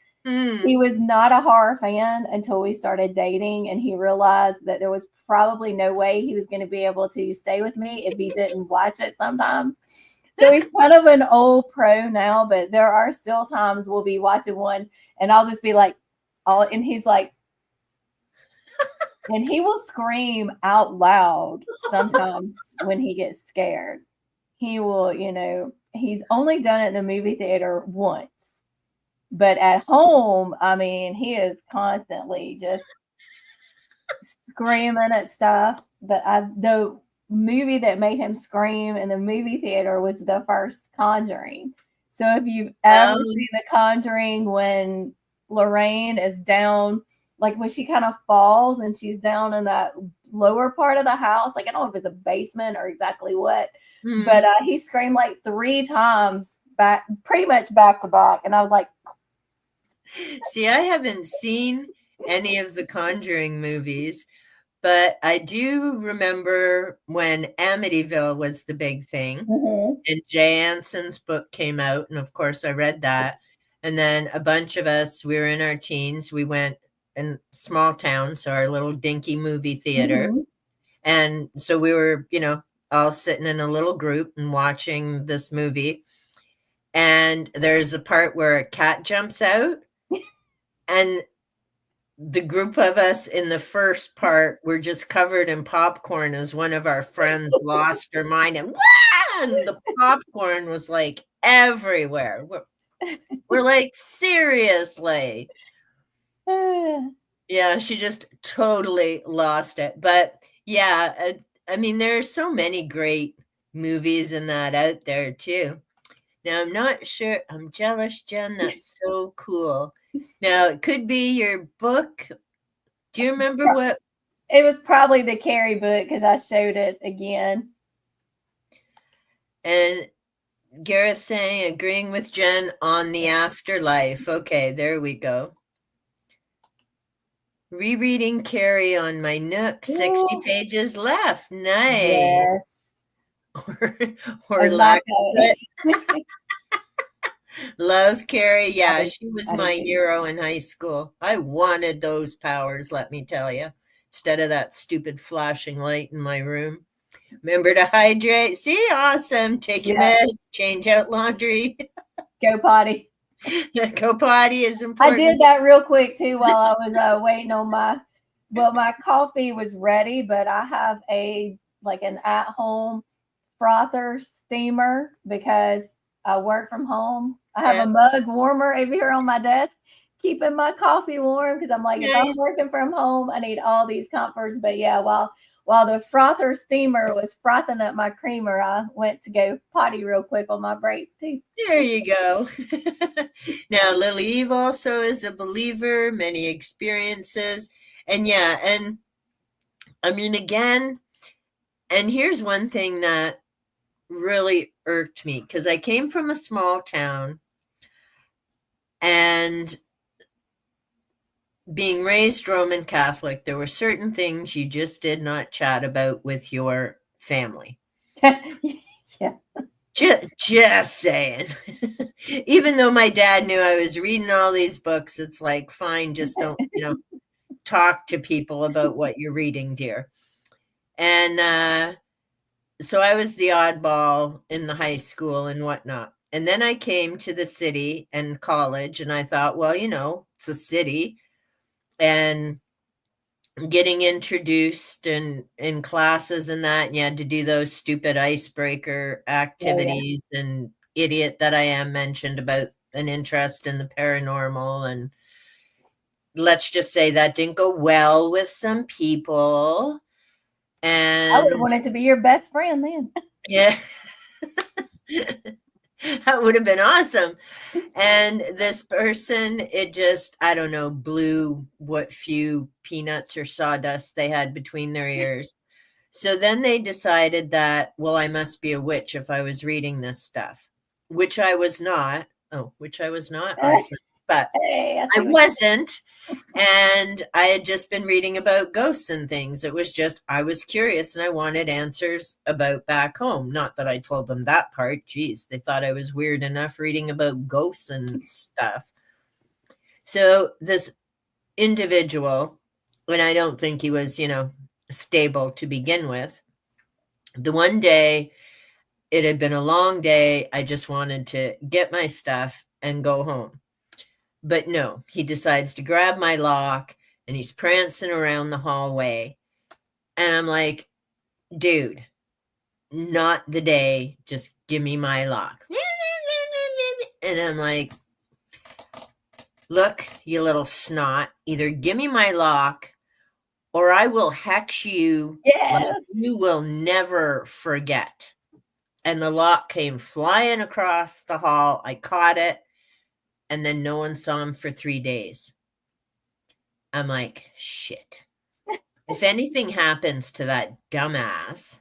S2: He
S1: Mm.
S2: was not a horror fan until we started dating, and he realized that there was probably no way he was going to be able to stay with me if he didn't watch it sometimes. So he's kind of an old pro now, but there are still times we'll be watching one and I'll just be like, all, and he's like, and he will scream out loud sometimes when he gets scared. He will, he's only done it in the movie theater once. But at home, I mean, he is constantly just screaming at stuff. But the movie that made him scream in the movie theater was the first Conjuring. So if you've ever
S1: Um,
S2: seen The Conjuring, when Lorraine is down, like when she kind of falls and she's down in that lower part of the house, like I don't know if it's a basement or exactly what, but
S1: mm.
S2: he screamed like 3 times back, pretty much back to back, and I was like,
S1: See, I haven't seen any of the Conjuring movies, but I do remember when Amityville was the big thing,
S2: mm-hmm,
S1: and Jay Anson's book came out, and of course I read that. And then a bunch of us, we were in our teens, we went in small town, so our little dinky movie theater.
S2: mm-hmm.
S1: And so we were, all sitting in a little group and watching this movie. And there's a part where a cat jumps out, and the group of us in the first part were just covered in popcorn as one of our friends lost her mind, and "Wah!" And the popcorn was like everywhere. We're like, seriously. Yeah, she just totally lost it. But yeah, I mean, there are so many great movies in that out there too. Now, I'm not sure. I'm jealous, Jen. That's so cool. Now, it could be your book. Do you remember what?
S2: It was probably the Carrie book because I showed it again.
S1: And Gareth saying, agreeing with Jen on the afterlife. Okay, there we go. Rereading Carrie on my Nook, 60
S2: Ooh,
S1: pages left. Nice.
S2: yes,
S1: or, or lack of
S2: exactly.
S1: it. Love Carrie.
S2: I
S1: Yeah,
S2: do,
S1: she was
S2: I do
S1: my
S2: too.
S1: hero in high school. I wanted those powers, let me tell you, instead of that stupid flashing light in my room. Remember to hydrate. See, awesome. Take your
S2: Yep,
S1: meds, change out laundry.
S2: go potty.
S1: Go potty is
S2: I did
S1: important.
S2: that real quick too while I was waiting on my coffee was ready, but I have an at home frother steamer because I work from home. I have
S1: Yeah,
S2: a mug warmer over here on my desk, keeping my coffee warm because I'm like, if I'm
S1: nice.
S2: working from home, I need all these comforts. But yeah, while the frother steamer was frothing up my creamer, I went to go potty real quick on my break too.
S1: There you go. Now, Lily Eve also is a believer, many experiences. And yeah, and I mean, again, and here's one thing that really irked me because I came from a small town, and being raised Roman Catholic, there were certain things you just did not chat about with your family.
S2: Yeah.
S1: Just saying. Even though my dad knew I was reading all these books, it's like, fine, just don't, talk to people about what you're reading, dear. And so I was the oddball in the high school and whatnot. And then I came to the city and college, and I thought, well, it's a city, and getting introduced and in classes and that, and you had to do those stupid icebreaker
S2: Oh yeah.
S1: activities, and idiot that I am mentioned about an interest in the paranormal, and let's just say that didn't go well with some people.
S2: I would have
S1: And
S2: wanted to be your best friend then.
S1: yeah, that would have been awesome. And this person, it just, I don't know, blew what few peanuts or sawdust they had between their ears. So then they decided that, well, I must be a witch if I was reading this stuff, which I was not. Oh, which I was not. Odds, but
S2: Hey, I
S1: I
S2: see what you
S1: wasn't. And I had just been reading about ghosts and things. It was just, I was curious and I wanted answers about back home. Not that I told them that part. Geez, they thought I was weird enough reading about ghosts and stuff. So this individual, and I don't think he was, stable to begin with. The one day, it had been a long day. I just wanted to get my stuff and go home. But no, he decides to grab my lock and he's prancing around the hallway. And I'm like, dude, not the day. Just give me my lock. And I'm like, look, you little snot, either give me my lock or I will hex you like
S2: Yes.
S1: you will never forget. And the lock came flying across the hall. I caught it, and then no one saw him for 3 days. I'm like, shit. If anything happens to that dumbass,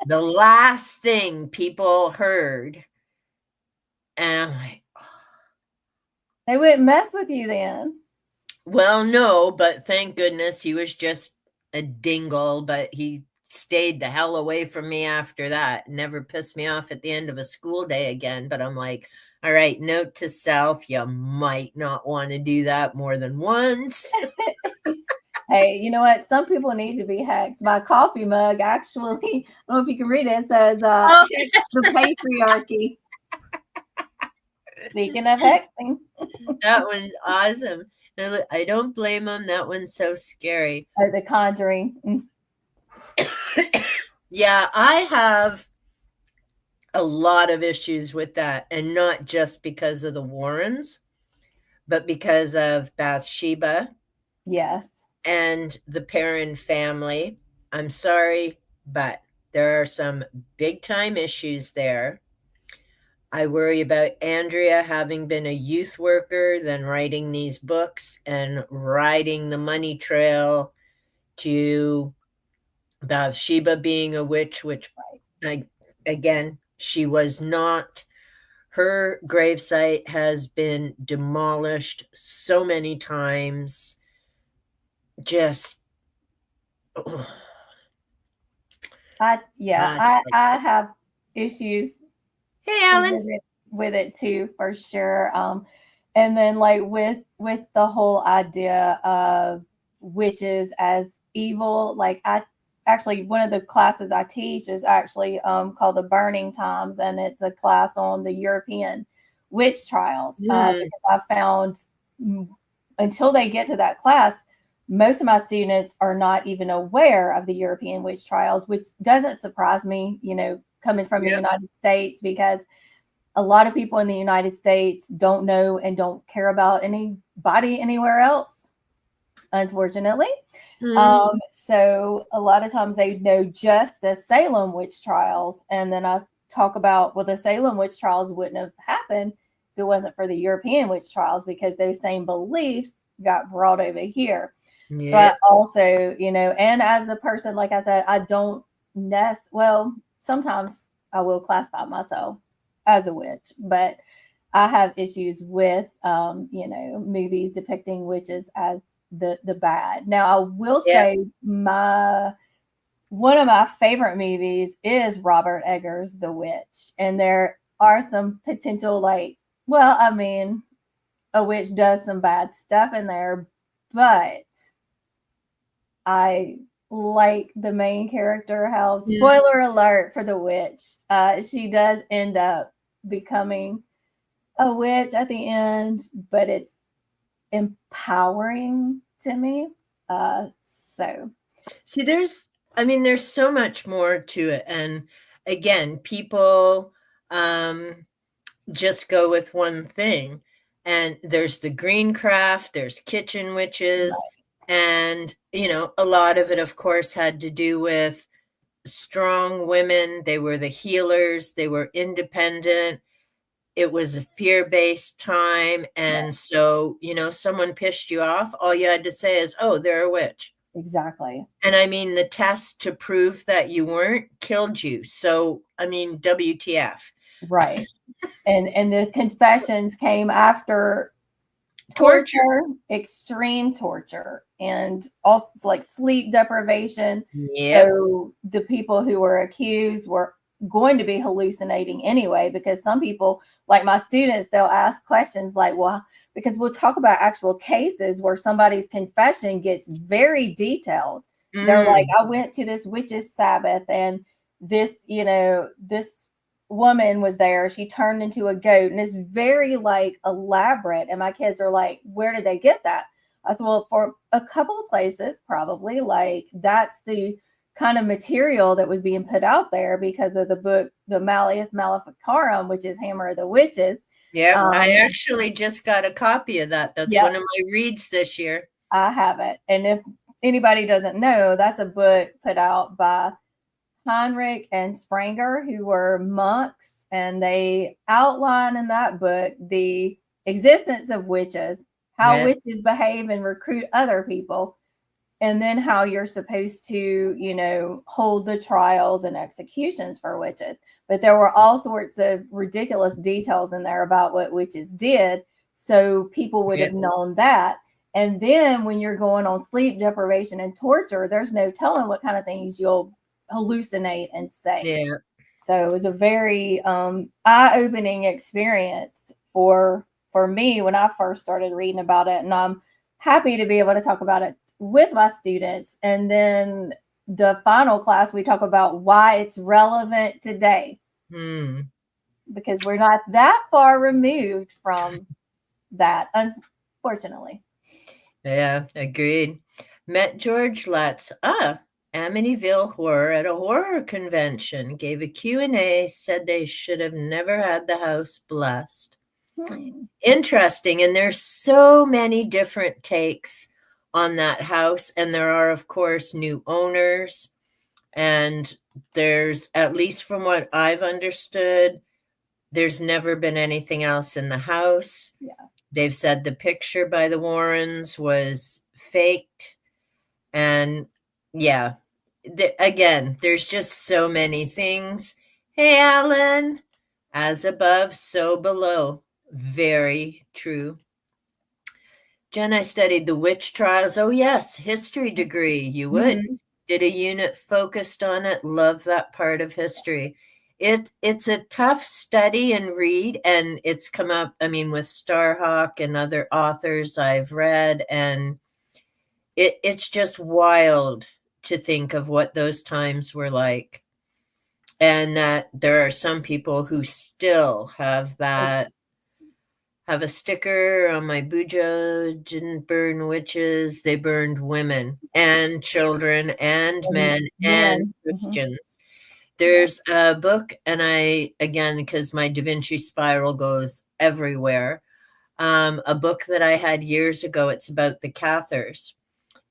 S1: the last thing people heard, and I'm like,
S2: They wouldn't mess with you then.
S1: well, no, but thank goodness he was just a dingle, but he stayed the hell away from me after that. Never pissed me off at the end of a school day again. But I'm like, all right, note to self, you might not want to do that more than once.
S2: Hey, you know what? Some people need to be hacked. My coffee mug actually, I don't know if you can read it, it says
S1: Oh,
S2: the patriarchy. Speaking of hexing.
S1: that one's awesome. And I don't blame him. That one's so scary.
S2: Oh, the conjuring.
S1: Yeah, I have a lot of issues with that. And not just because of the Warrens, but because of Bathsheba
S2: Yes.
S1: and the Perrin family. I'm sorry, but there are some big time issues there. I worry about Andrea having been a youth worker, then writing these books and riding the money trail to Bathsheba being a witch, which again, she was not. Her gravesite has been demolished so many times. Just
S2: I have issues
S1: hey, Alan.
S2: with it too, for sure. And then like with the whole idea of witches as evil, like I actually, one of the classes I teach is actually called the Burning Times, and it's a class on the European witch trials. Because I found until they get to that class, most of my students are not even aware of the European witch trials, which doesn't surprise me, coming from the United States, because a lot of people in the United States don't know and don't care about anybody anywhere else, unfortunately. So a lot of times they know just the Salem witch trials. And then I talk about, well, the Salem witch trials wouldn't have happened if it wasn't for the European witch trials, because those same beliefs got brought over here. So I also, and as a person, like I said, I don't well, sometimes I will classify myself as a witch, but I have issues with, movies depicting witches as the bad. Now, I will say one of my favorite movies is Robert Eggers' The Witch, and there are some potential, a witch does some bad stuff in there, but I like the main character, how, spoiler alert for The Witch, she does end up becoming a witch at the end, but it's empowering to me. So
S1: see, there's so much more to it. And again, people just go with one thing. And there's the green craft, there's kitchen witches, and a lot of it, of course, had to do with strong women. They were the healers, they were independent. it was a fear-based time,
S2: Yeah,
S1: and so, someone pissed you off, all you had to say is, "Oh, they're a witch."
S2: exactly.
S1: And I mean, the test to prove that you weren't killed you. So, I mean, WTF.
S2: Right. And the confessions came after
S1: Torture.
S2: torture, extreme torture, and also like sleep deprivation.
S1: Yep.
S2: So the people who were accused were going to be hallucinating anyway, because some people, like my students, they'll ask questions like, well, because we'll talk about actual cases where somebody's confession gets very detailed. They're like,
S1: Mm.
S2: I went to this witch's Sabbath, and this woman was there. She turned into a goat, and it's very like elaborate. And my kids are like, where did they get that? I said, well, for a couple of places, probably. Like, that's the kind of material that was being put out there because of the book, the Malleus Maleficarum, which is Hammer of the Witches.
S1: Yep. I
S2: Um,
S1: actually just got a copy of that. That's
S2: yep,
S1: one of my reads this year.
S2: I have it. And if anybody doesn't know, that's a book put out by Heinrich and Spranger, who were monks, and they outline in that book the existence of witches, how
S1: Yeah.
S2: witches behave and recruit other people, and then how you're supposed to, hold the trials and executions for witches. But there were all sorts of ridiculous details in there about what witches did, so people would
S1: Yeah.
S2: have known that. And then when you're going on sleep deprivation and torture, there's no telling what kind of things you'll hallucinate and say.
S1: Yeah.
S2: So it was a very eye-opening experience for me when I first started reading about it, and I'm happy to be able to talk about it with my students. And then the final class, we talk about why it's relevant today,
S1: Hmm.
S2: because we're not that far removed from that, unfortunately.
S1: Yeah. Agreed. Met George Lutz. Amityville Horror at a horror convention. Gave a Q&A, said they should have never had the house blessed.
S2: Hmm.
S1: Interesting, and there's so many different takes on that house, and there are, of course, new owners, and there's, at least from what I've understood, there's never been anything else in the house.
S2: Yeah.
S1: They've said the picture by the Warrens was faked, and yeah, again, there's just so many things. Hey, Alan, as above, so below. Very true. Jen, I studied the witch trials. Oh, yes, history degree. You would.
S2: Mm-hmm.
S1: Did a unit focused on it. Love that part of history. It's a tough study and read, and it's come up, I mean, with Starhawk and other authors I've read, and it's just wild to think of what those times were like. And that there are some people who still have a sticker on my Bujo didn't burn witches, they burned women and children and
S2: And
S1: men and
S2: men. Mm-hmm.
S1: Christians.
S2: Yeah.
S1: There's a book, and I, again, because my Da Vinci spiral goes everywhere, a book that I had years ago. It's about the Cathars,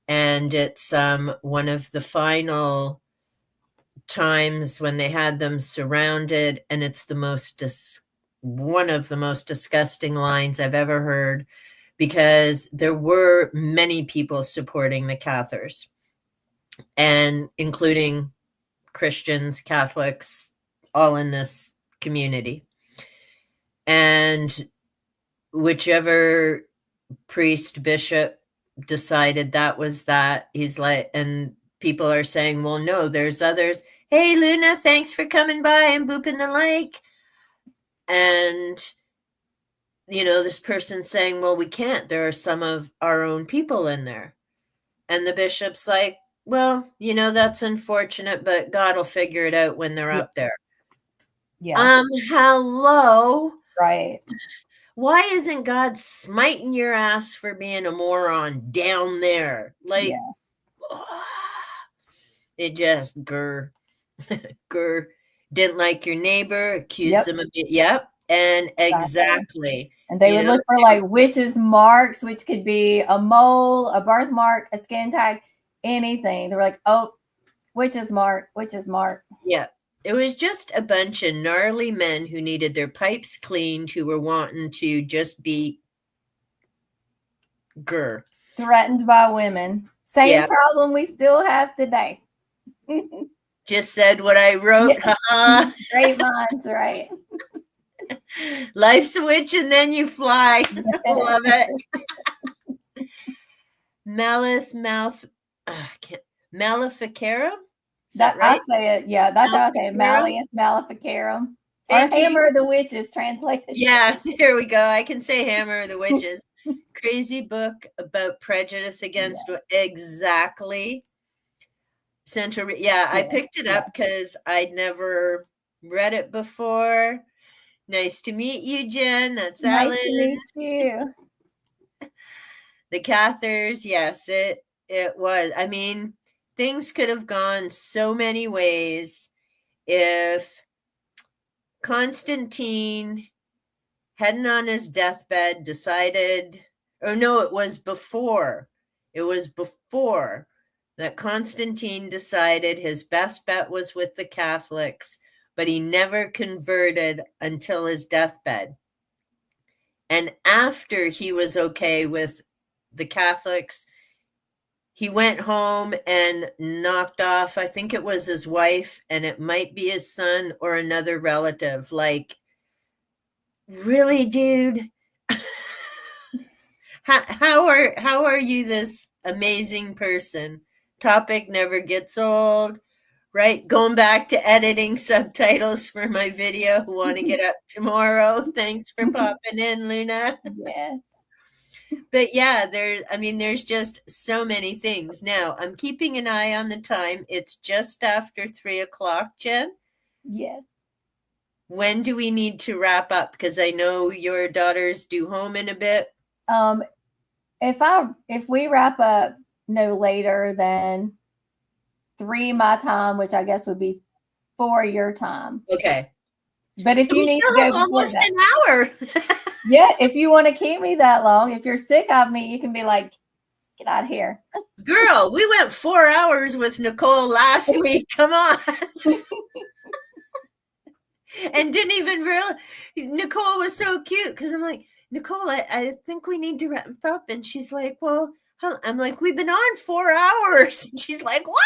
S1: and it's one of the final times when they had them surrounded, and it's one of the most disgusting lines I've ever heard, because there were many people supporting the Cathars, and including Christians, Catholics, all in this community. And whichever priest, bishop decided that was that, he's like, and people are saying, well, no, there's others. Hey, Luna, thanks for coming by and booping the like. And, this person saying, well, we can't. There are some of our own people in there. And the bishop's like, well, that's unfortunate, but God will figure it out when they're
S2: Yeah.
S1: up there.
S2: Yeah.
S1: Hello.
S2: Right.
S1: Why isn't God smiting your ass for being a moron down there? Like,
S2: Yes.
S1: it just grr. Didn't like your neighbor, accused
S2: Yep.
S1: them of it. Yep. And
S2: Exactly.
S1: exactly,
S2: And they would look for like witches' marks, which could be a mole, a birthmark, a skin tag, anything. They were like, oh, witches' mark, witches' mark.
S1: yeah. It was just a bunch of gnarly men who needed their pipes cleaned, who were wanting to just be grr.
S2: Threatened by women. Same
S1: Yeah,
S2: problem we still have today.
S1: just said what I wrote.
S2: Yeah.
S1: Haha.
S2: Great minds, right?
S1: Life's a witch and then you fly. Love it. Malice Malf can't Maleficarum? Is that
S2: I
S1: right?
S2: say it. Yeah, that's how I say it.
S1: Maleficarum?
S2: Malleus Maleficarum. Or
S1: Thank you.
S2: Hammer of the Witches translated.
S1: Yeah, here we go. I can say Hammer of the Witches. Crazy book about prejudice against exactly. Central. Yeah, I picked it up because I'd never read it before. Nice to meet you, Jen. That's
S2: Nice
S1: Alan.
S2: to meet you.
S1: The Cathars. Yes, it was. I mean, things could have gone so many ways if Constantine, heading on his deathbed, decided, or no, it was before. It was before that Constantine decided his best bet was with the Catholics, but he never converted until his deathbed. And after he was okay with the Catholics, he went home and knocked off, I think it was his wife, and it might be his son or another relative. Like, really, dude? how are you this amazing person? Topic never gets old, right? Going back to editing subtitles for my video. Want to get up tomorrow. Thanks for popping in, Luna.
S2: Yes.
S1: But yeah, there's just so many things. Now, I'm keeping an eye on the time. It's just after 3 o'clock, Jen.
S2: Yes.
S1: When do we need to wrap up? Because I know your daughter's due home in a bit.
S2: If we wrap up no later than 3 my time, which I guess would be 4 your time.
S1: Okay.
S2: But if
S1: So
S2: you
S1: we
S2: need to
S1: still
S2: go
S1: have
S2: before
S1: almost
S2: that,
S1: an hour.
S2: yeah, if you want to keep me that long, if you're sick of me, you can be like, get out of here.
S1: Girl, we went 4 hours with Nicole last week. Come on. And didn't even realize Nicole was so cute because I'm like, Nicole, I think we need to wrap up. And she's like, well, I'm like, we've been on 4 hours. And she's like, what?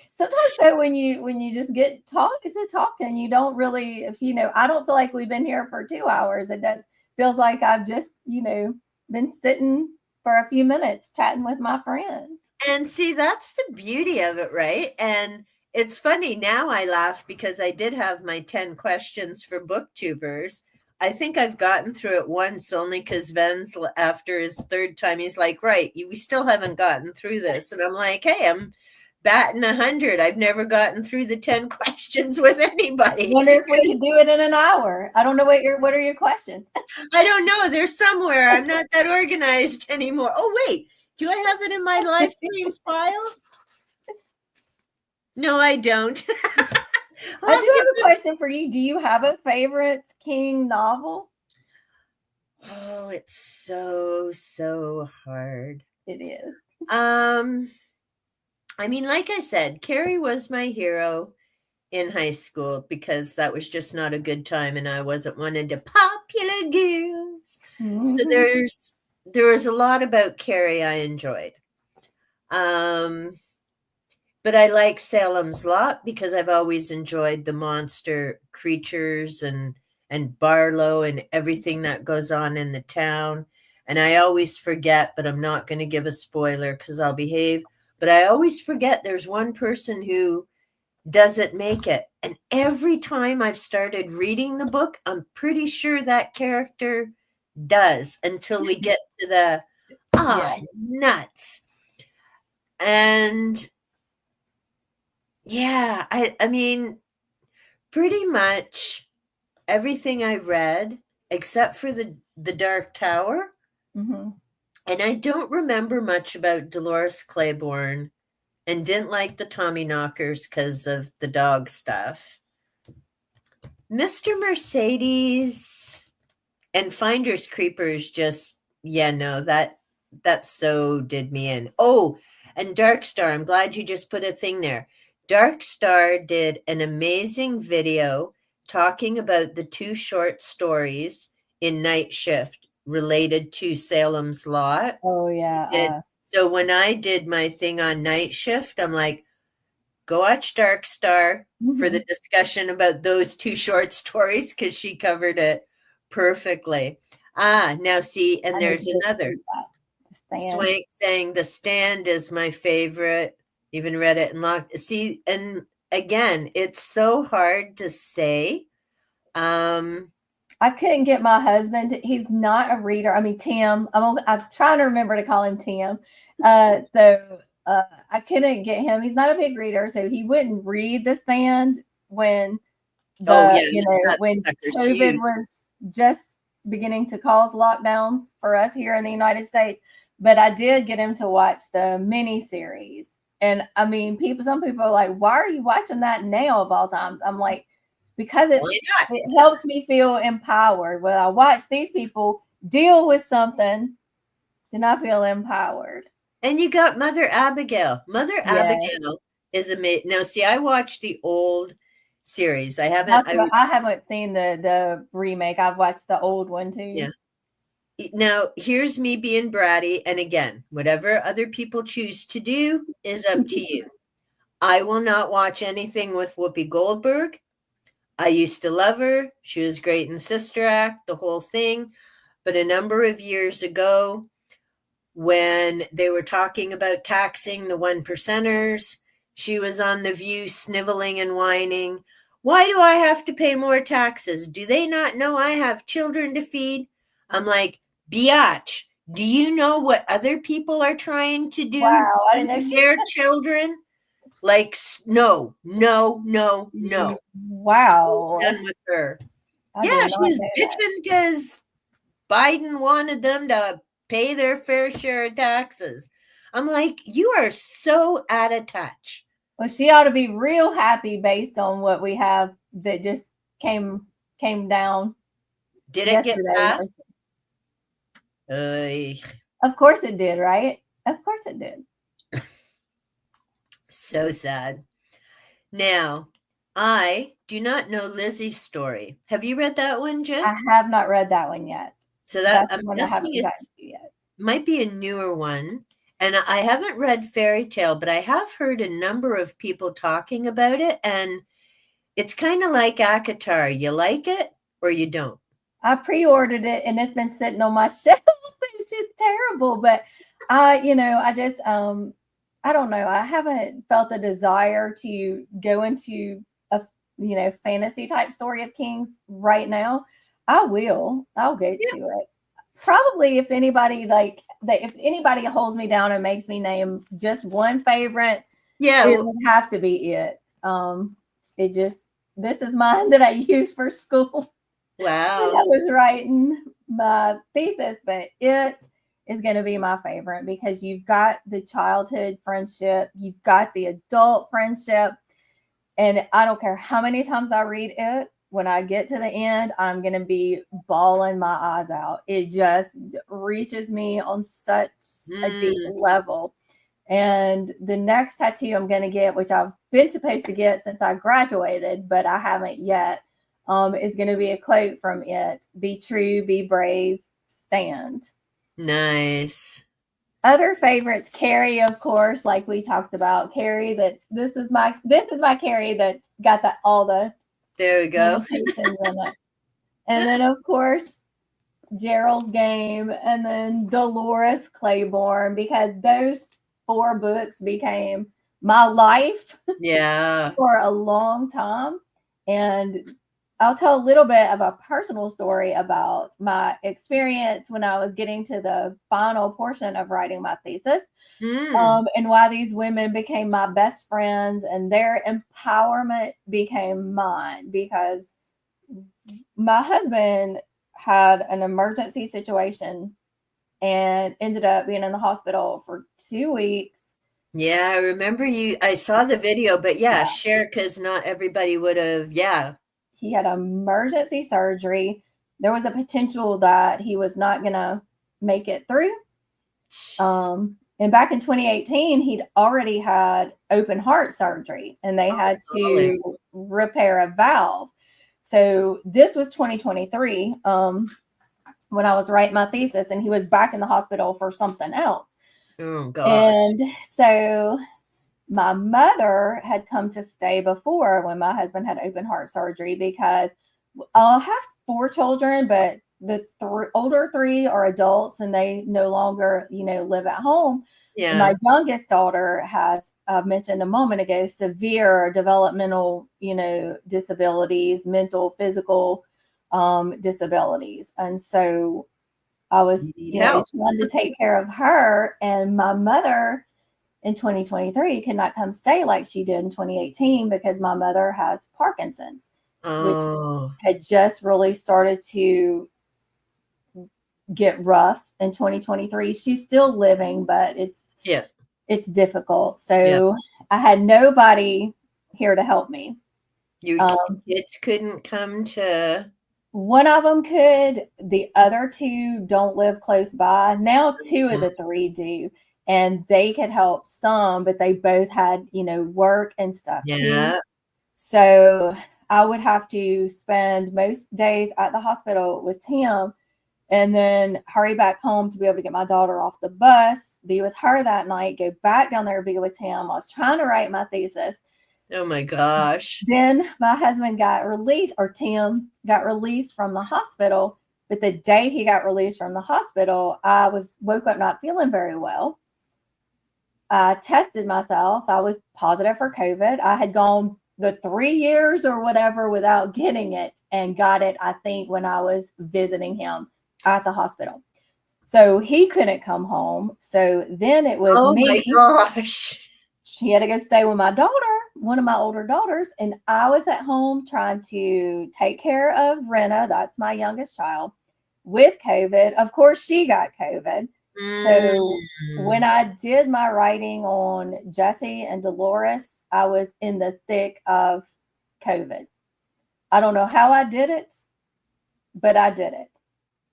S2: Sometimes though, when you just get talking, you don't really, if I don't feel like we've been here for 2 hours. It does feels like I've just, been sitting for a few minutes chatting with my friends.
S1: And see, that's the beauty of it, right? And it's funny now I laugh because I did have my 10 questions for booktubers. I think I've gotten through it once only because Ven's, after his third time, he's like, right, we still haven't gotten through this. And I'm like, hey, I'm batting 100. I've never gotten through the 10 questions with anybody.
S2: Wonder if we could do it in an hour. I don't know what are your questions?
S1: I don't know. They're somewhere. I'm not that organized anymore. Oh, wait. Do I have it in my live stream file? No, I don't.
S2: I do have a question for you. Do you have a favorite King novel?
S1: Oh, it's so hard.
S2: It is.
S1: I mean, like I said, Carrie was my hero in high school because that was just not a good time and I wasn't one of the popular girls. So there was a lot about Carrie I enjoyed. But I like Salem's Lot because I've always enjoyed the monster creatures and Barlow and everything that goes on in the town. And I always forget, but I'm not going to give a spoiler because I'll behave. But I always forget there's one person who doesn't make it. And every time I've started reading the book, I'm pretty sure that character does until we get to the nuts. And yeah, I mean, pretty much everything I read, except for the Dark Tower.
S2: Mm-hmm.
S1: And I don't remember much about Dolores Claiborne and didn't like the Tommyknockers because of the dog stuff. Mr. Mercedes and Finders Creepers just, no, that so did me in. Oh, and Darkstar, I'm glad you just put a thing there. Dark Star did an amazing video talking about the two short stories in Night Shift related to Salem's Lot.
S2: Oh yeah.
S1: So when I did my thing on Night Shift, I'm like, go watch Dark Star for the discussion about those two short stories because she covered it perfectly. Now see, and there's another.
S2: Stand.
S1: Swank saying The Stand is my favorite. Even read it and locked. See, and again, it's so hard to say.
S2: I couldn't get my husband. He's not a reader. I mean, Tim. I'm trying to remember to call him Tim. I couldn't get him. He's not a big reader, so he wouldn't read The Stand when
S1: Oh yeah,
S2: when COVID was just beginning to cause lockdowns for us here in the United States. But I did get him to watch the mini series. And I mean, some people are like, why are you watching that now of all times? I'm like, because it helps me feel empowered. When I watch these people deal with something, then I feel empowered.
S1: And you got Mother Abigail. Mother Abigail is amazing. Now, see, I watched the old series. I
S2: haven't seen the remake. I've watched the old one too.
S1: Yeah. Now, here's me being bratty, and again, whatever other people choose to do is up to you. I will not watch anything with Whoopi Goldberg. I used to love her. She was great in Sister Act, the whole thing. But a number of years ago, when they were talking about taxing the 1%ers, she was on The View sniveling and whining. Why do I have to pay more taxes? Do they not know I have children to feed? I'm like, biatch, do you know what other people are trying to do?
S2: Wow, I didn't know
S1: their children? Like, no.
S2: Wow.
S1: Done with her. Yeah, she was bitching because Biden wanted them to pay their fair share of taxes. I'm like, you are so out of touch.
S2: Well, she ought to be real happy based on what we have that just came down.
S1: Did it get passed?
S2: Of course it did, right? Of course it did.
S1: So sad. Now, I do not know Lizzie's story. Have you read that one, Jen?
S2: I have not read that one yet.
S1: So that I'm guessing it might be a newer one. And I haven't read Fairy Tale, but I have heard a number of people talking about it. And it's kind of like ACOTAR. You like it or you don't.
S2: I pre-ordered it and it's been sitting on my shelf. It's just terrible. But I just I don't know. I haven't felt the desire to go into a fantasy type story of King's right now. I'll get to it. Probably if anybody holds me down and makes me name just one favorite, it would have to be it. This is mine that I use for school.
S1: Wow.
S2: I was writing my thesis, but it is going to be my favorite because you've got the childhood friendship, you've got the adult friendship, and I don't care how many times I read it. When I get to the end, I'm going to be bawling my eyes out. It just reaches me on such a deep level. And the next tattoo I'm going to get, which I've been supposed to get since I graduated, but I haven't yet, is going to be a quote from it. Be true, be brave, stand.
S1: Nice.
S2: Other favorites, Carrie, of course, like we talked about. Carrie, this is my Carrie that's got all the
S1: there we go.
S2: And then, of course, Gerald Game, and then Dolores Claiborne, because those 4 books became my life for a long time. And I'll tell a little bit of a personal story about my experience when I was getting to the final portion of writing my thesis, and why these women became my best friends and their empowerment became mine, because my husband had an emergency situation and ended up being in the hospital for 2 weeks.
S1: Yeah, I remember I saw the video, but share, because not everybody would have,
S2: He had emergency surgery. There was a potential that he was not going to make it through. And back in 2018, he'd already had open heart surgery and they had
S1: golly.
S2: to repair a valve. So this was 2023 when I was writing my thesis, and he was back in the hospital for something else.
S1: Oh, gosh.
S2: And so my mother had come to stay before when my husband had open heart surgery, because I'll have 4 children, but the older 3 are adults and they no longer, live at home. And my
S1: Yeah.
S2: youngest daughter has, mentioned a moment ago, severe developmental, disabilities, mental, physical disabilities. And so I was,
S1: Yeah.
S2: trying to take care of her. And my mother in 2023 could not come stay like she did in 2018 because my mother has Parkinson's, which
S1: Oh,
S2: had just really started to get rough in 2023. She's still living, but
S1: yeah.
S2: it's difficult.
S1: Yeah.
S2: So I had nobody here to help me.
S1: Your
S2: Um,
S1: kids couldn't come to.
S2: One of them could, the other 2 don't live close by. Now 2 of the 3 do, and they could help some, but they both had, work and stuff too.
S1: Yeah.
S2: So I would have to spend most days at the hospital with Tim and then hurry back home to be able to get my daughter off the bus, be with her that night, go back down there, be with Tim. I was trying to write my thesis.
S1: Oh, my gosh.
S2: Then my husband got released, or Tim got released from the hospital. But the day he got released from the hospital, I woke up not feeling very well. I tested myself. I was positive for COVID. I had gone the 3 years or whatever without getting it, and got it, I think, when I was visiting him at the hospital. So he couldn't come home. So then it was
S1: Oh, my
S2: me.
S1: gosh.
S2: She had to go stay with my daughter, one of my older daughters, and I was at home trying to take care of Renna, that's my youngest child, with COVID. Of course, she got COVID. So when
S1: Mm.
S2: I did my writing on Jesse and Dolores, I was in the thick of COVID. I don't know how I did it, but I did it.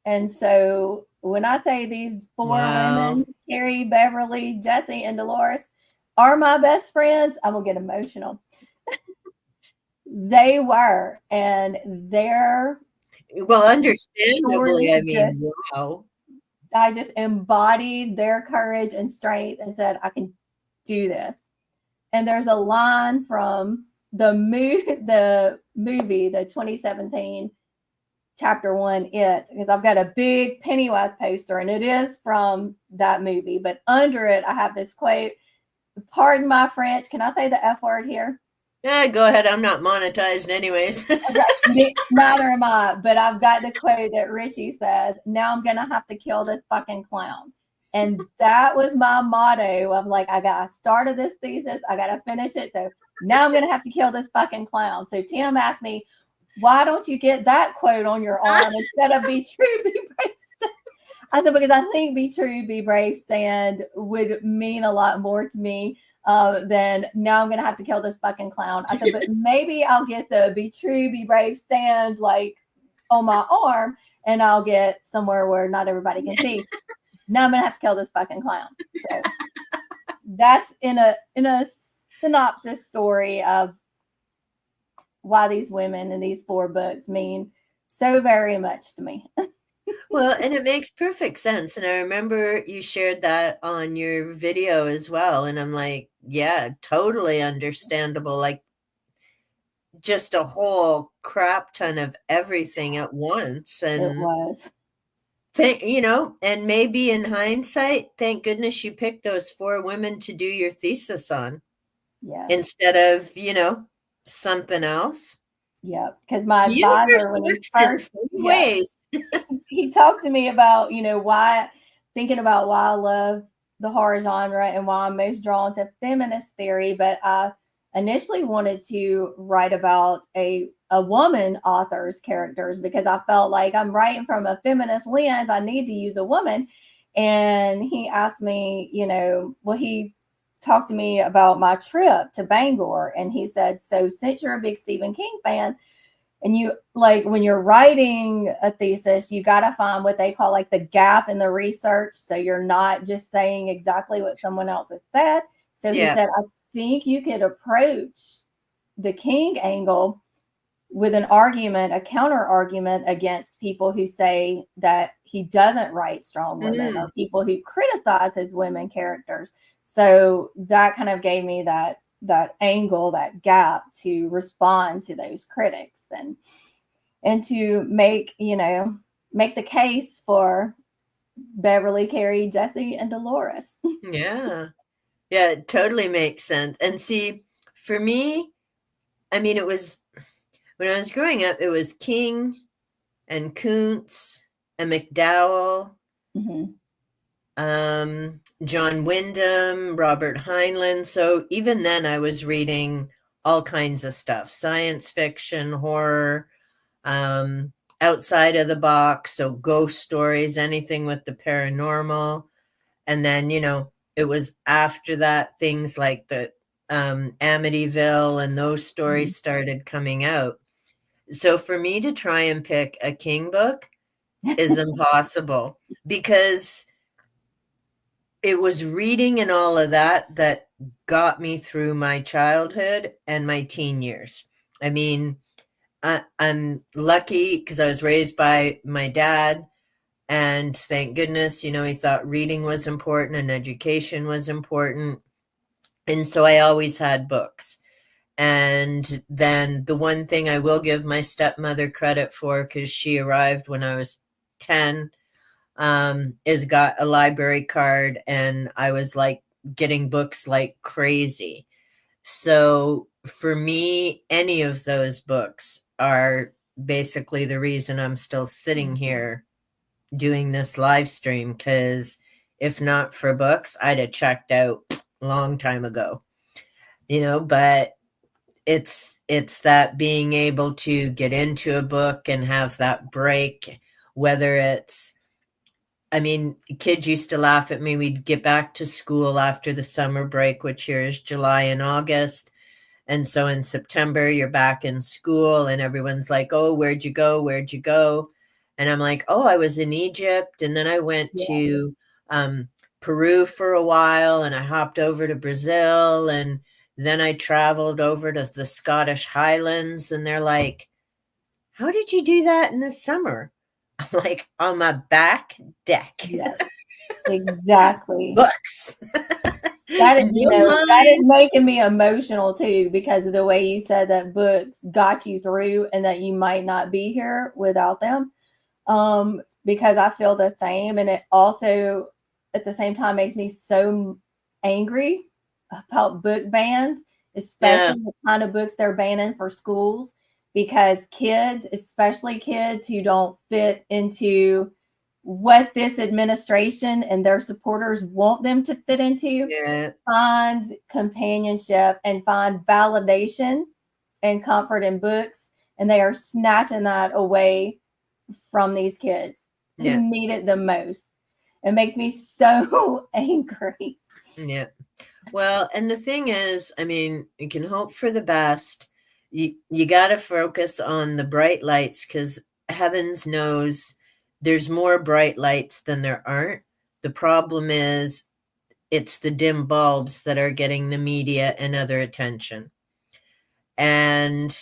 S2: And so when I say these 4
S1: Wow.
S2: women, Carrie, Beverly, Jesse, and Dolores, are my best friends, I'm gonna get emotional. They were, and their
S1: Well, understandably, I
S2: stories
S1: mean,
S2: just,
S1: wow.
S2: I just embodied their courage and strength and said, I can do this. And there's a line from the movie, the 2017 chapter 1, It, because I've got a big Pennywise poster and it is from that movie. But under it, I have this quote. Pardon my French. Can I say the F word here?
S1: Yeah, go ahead. I'm not monetized anyways.
S2: Okay, neither am I. But I've got the quote that Richie says, now I'm going to have to kill this fucking clown. And that was my motto of like, I started this thesis, I got to finish it. So now I'm going to have to kill this fucking clown. So Tim asked me, why don't you get that quote on your arm instead of be true, be brave, stand? I said, because I think be true, be brave, stand would mean a lot more to me than now I'm going to have to kill this fucking clown. I said, but maybe I'll get the be true, be brave, stand like on my arm, and I'll get somewhere where not everybody can see. Now I'm going to have to kill this fucking clown. So that's in a synopsis story of why these women in these 4 books mean so very much to me.
S1: Well, and it makes perfect sense. And I remember you shared that on your video as well. And I'm like, yeah, totally understandable. Like just a whole crap ton of everything at once.
S2: It
S1: And
S2: was.
S1: and maybe in hindsight, thank goodness you picked those 4 women to do your thesis on
S2: Yes.
S1: instead of, something else.
S2: Yep. Because my
S1: The
S2: advisor,
S1: universe
S2: when he
S1: works in
S2: first,
S1: funny
S2: yeah,
S1: ways.
S2: he talked to me about, why, thinking about why I love the horror genre and why I'm most drawn to feminist theory. But I initially wanted to write about a woman author's characters because I felt like I'm writing from a feminist lens. I need to use a woman. And he asked me, he talked to me about my trip to Bangor. And he said, so since you're a big Stephen King fan, And you, like, when you're writing a thesis, you got to find what they call like the gap in the research. So you're not just saying exactly what someone else has said. So he
S1: Yeah.
S2: said, I think you could approach the King angle with an argument, a counter argument against people who say that he doesn't write strong women, or
S1: Mm.
S2: people who criticize his women characters. So that kind of gave me that angle, that gap to respond to those critics, and to make, make the case for Beverly, Carrie, Jesse, and Dolores.
S1: Yeah. Yeah, it totally makes sense. And see, for me, I mean, it was when I was growing up, it was King and Kuntz and McDowell,
S2: Mhm.
S1: John Wyndham, Robert Heinlein. So even then, I was reading all kinds of stuff: science fiction, horror, um, outside of the box. So ghost stories, anything with the paranormal. And then, it was after that things like the Amityville and those
S2: Mhm.
S1: stories started coming out. So for me to try and pick a King book is impossible because it was reading and all of that that got me through my childhood and my teen years. I mean, I'm lucky because I was raised by my dad, and thank goodness, he thought reading was important and education was important. And so I always had books. And then the one thing I will give my stepmother credit for, because she arrived when I was 10, is got a library card, and I was like getting books like crazy. So for me, any of those books are basically the reason I'm still sitting here doing this live stream, because if not for books, I'd have checked out a long time ago, but it's that being able to get into a book and have that break, whether it's, I mean, kids used to laugh at me. We'd get back to school after the summer break, which here is July and August. And so in September, you're back in school, and everyone's like, oh, where'd you go? Where'd you go? And I'm like, oh, I was in Egypt. And then I went
S2: Yeah.
S1: to um, Peru for a while, and I hopped over to Brazil. And then I traveled over to the Scottish Highlands. And they're like, how did you do that in the summer? I'm like, on my back deck.
S2: Yes, exactly.
S1: Books.
S2: That,
S1: No
S2: that is
S1: line.
S2: making me emotional too, because of the way you said that books got you through and that you might not be here without them. Because I feel the same. And it also, at the same time, makes me so angry about book bans,
S1: Yeah,
S2: especially the kind of books they're banning for schools, because kids, especially kids who don't fit into what this administration and their supporters want them to fit into,
S1: yeah,
S2: find companionship and find validation and comfort in books. And they are snatching that away from these kids
S1: yeah,
S2: who need it the most. It makes me so angry.
S1: yeah. Well, and the thing is, I mean, you can hope for the best. You got to focus on the bright lights, because heavens knows there's more bright lights than there aren't. The problem is it's the dim bulbs that are getting the media and other attention. And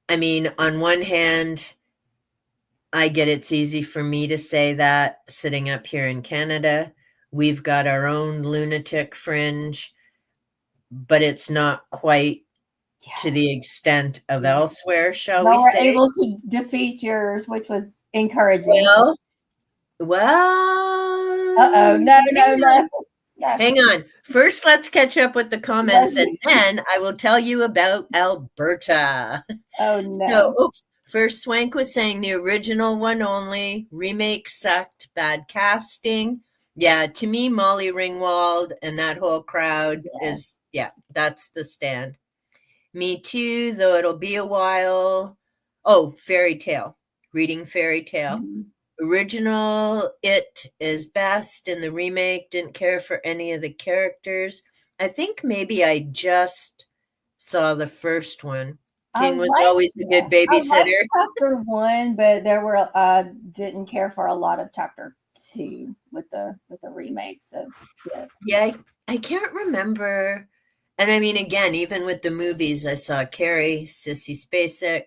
S1: I mean, on one hand, I get it's easy for me to say that sitting up here in Canada. We've got our own lunatic fringe, but it's not quite to the extent of
S2: Yeah.
S1: elsewhere, shall
S2: But
S1: we
S2: we're
S1: say?
S2: able to defeat yours, which was encouraging.
S1: Well, well,
S2: Uh-oh. No, no, no. No.
S1: hang on. First, let's catch up with the comments,
S2: Let's,
S1: and then I will tell you about Alberta.
S2: oh
S1: So,
S2: no.
S1: oops. First, Swank was saying the original one only. Remake sucked. Bad casting. Yeah, to me, Molly Ringwald and that whole crowd
S2: Yes.
S1: is, yeah, that's the stand. Me too, though it'll be a while. Oh, fairy tale. Reading fairy tale.
S2: Mhm.
S1: Original It is best, and the remake didn't care for any of the characters. I think maybe I just saw the first one.
S2: I
S1: King was
S2: liked,
S1: always a
S2: yeah,
S1: good
S2: I liked
S1: babysitter.
S2: chapter 1, but there were didn't care for a lot of chapter 2 with the remakes of it.
S1: Yeah, I can't remember. And I mean, again, even with the movies, I saw Carrie, Sissy Spacek,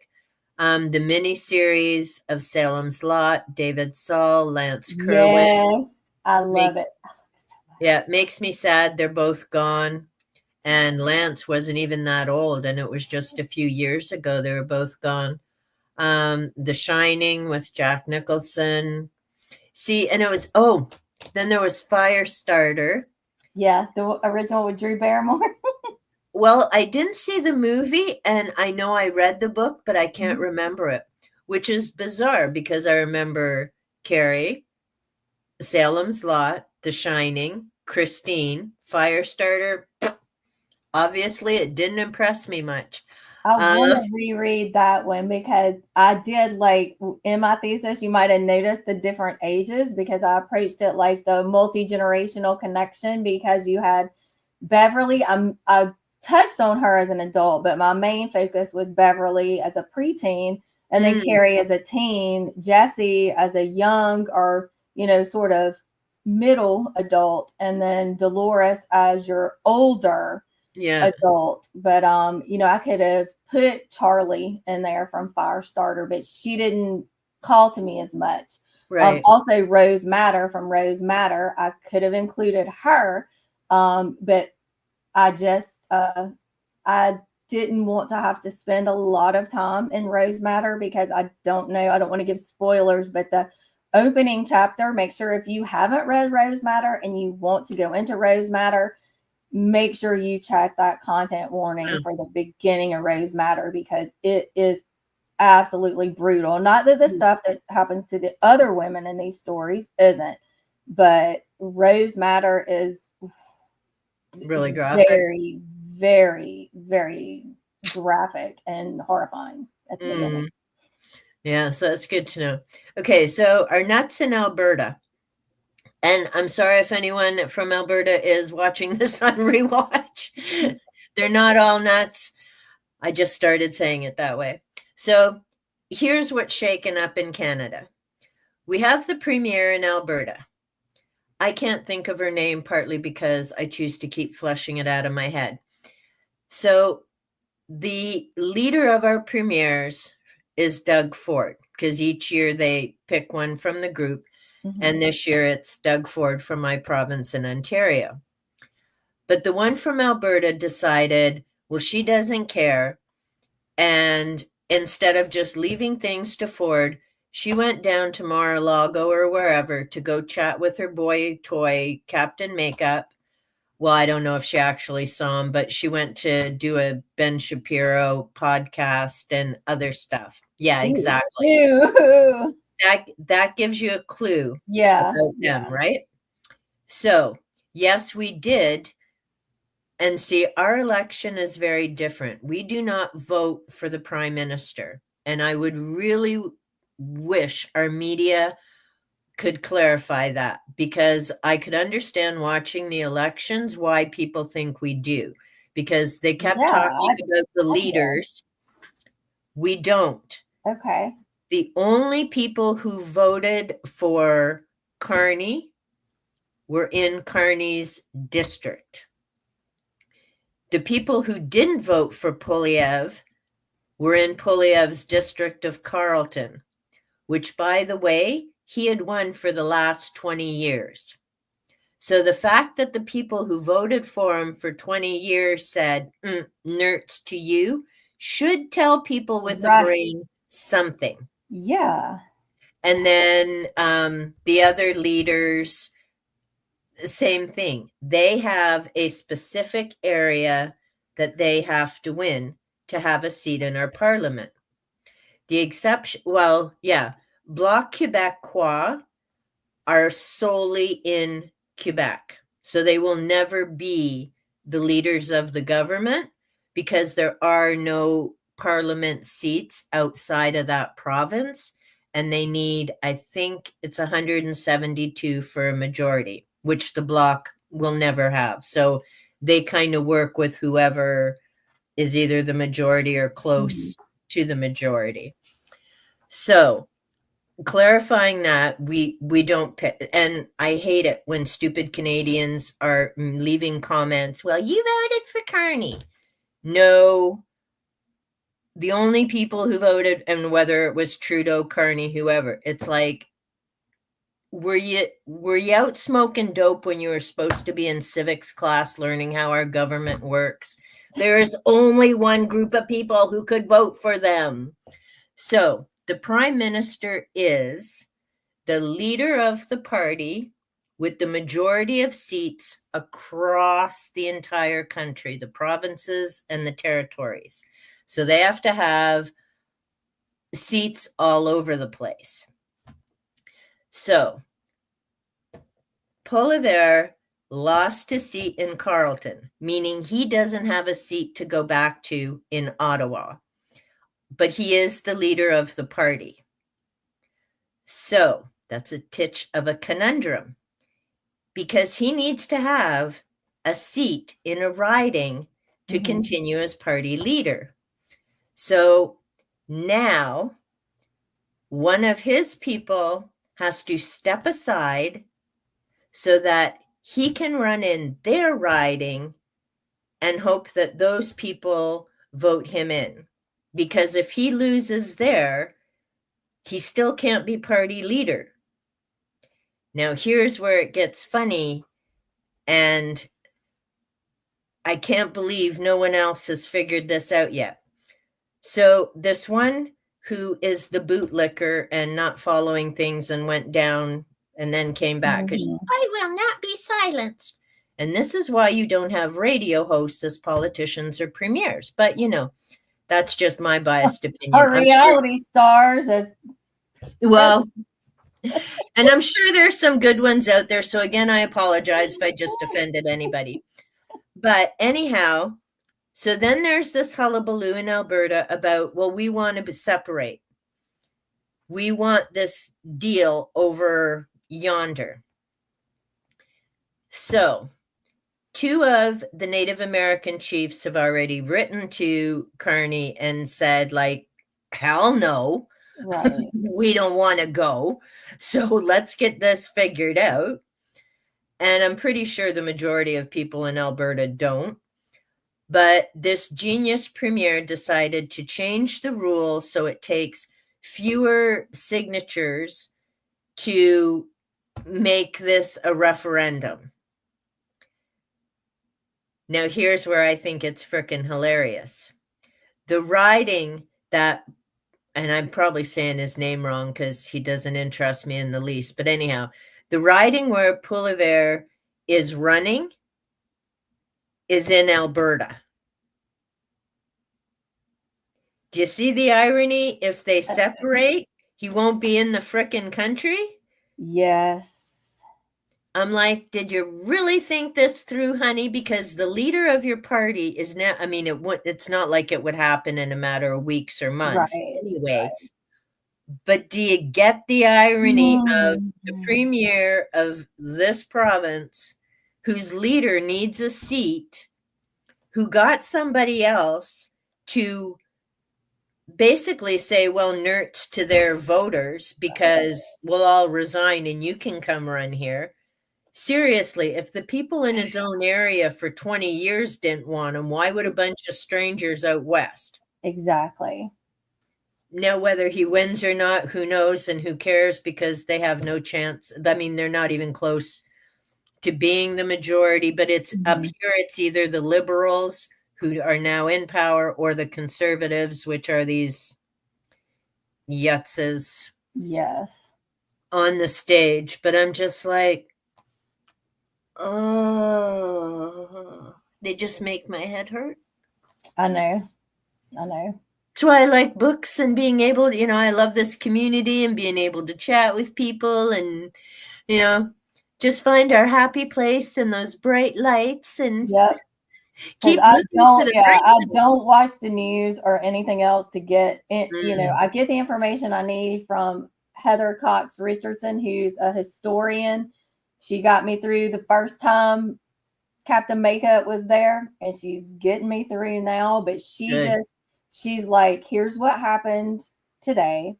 S1: the miniseries of Salem's Lot, David Saul, Lance Kerwin.
S2: Yes, I
S1: Make,
S2: love it. I love it so
S1: yeah,
S2: much.
S1: it makes me sad they're both gone. And Lance wasn't even that old, and it was just a few years ago they were both gone. The Shining with Jack Nicholson. See, and it was, oh, then there was Firestarter.
S2: Yeah, the original with Drew Barrymore.
S1: Well, I didn't see the movie, and I know I read the book, but I can't
S2: Mhm.
S1: remember it, which is bizarre because I remember Carrie, Salem's Lot, The Shining, Christine, Firestarter. Obviously, it didn't impress me much.
S2: I want
S1: Um,
S2: to reread that one because I did like in my thesis, you might have noticed the different ages because I approached it like the multi generational connection because you had Beverly. I touched on her as an adult, but my main focus was Beverly as a preteen, and then
S1: mm,
S2: Carrie as a teen, Jesse as a young or sort of middle adult, and then Dolores as your older
S1: yeah,
S2: adult. But I could have put Charlie in there from Firestarter, but she didn't call to me as much.
S1: right.
S2: Also Rose Matter from Rose Matter, I could have included her, but I just I didn't want to have to spend a lot of time in Rose Matter because I don't know, I don't want to give spoilers, but the opening chapter, make sure if you haven't read Rose Matter and you want to go into Rose Matter, make sure you check that content warning
S1: Yeah.
S2: for the beginning of Rose Matter because it is absolutely brutal. Not that the
S1: Mm,
S2: stuff that happens to the other women in these stories isn't, but Rose Matter
S1: really
S2: is
S1: graphic.
S2: very, very, very graphic and horrifying at the beginning.
S1: Mm, yeah, so that's good to know. Okay, so our nuts in Alberta. And I'm sorry if anyone from Alberta is watching this on rewatch. They're not all nuts. I just started saying it that way. So here's what's shaken up in Canada. We have the premier in Alberta. I can't think of her name partly because I choose to keep flushing it out of my head. So the leader of our premiers is Doug Ford because each year they pick one from the group.
S2: Mhm.
S1: And this year it's Doug Ford from my province in Ontario. But the one from Alberta decided, well, she doesn't care. And instead of just leaving things to Ford, she went down to Mar-a-Lago or wherever to go chat with her boy toy, Captain Makeup. Well, I don't know if she actually saw him, but she went to do a Ben Shapiro podcast and other stuff. Yeah,
S2: Ew.
S1: exactly.
S2: Ew.
S1: That gives you a clue
S2: Yeah,
S1: about them,
S2: yeah.
S1: right? So, yes, we did. And see, our election is very different. We do not vote for the prime minister. And I would really wish our media could clarify that because I could understand watching the elections why people think we do because they kept
S2: Yeah,
S1: talking about the
S2: I do.
S1: leaders. We don't.
S2: Okay.
S1: The only people who voted for Carney were in Carney's district. The people who didn't vote for Polyev were in Polyev's district of Carleton, which, by the way, he had won for the last 20 years. So the fact that the people who voted for him for 20 years said, nerds to you, should tell people with a
S2: Right.
S1: brain something.
S2: Yeah.
S1: And then the other leaders, same thing. They have a specific area that they have to win to have a seat in our parliament. The exception, well, yeah, Bloc Québécois are solely in Quebec. So they will never be the leaders of the government because there are no parliament seats outside of that province. And they need, I think it's 172 for a majority, which the Bloc will never have. So they kind of work with whoever is either the majority or
S2: Mhm.
S1: close to the majority. So clarifying that we don't pick, and I hate it when stupid Canadians are leaving comments. Well, you voted for Carney. No, the only people who voted, and whether it was Trudeau, Carney, whoever, it's like, were you out smoking dope when you were supposed to be in civics class learning how our government works? There is only one group of people who could vote for them. So the prime minister is the leader of the party with the majority of seats across the entire country, the provinces and the territories. So they have to have seats all over the place. So Poilievre lost his seat in Carleton, meaning he doesn't have a seat to go back to in Ottawa, but he is the leader of the party. So that's a titch of a conundrum, because he needs to have a seat in a riding to continue as party leader. So now one of his people has to step aside so that he can run in their riding and hope that those people vote him in. Because if he loses there, he still can't be party leader. Now, here's where it gets funny, and I can't believe no one else has figured this out yet. So, this one who is the bootlicker and not following things and went down and then came back because I will not be silenced. And this is why you don't have radio hosts as politicians or premiers. But, that's just my biased opinion.
S2: Our reality stars as
S1: well, and I'm sure there's some good ones out there. So again, I apologize if I just offended anybody. But anyhow, so then there's this hullabaloo in Alberta about, well, we want to separate. We want this deal over yonder. So 2 of the Native American chiefs have already written to Carney and said, like, hell no.
S2: right.
S1: We don't want to go. So let's get this figured out. And I'm pretty sure the majority of people in Alberta don't. But this genius premier decided to change the rules so it takes fewer signatures to make this a referendum. Now, here's where I think it's frickin' hilarious. The riding that, and I'm probably saying his name wrong because he doesn't interest me in the least, but anyhow, the riding where Poilievre is running is in Alberta. Do you see the irony? If they separate, he won't be in the frickin' country?
S2: Yes.
S1: I'm like, did you really think this through, honey? Because the leader of your party is now, I mean, it's not like it would happen in a matter of weeks or months
S2: Right.
S1: anyway. Right. But do you get the irony of the premier of this province, whose leader needs a seat, who got somebody else to basically say, well, nerds to their voters because we'll all resign and you can come run here. Seriously, if the people in his own area for 20 years didn't want him, why would a bunch of strangers out west?
S2: Exactly.
S1: Now, whether he wins or not, who knows and who cares, because they have no chance. I mean, they're not even close to being the majority, but it's up here. It's either the liberals who are now in power or the conservatives, which are these yutzes
S2: Yes.
S1: on the stage. But I'm just like, oh, they just make my head hurt.
S2: I know.
S1: That's why I like books and being able to, I love this community and being able to chat with people and, just find our happy place and those bright lights and keep looking for the
S2: I don't watch the news or anything else to get it. I get the information I need from Heather Cox Richardson, who's a historian. She got me through the first time Captain Makeup was there, and she's getting me through now. But
S1: Good.
S2: she's like, here's what happened today.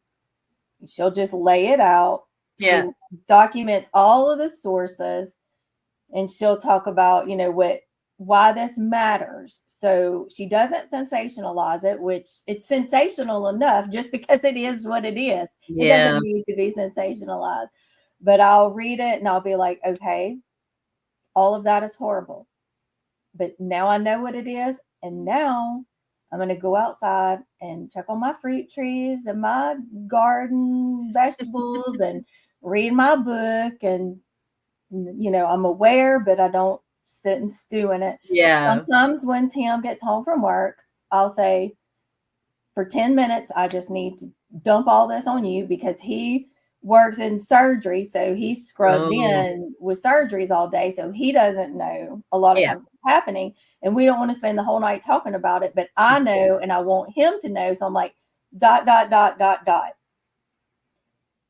S2: She'll just lay it out. She
S1: Yeah.
S2: documents all of the sources, and she'll talk about, why this matters. So she doesn't sensationalize it, which it's sensational enough just because it is what it is. It doesn't
S1: Yeah.
S2: need to be sensationalized. But I'll read it and I'll be like, okay, all of that is horrible. But now I know what it is. And now I'm going to go outside and check on my fruit trees and my garden vegetables and read my book. And, I'm aware, but I don't sit and stew in it.
S1: Yeah.
S2: Sometimes when Tim gets home from work, I'll say, for 10 minutes, I just need to dump all this on you because he works in surgery. So he's scrubbed
S1: Oh,
S2: in with surgeries all day. So he doesn't know a lot of
S1: yeah.
S2: times what's happening. And we don't want to spend the whole night talking about it. But I know and I want him to know. So I'm like, dot, dot, dot, dot, dot.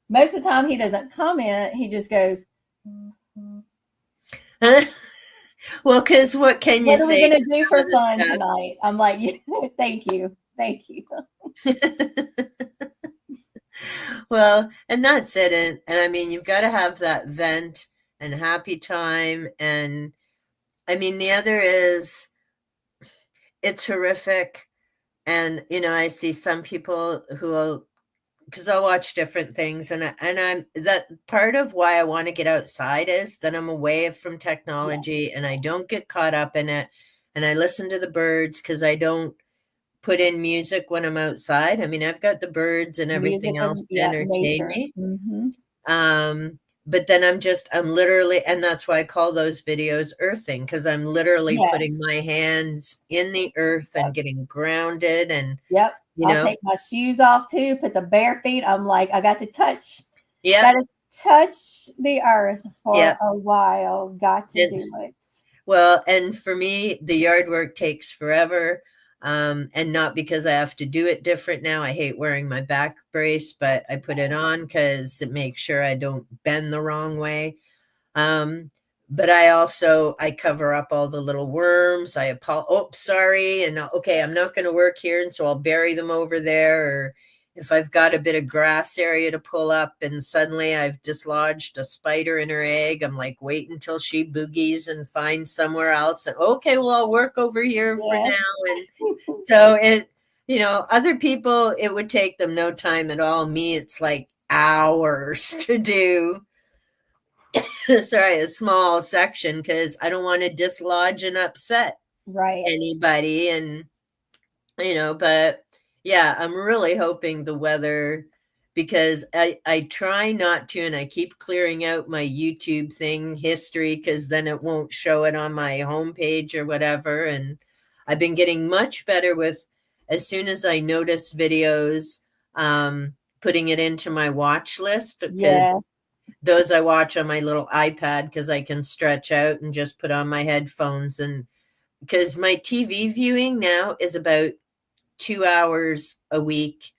S2: Most of the time he doesn't comment. He just goes,
S1: Well, because what can you
S2: what are we
S1: say
S2: going
S1: to
S2: to do
S1: some of
S2: for
S1: the
S2: fun
S1: stuff?
S2: tonight? I'm like, yeah, thank you. Thank you.
S1: Well, and that's it. And I mean, you've got to have that vent and happy time. And I mean, the other is it's horrific. And, I see some people who will, because I'll watch different things. And I'm that part of why I want to get outside is that I'm away from
S2: Yeah.
S1: technology and I don't get caught up in it. And I listen to the birds because I don't put in music when I'm outside. I mean, I've got the birds and everything
S2: Music
S1: else
S2: and
S1: to
S2: yeah,
S1: entertain
S2: nature.
S1: me.
S2: Mm-hmm.
S1: But then I'm literally, and that's why I call those videos earthing, because I'm literally putting
S2: Yes.
S1: my hands in the earth and
S2: Yep.
S1: getting grounded and,
S2: Yep.
S1: you
S2: I'll
S1: know,
S2: take my shoes off too, put the bare feet. I'm like, I got
S1: yep,
S2: to touch the earth for
S1: yep.
S2: a while. Got to do it.
S1: Well, and for me, the yard work takes forever. And not because I have to do it different now. I hate wearing my back brace, but I put it on because it makes sure I don't bend the wrong way. Um, but I cover up all the little worms. Oh, sorry. And okay, I'm not going to work here. And so I'll bury them over there. Or if I've got a bit of grass area to pull up and suddenly I've dislodged a spider in her egg, I'm like, wait until she boogies and finds somewhere else. And okay, well, I'll work over here for
S2: Yes.
S1: now. And so other people, it would take them no time at all. Me, it's like hours to do. Sorry, a small section because I don't want to dislodge and upset
S2: Right.
S1: anybody. And, but yeah, I'm really hoping the weather because I try not to, and I keep clearing out my YouTube thing history because then it won't show it on my homepage or whatever. And I've been getting much better with as soon as I notice videos, putting it into my watch list
S2: Yeah.
S1: because those I watch on my little iPad because I can stretch out and just put on my headphones. And because my TV viewing now is about 2 hours a week,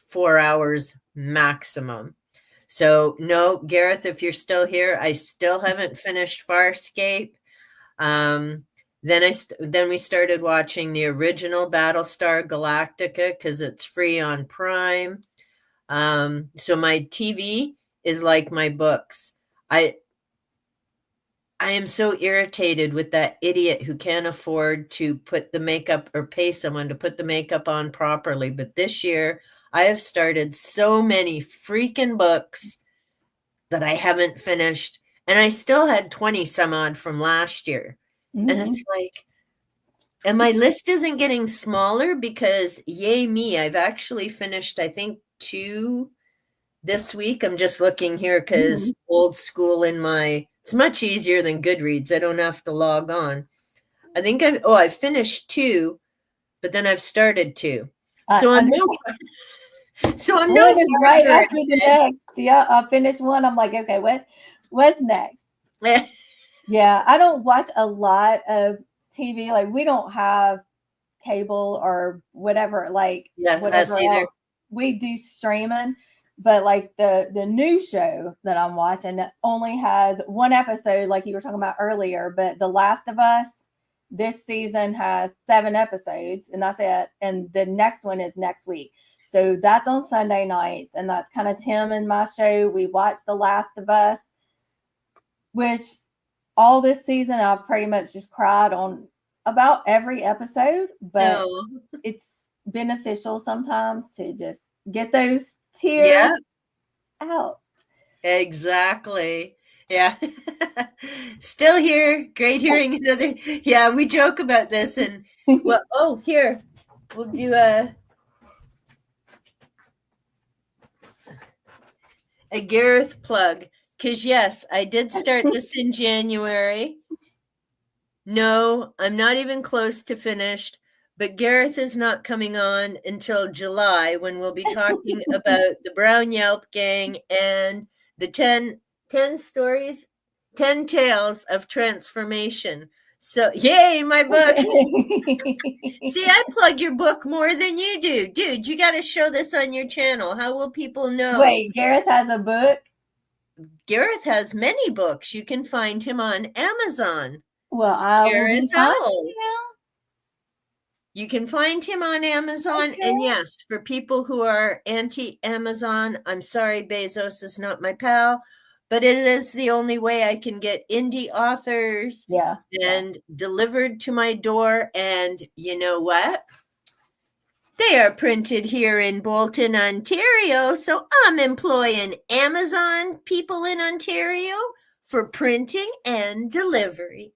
S1: 4 hours maximum. So no, Gareth, if you're still here, I still haven't finished Farscape. Um, then we started watching the original Battlestar Galactica because it's free on Prime. So my TV is like my books. I I am so irritated with that idiot who can't afford to put the makeup or pay someone to put the makeup on properly. But this year, I have started so many freaking books that I haven't finished, and I still had 20 some odd from last year. And
S2: Mm-hmm.
S1: it's like, and my list isn't getting smaller because, yay me, I've actually finished, I think, two this week. I'm just looking here
S2: Mm-hmm.
S1: because old school it's much easier than Goodreads. I don't have to log on. I finished two, but then I've started two.
S2: I
S1: So I'm no,
S2: understand.
S1: so I'm no
S2: One is right
S1: farther
S2: after the next. Yeah, I finished one. I'm like, okay, what's next?
S1: ahead.
S2: Yeah, I don't watch a lot of TV. Like we don't have cable or whatever, like
S1: Yeah, us
S2: whatever
S1: either.
S2: else. We do streaming. But like the new show that I'm watching only has one episode, like you were talking about earlier. But The Last of Us this season has 7 episodes, and that's it. And the next one is next week. So that's on Sunday nights, and that's kind of Tim and my show. We watch The Last of Us, which all this season I've pretty much just cried on about every episode, but
S1: No.
S2: it's beneficial sometimes to just get those tears
S1: Yeah,
S2: out.
S1: exactly. Yeah. Still here. Great hearing another. Yeah, we joke about this and well, oh, here. We'll do a Gareth plug. Cause yes, I did start this in January. No, I'm not even close to finished, but Gareth is not coming on until July when we'll be talking about the Brown Yelp Gang and the 10 stories, 10 tales of transformation. So, yay, my book. See, I plug your book more than you do. Dude, you got to show this on your channel. How will people know?
S2: Wait, Gareth has a book?
S1: Gareth has many books. You can find him on Amazon.
S2: Well, I will
S1: Gareth
S2: be finding
S1: Howells.
S2: him.
S1: You can find him on Amazon.
S2: Okay.
S1: And yes, for people who are anti-Amazon, I'm sorry, Bezos is not my pal, but it is the only way I can get indie authors
S2: Yeah.
S1: and delivered to my door. And you know what? They are printed here in Bolton, Ontario. So I'm employing Amazon people in Ontario for printing and delivery.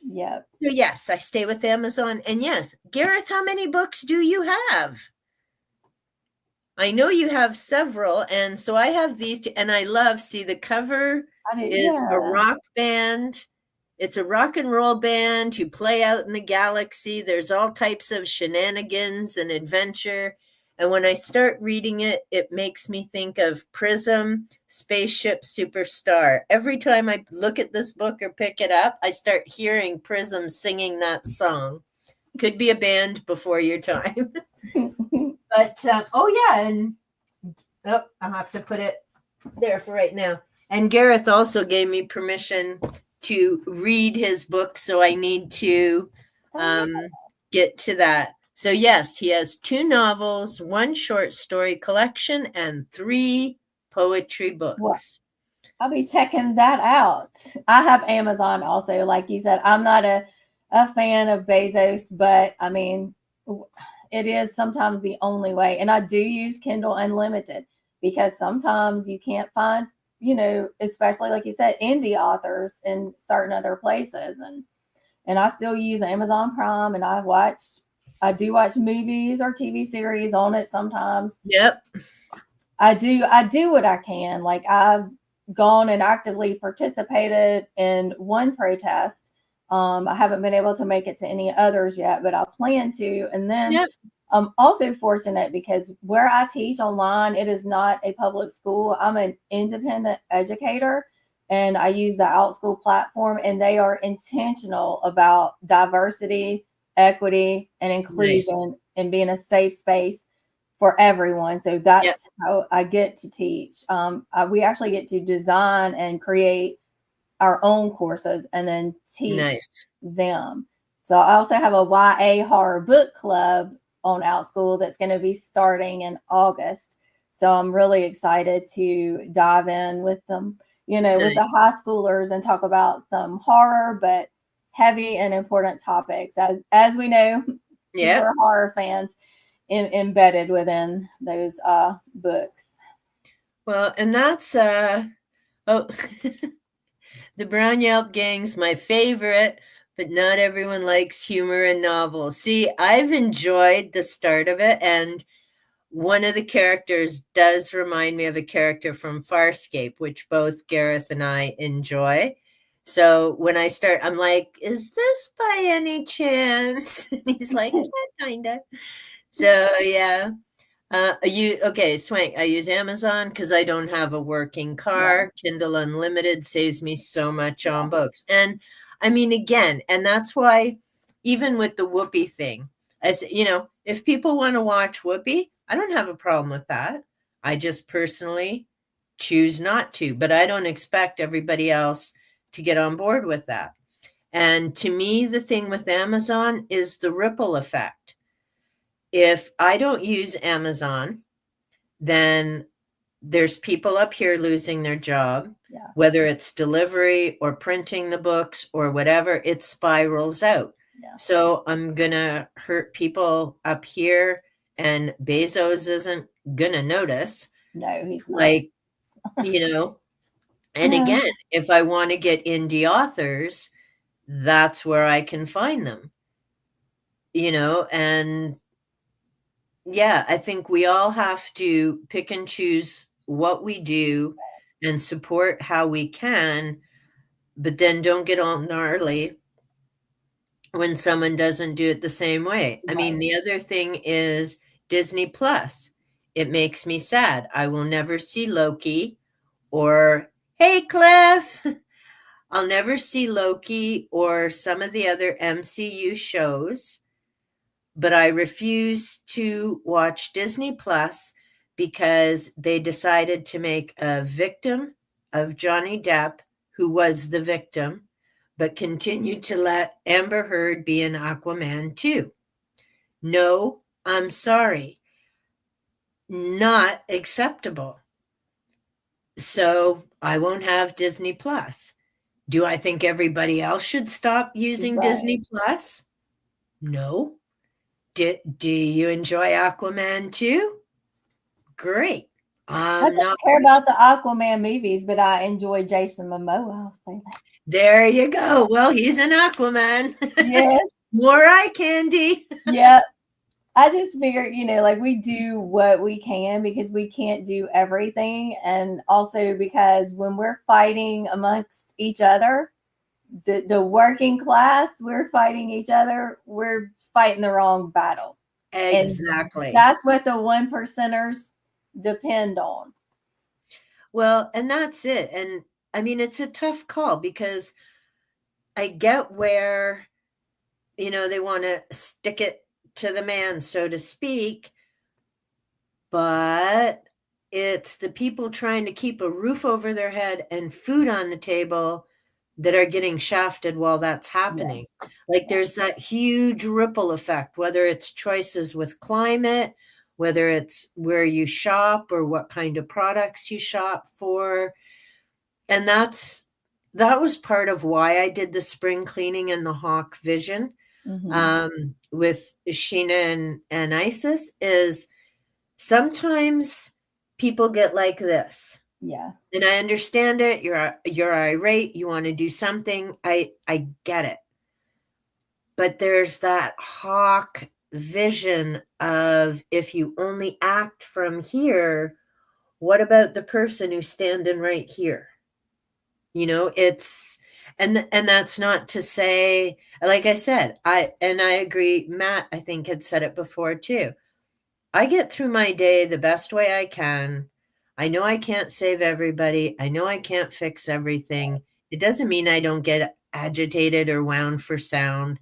S2: Yep.
S1: So yes, I stay with Amazon. And yes, Gareth, how many books do you have? I know you have several, and so I have these two, and I love, see, the cover is a rock band. It's a rock and roll band who play out in the galaxy. There's all types of shenanigans and adventure. And when I start reading it, it makes me think of Prism, Spaceship Superstar. Every time I look at this book or pick it up, I start hearing Prism singing that song. Could be a band before your time. But, oh yeah, and oh, I'll have to put it there for right now. And Gareth also gave me permission to read his book, so I need to get to that. So yes, he has 2 novels, 1 short story collection, and 3 poetry books.
S2: Well, I'll be checking that out. I have Amazon also, like you said. I'm not a fan of Bezos, but I mean, it is sometimes the only way. And I do use Kindle Unlimited because sometimes you can't find, especially like you said, indie authors in certain other places. And I still use Amazon Prime, and I do watch movies or TV series on it sometimes.
S1: Yep.
S2: I do what I can. Like I've gone and actively participated in one protest. I haven't been able to make it to any others yet, but I plan to. And then
S1: Yep.
S2: I'm also fortunate because where I teach online, it is not a public school. I'm an independent educator, and I use the OutSchool platform, and they are intentional about diversity, equity, and inclusion, and being a safe space for everyone. So that's how I get to teach. We actually get to design and create our own courses and then teach them. So I also have a YA horror book club on OutSchool that's going to be starting in August. So I'm really excited to dive in with them, with the high schoolers and talk about some horror, but heavy and important topics. As we know, we're horror fans embedded within those books.
S1: Well, and that's the Brown Yelp Gang's my favorite, but not everyone likes humor in novels. See, I've enjoyed the start of it, and one of the characters does remind me of a character from Farscape, which both Gareth and I enjoy. So when I start, I'm like, is this by any chance? And he's like, yeah, kind of. So, yeah. Swank, I use Amazon because I don't have a working car. Kindle Unlimited saves me so much on books. And I mean, again, and that's why even with the Whoopi thing, as if people want to watch Whoopi, I don't have a problem with that. I just personally choose not to, but I don't expect everybody else to get on board with that. And to me, the thing with Amazon is the ripple effect. If I don't use Amazon, then there's people up here losing their job,
S2: Yeah.
S1: whether it's delivery or printing the books or whatever, it spirals out.
S2: Yeah.
S1: So I'm going to hurt people up here, and Bezos isn't going to notice.
S2: No, he's not.
S1: Like, and again, if I want to get indie authors, that's where I can find them, and yeah, I think we all have to pick and choose what we do and support how we can, but then don't get all gnarly when someone doesn't do it the same way. I mean, the other thing is Disney Plus. It makes me sad. I will never see Loki or, hey, Cliff. I'll never see Loki or some of the other MCU shows, but I refuse to watch Disney Plus because they decided to make a victim of Johnny Depp, who was the victim, but continued to let Amber Heard be in Aquaman 2. No, I'm sorry. Not acceptable. So I won't have Disney Plus. Do I think everybody else should stop using Disney Plus? No. Do you enjoy Aquaman 2? Great.
S2: I don't care about the Aquaman movies, but I enjoy Jason Momoa. I'll say that.
S1: There you go. Well, he's an Aquaman.
S2: Yes.
S1: More eye candy.
S2: Yeah. I just figure, like we do what we can because we can't do everything. And also because when we're fighting amongst each other, the working class, we're fighting each other, we're fighting the wrong battle.
S1: Exactly.
S2: And that's what the 1%ers depend on.
S1: Well, and that's it. And I mean, it's a tough call because I get where, they want to stick it to the man, so to speak, but it's the people trying to keep a roof over their head and food on the table that are getting shafted while that's happening. Yeah. Like there's that huge ripple effect, whether it's choices with climate, whether it's where you shop or what kind of products you shop for. And that was part of why I did the spring cleaning and the Hawk Vision. Mm-hmm. With Sheena and Isis, is sometimes people get like this.
S2: Yeah.
S1: And I understand it. You're irate. You want to do something. I get it. But there's that Hawk vision of if you only act from here, what about the person who's standing right here? It's and that's not to say, like I said, I agree. Matt, I think, had said it before too. I get through my day the best way I can. I know I can't save everybody. I know I can't fix everything. It doesn't mean I don't get agitated or wound for sound.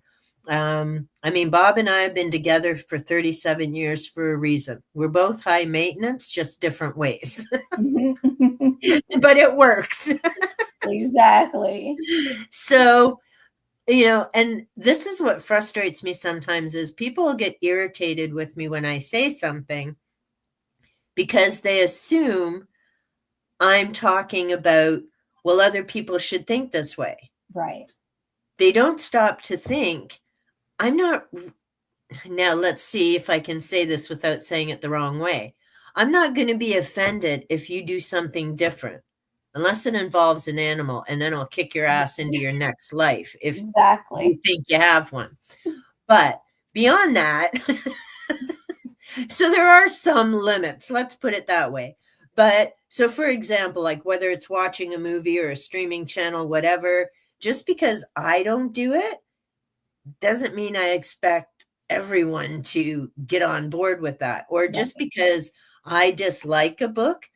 S1: I mean, Bob and I have been together for 37 years for a reason. We're both high maintenance, just different ways. But it works.
S2: Exactly.
S1: So, and this is what frustrates me sometimes is people get irritated with me when I say something because they assume I'm talking about, well, other people should think this way.
S2: Right.
S1: They don't stop to think, I'm not, now let's see if I can say this without saying it the wrong way. I'm not going to be offended if you do something different, unless it involves an animal, and then I'll kick your ass into your next life if you think you have one. But beyond that, so there are some limits, let's put it that way. But so, for example, like whether it's watching a movie or a streaming channel, whatever, just because I don't do it doesn't mean I expect everyone to get on board with that. Or just because I dislike a book,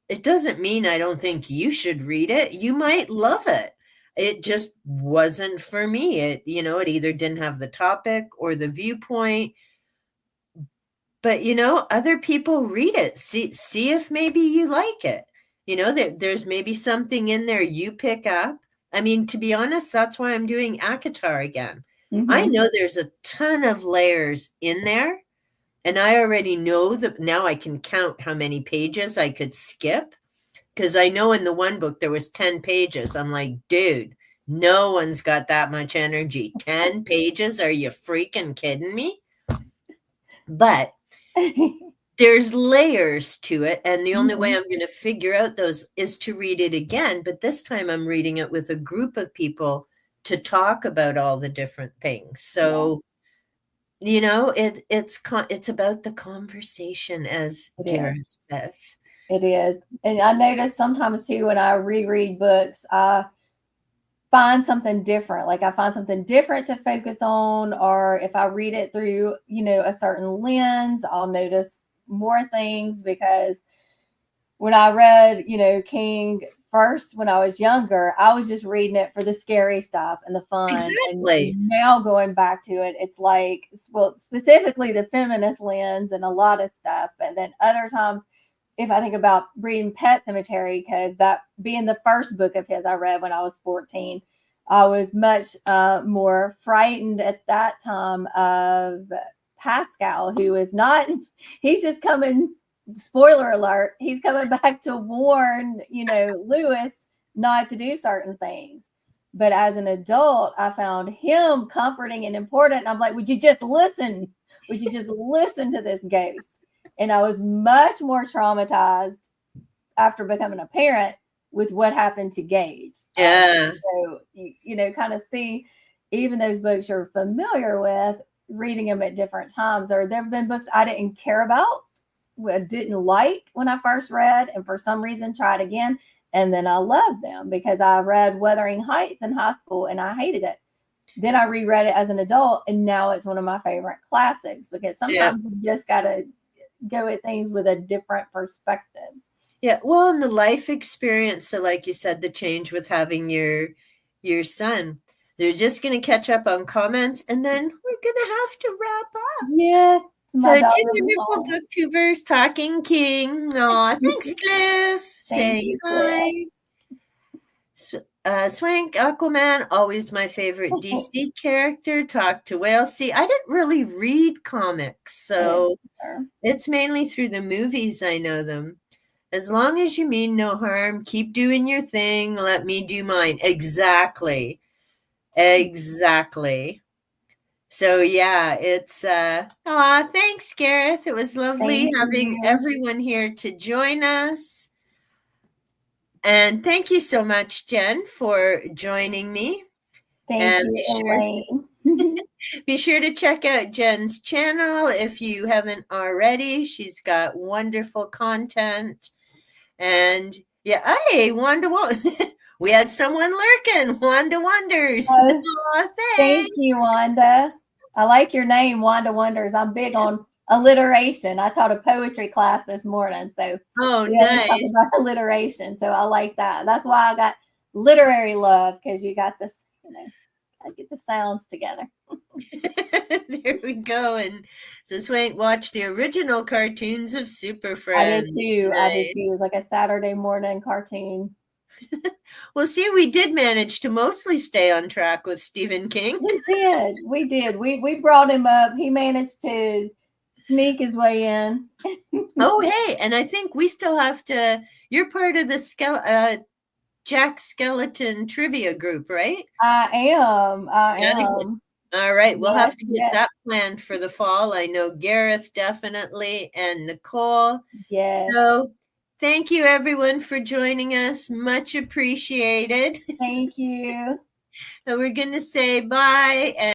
S1: it doesn't mean I don't think you should read it. You might love it. It just wasn't for me. It either didn't have the topic or the viewpoint. but other people read it. See if maybe you like it. There's maybe something in there you pick up. I mean, to be honest, that's why I'm doing Akatar again. I
S2: Mm-hmm.
S1: know there's a ton of layers in there, and I already know that now I can count how many pages I could skip, because I know in the one book there was 10 pages. I'm like, dude, no one's got that much energy. 10 pages? Are you freaking kidding me? But there's layers to it, and the only way
S2: Mhm.
S1: I'm going to figure out those is to read it again, but this time I'm reading it with a group of people to talk about all the different things.
S2: Yeah,
S1: So, it's about the conversation, as
S2: it is.
S1: Gareth says.
S2: It is. And I notice sometimes too when I reread books, I find something different. Like I find something different to focus on, or if I read it through, a certain lens, I'll notice more things because when I read, King first when I was younger, I was just reading it for the scary stuff and the fun. And
S1: Exactly.
S2: now going back to it, it's like, well, specifically the feminist lens and a lot of stuff. But then other times, if I think about reading Pet Cemetery, because that being the first book of his I read when I was 14, I was much more frightened at that time of Pascal, who is not, he's just coming, spoiler alert, he's coming back to warn, Lewis not to do certain things. But as an adult, I found him comforting and important. And I'm like, would you just listen? Would you just listen to this ghost? And I was much more traumatized after becoming a parent with what happened to Gage.
S1: Yeah.
S2: So, kind of see even those books you're familiar with, reading them at different times. Or there have been books I didn't care about, didn't like when I first read, and for some reason tried again. And then I love them because I read Wuthering Heights in high school and I hated it. Then I reread it as an adult, and now it's one of my favorite classics because
S1: Yeah.
S2: sometimes you just got to go at things with a different perspective.
S1: Yeah, well, and the life experience, so like you said, the change with having your son. They're just going to catch up on comments, and then we're going to have to wrap up.
S2: Yes, my
S1: So, two
S2: daughter will be
S1: wonderful
S2: home.
S1: booktubers talking King. Aw, thanks, Cliff.
S2: Thank
S1: Saying
S2: you, Cliff.
S1: hi. Swank, Aquaman, always my favorite DC character. Talk to Whale. See, I didn't really read comics,
S2: I didn't
S1: so
S2: either.
S1: it's mainly through the movies I know them. As long as you mean no harm, keep doing your thing. Let me do mine. Exactly. Exactly. So yeah, it's thanks, Gareth. It was lovely
S2: Thank
S1: having
S2: you.
S1: everyone here to join us. And thank you so much, Jen, for joining me.
S2: Thank
S1: And
S2: you, Elaine.
S1: be sure to check out Jen's channel if you haven't already. She's got wonderful content. And yeah, hey, Wanda, we had someone lurking. Wanda Wonders.
S2: Oh,
S1: Aw,
S2: thank
S1: thanks.
S2: you, Wanda. I like your name, Wanda Wonders. I'm big on alliteration. I taught a poetry class this morning, so
S1: Oh,
S2: we always talk
S1: nice.
S2: about alliteration. So I like that. That's why I got literary love because you got this, I get the sounds together.
S1: There we go. And so Swank watched the original cartoons of Super
S2: I did
S1: Friends.
S2: too. I did
S1: Nice.
S2: too. It was like a Saturday morning cartoon.
S1: Well, see, we did manage to mostly stay on track with Stephen King.
S2: We did. We did. We brought him up. He managed to sneak his way in.
S1: Oh, hey, and I think we still have to. You're part of the Jack Skeleton trivia group, right?
S2: I am. I
S1: Gotta get.
S2: am.
S1: All right, we'll
S2: Yes,
S1: have to get
S2: yes,
S1: that planned for the fall. I know Gareth definitely and Nicole.
S2: yes.
S1: So thank you everyone for joining us. Much appreciated.
S2: Thank you.
S1: And we're going to say bye. And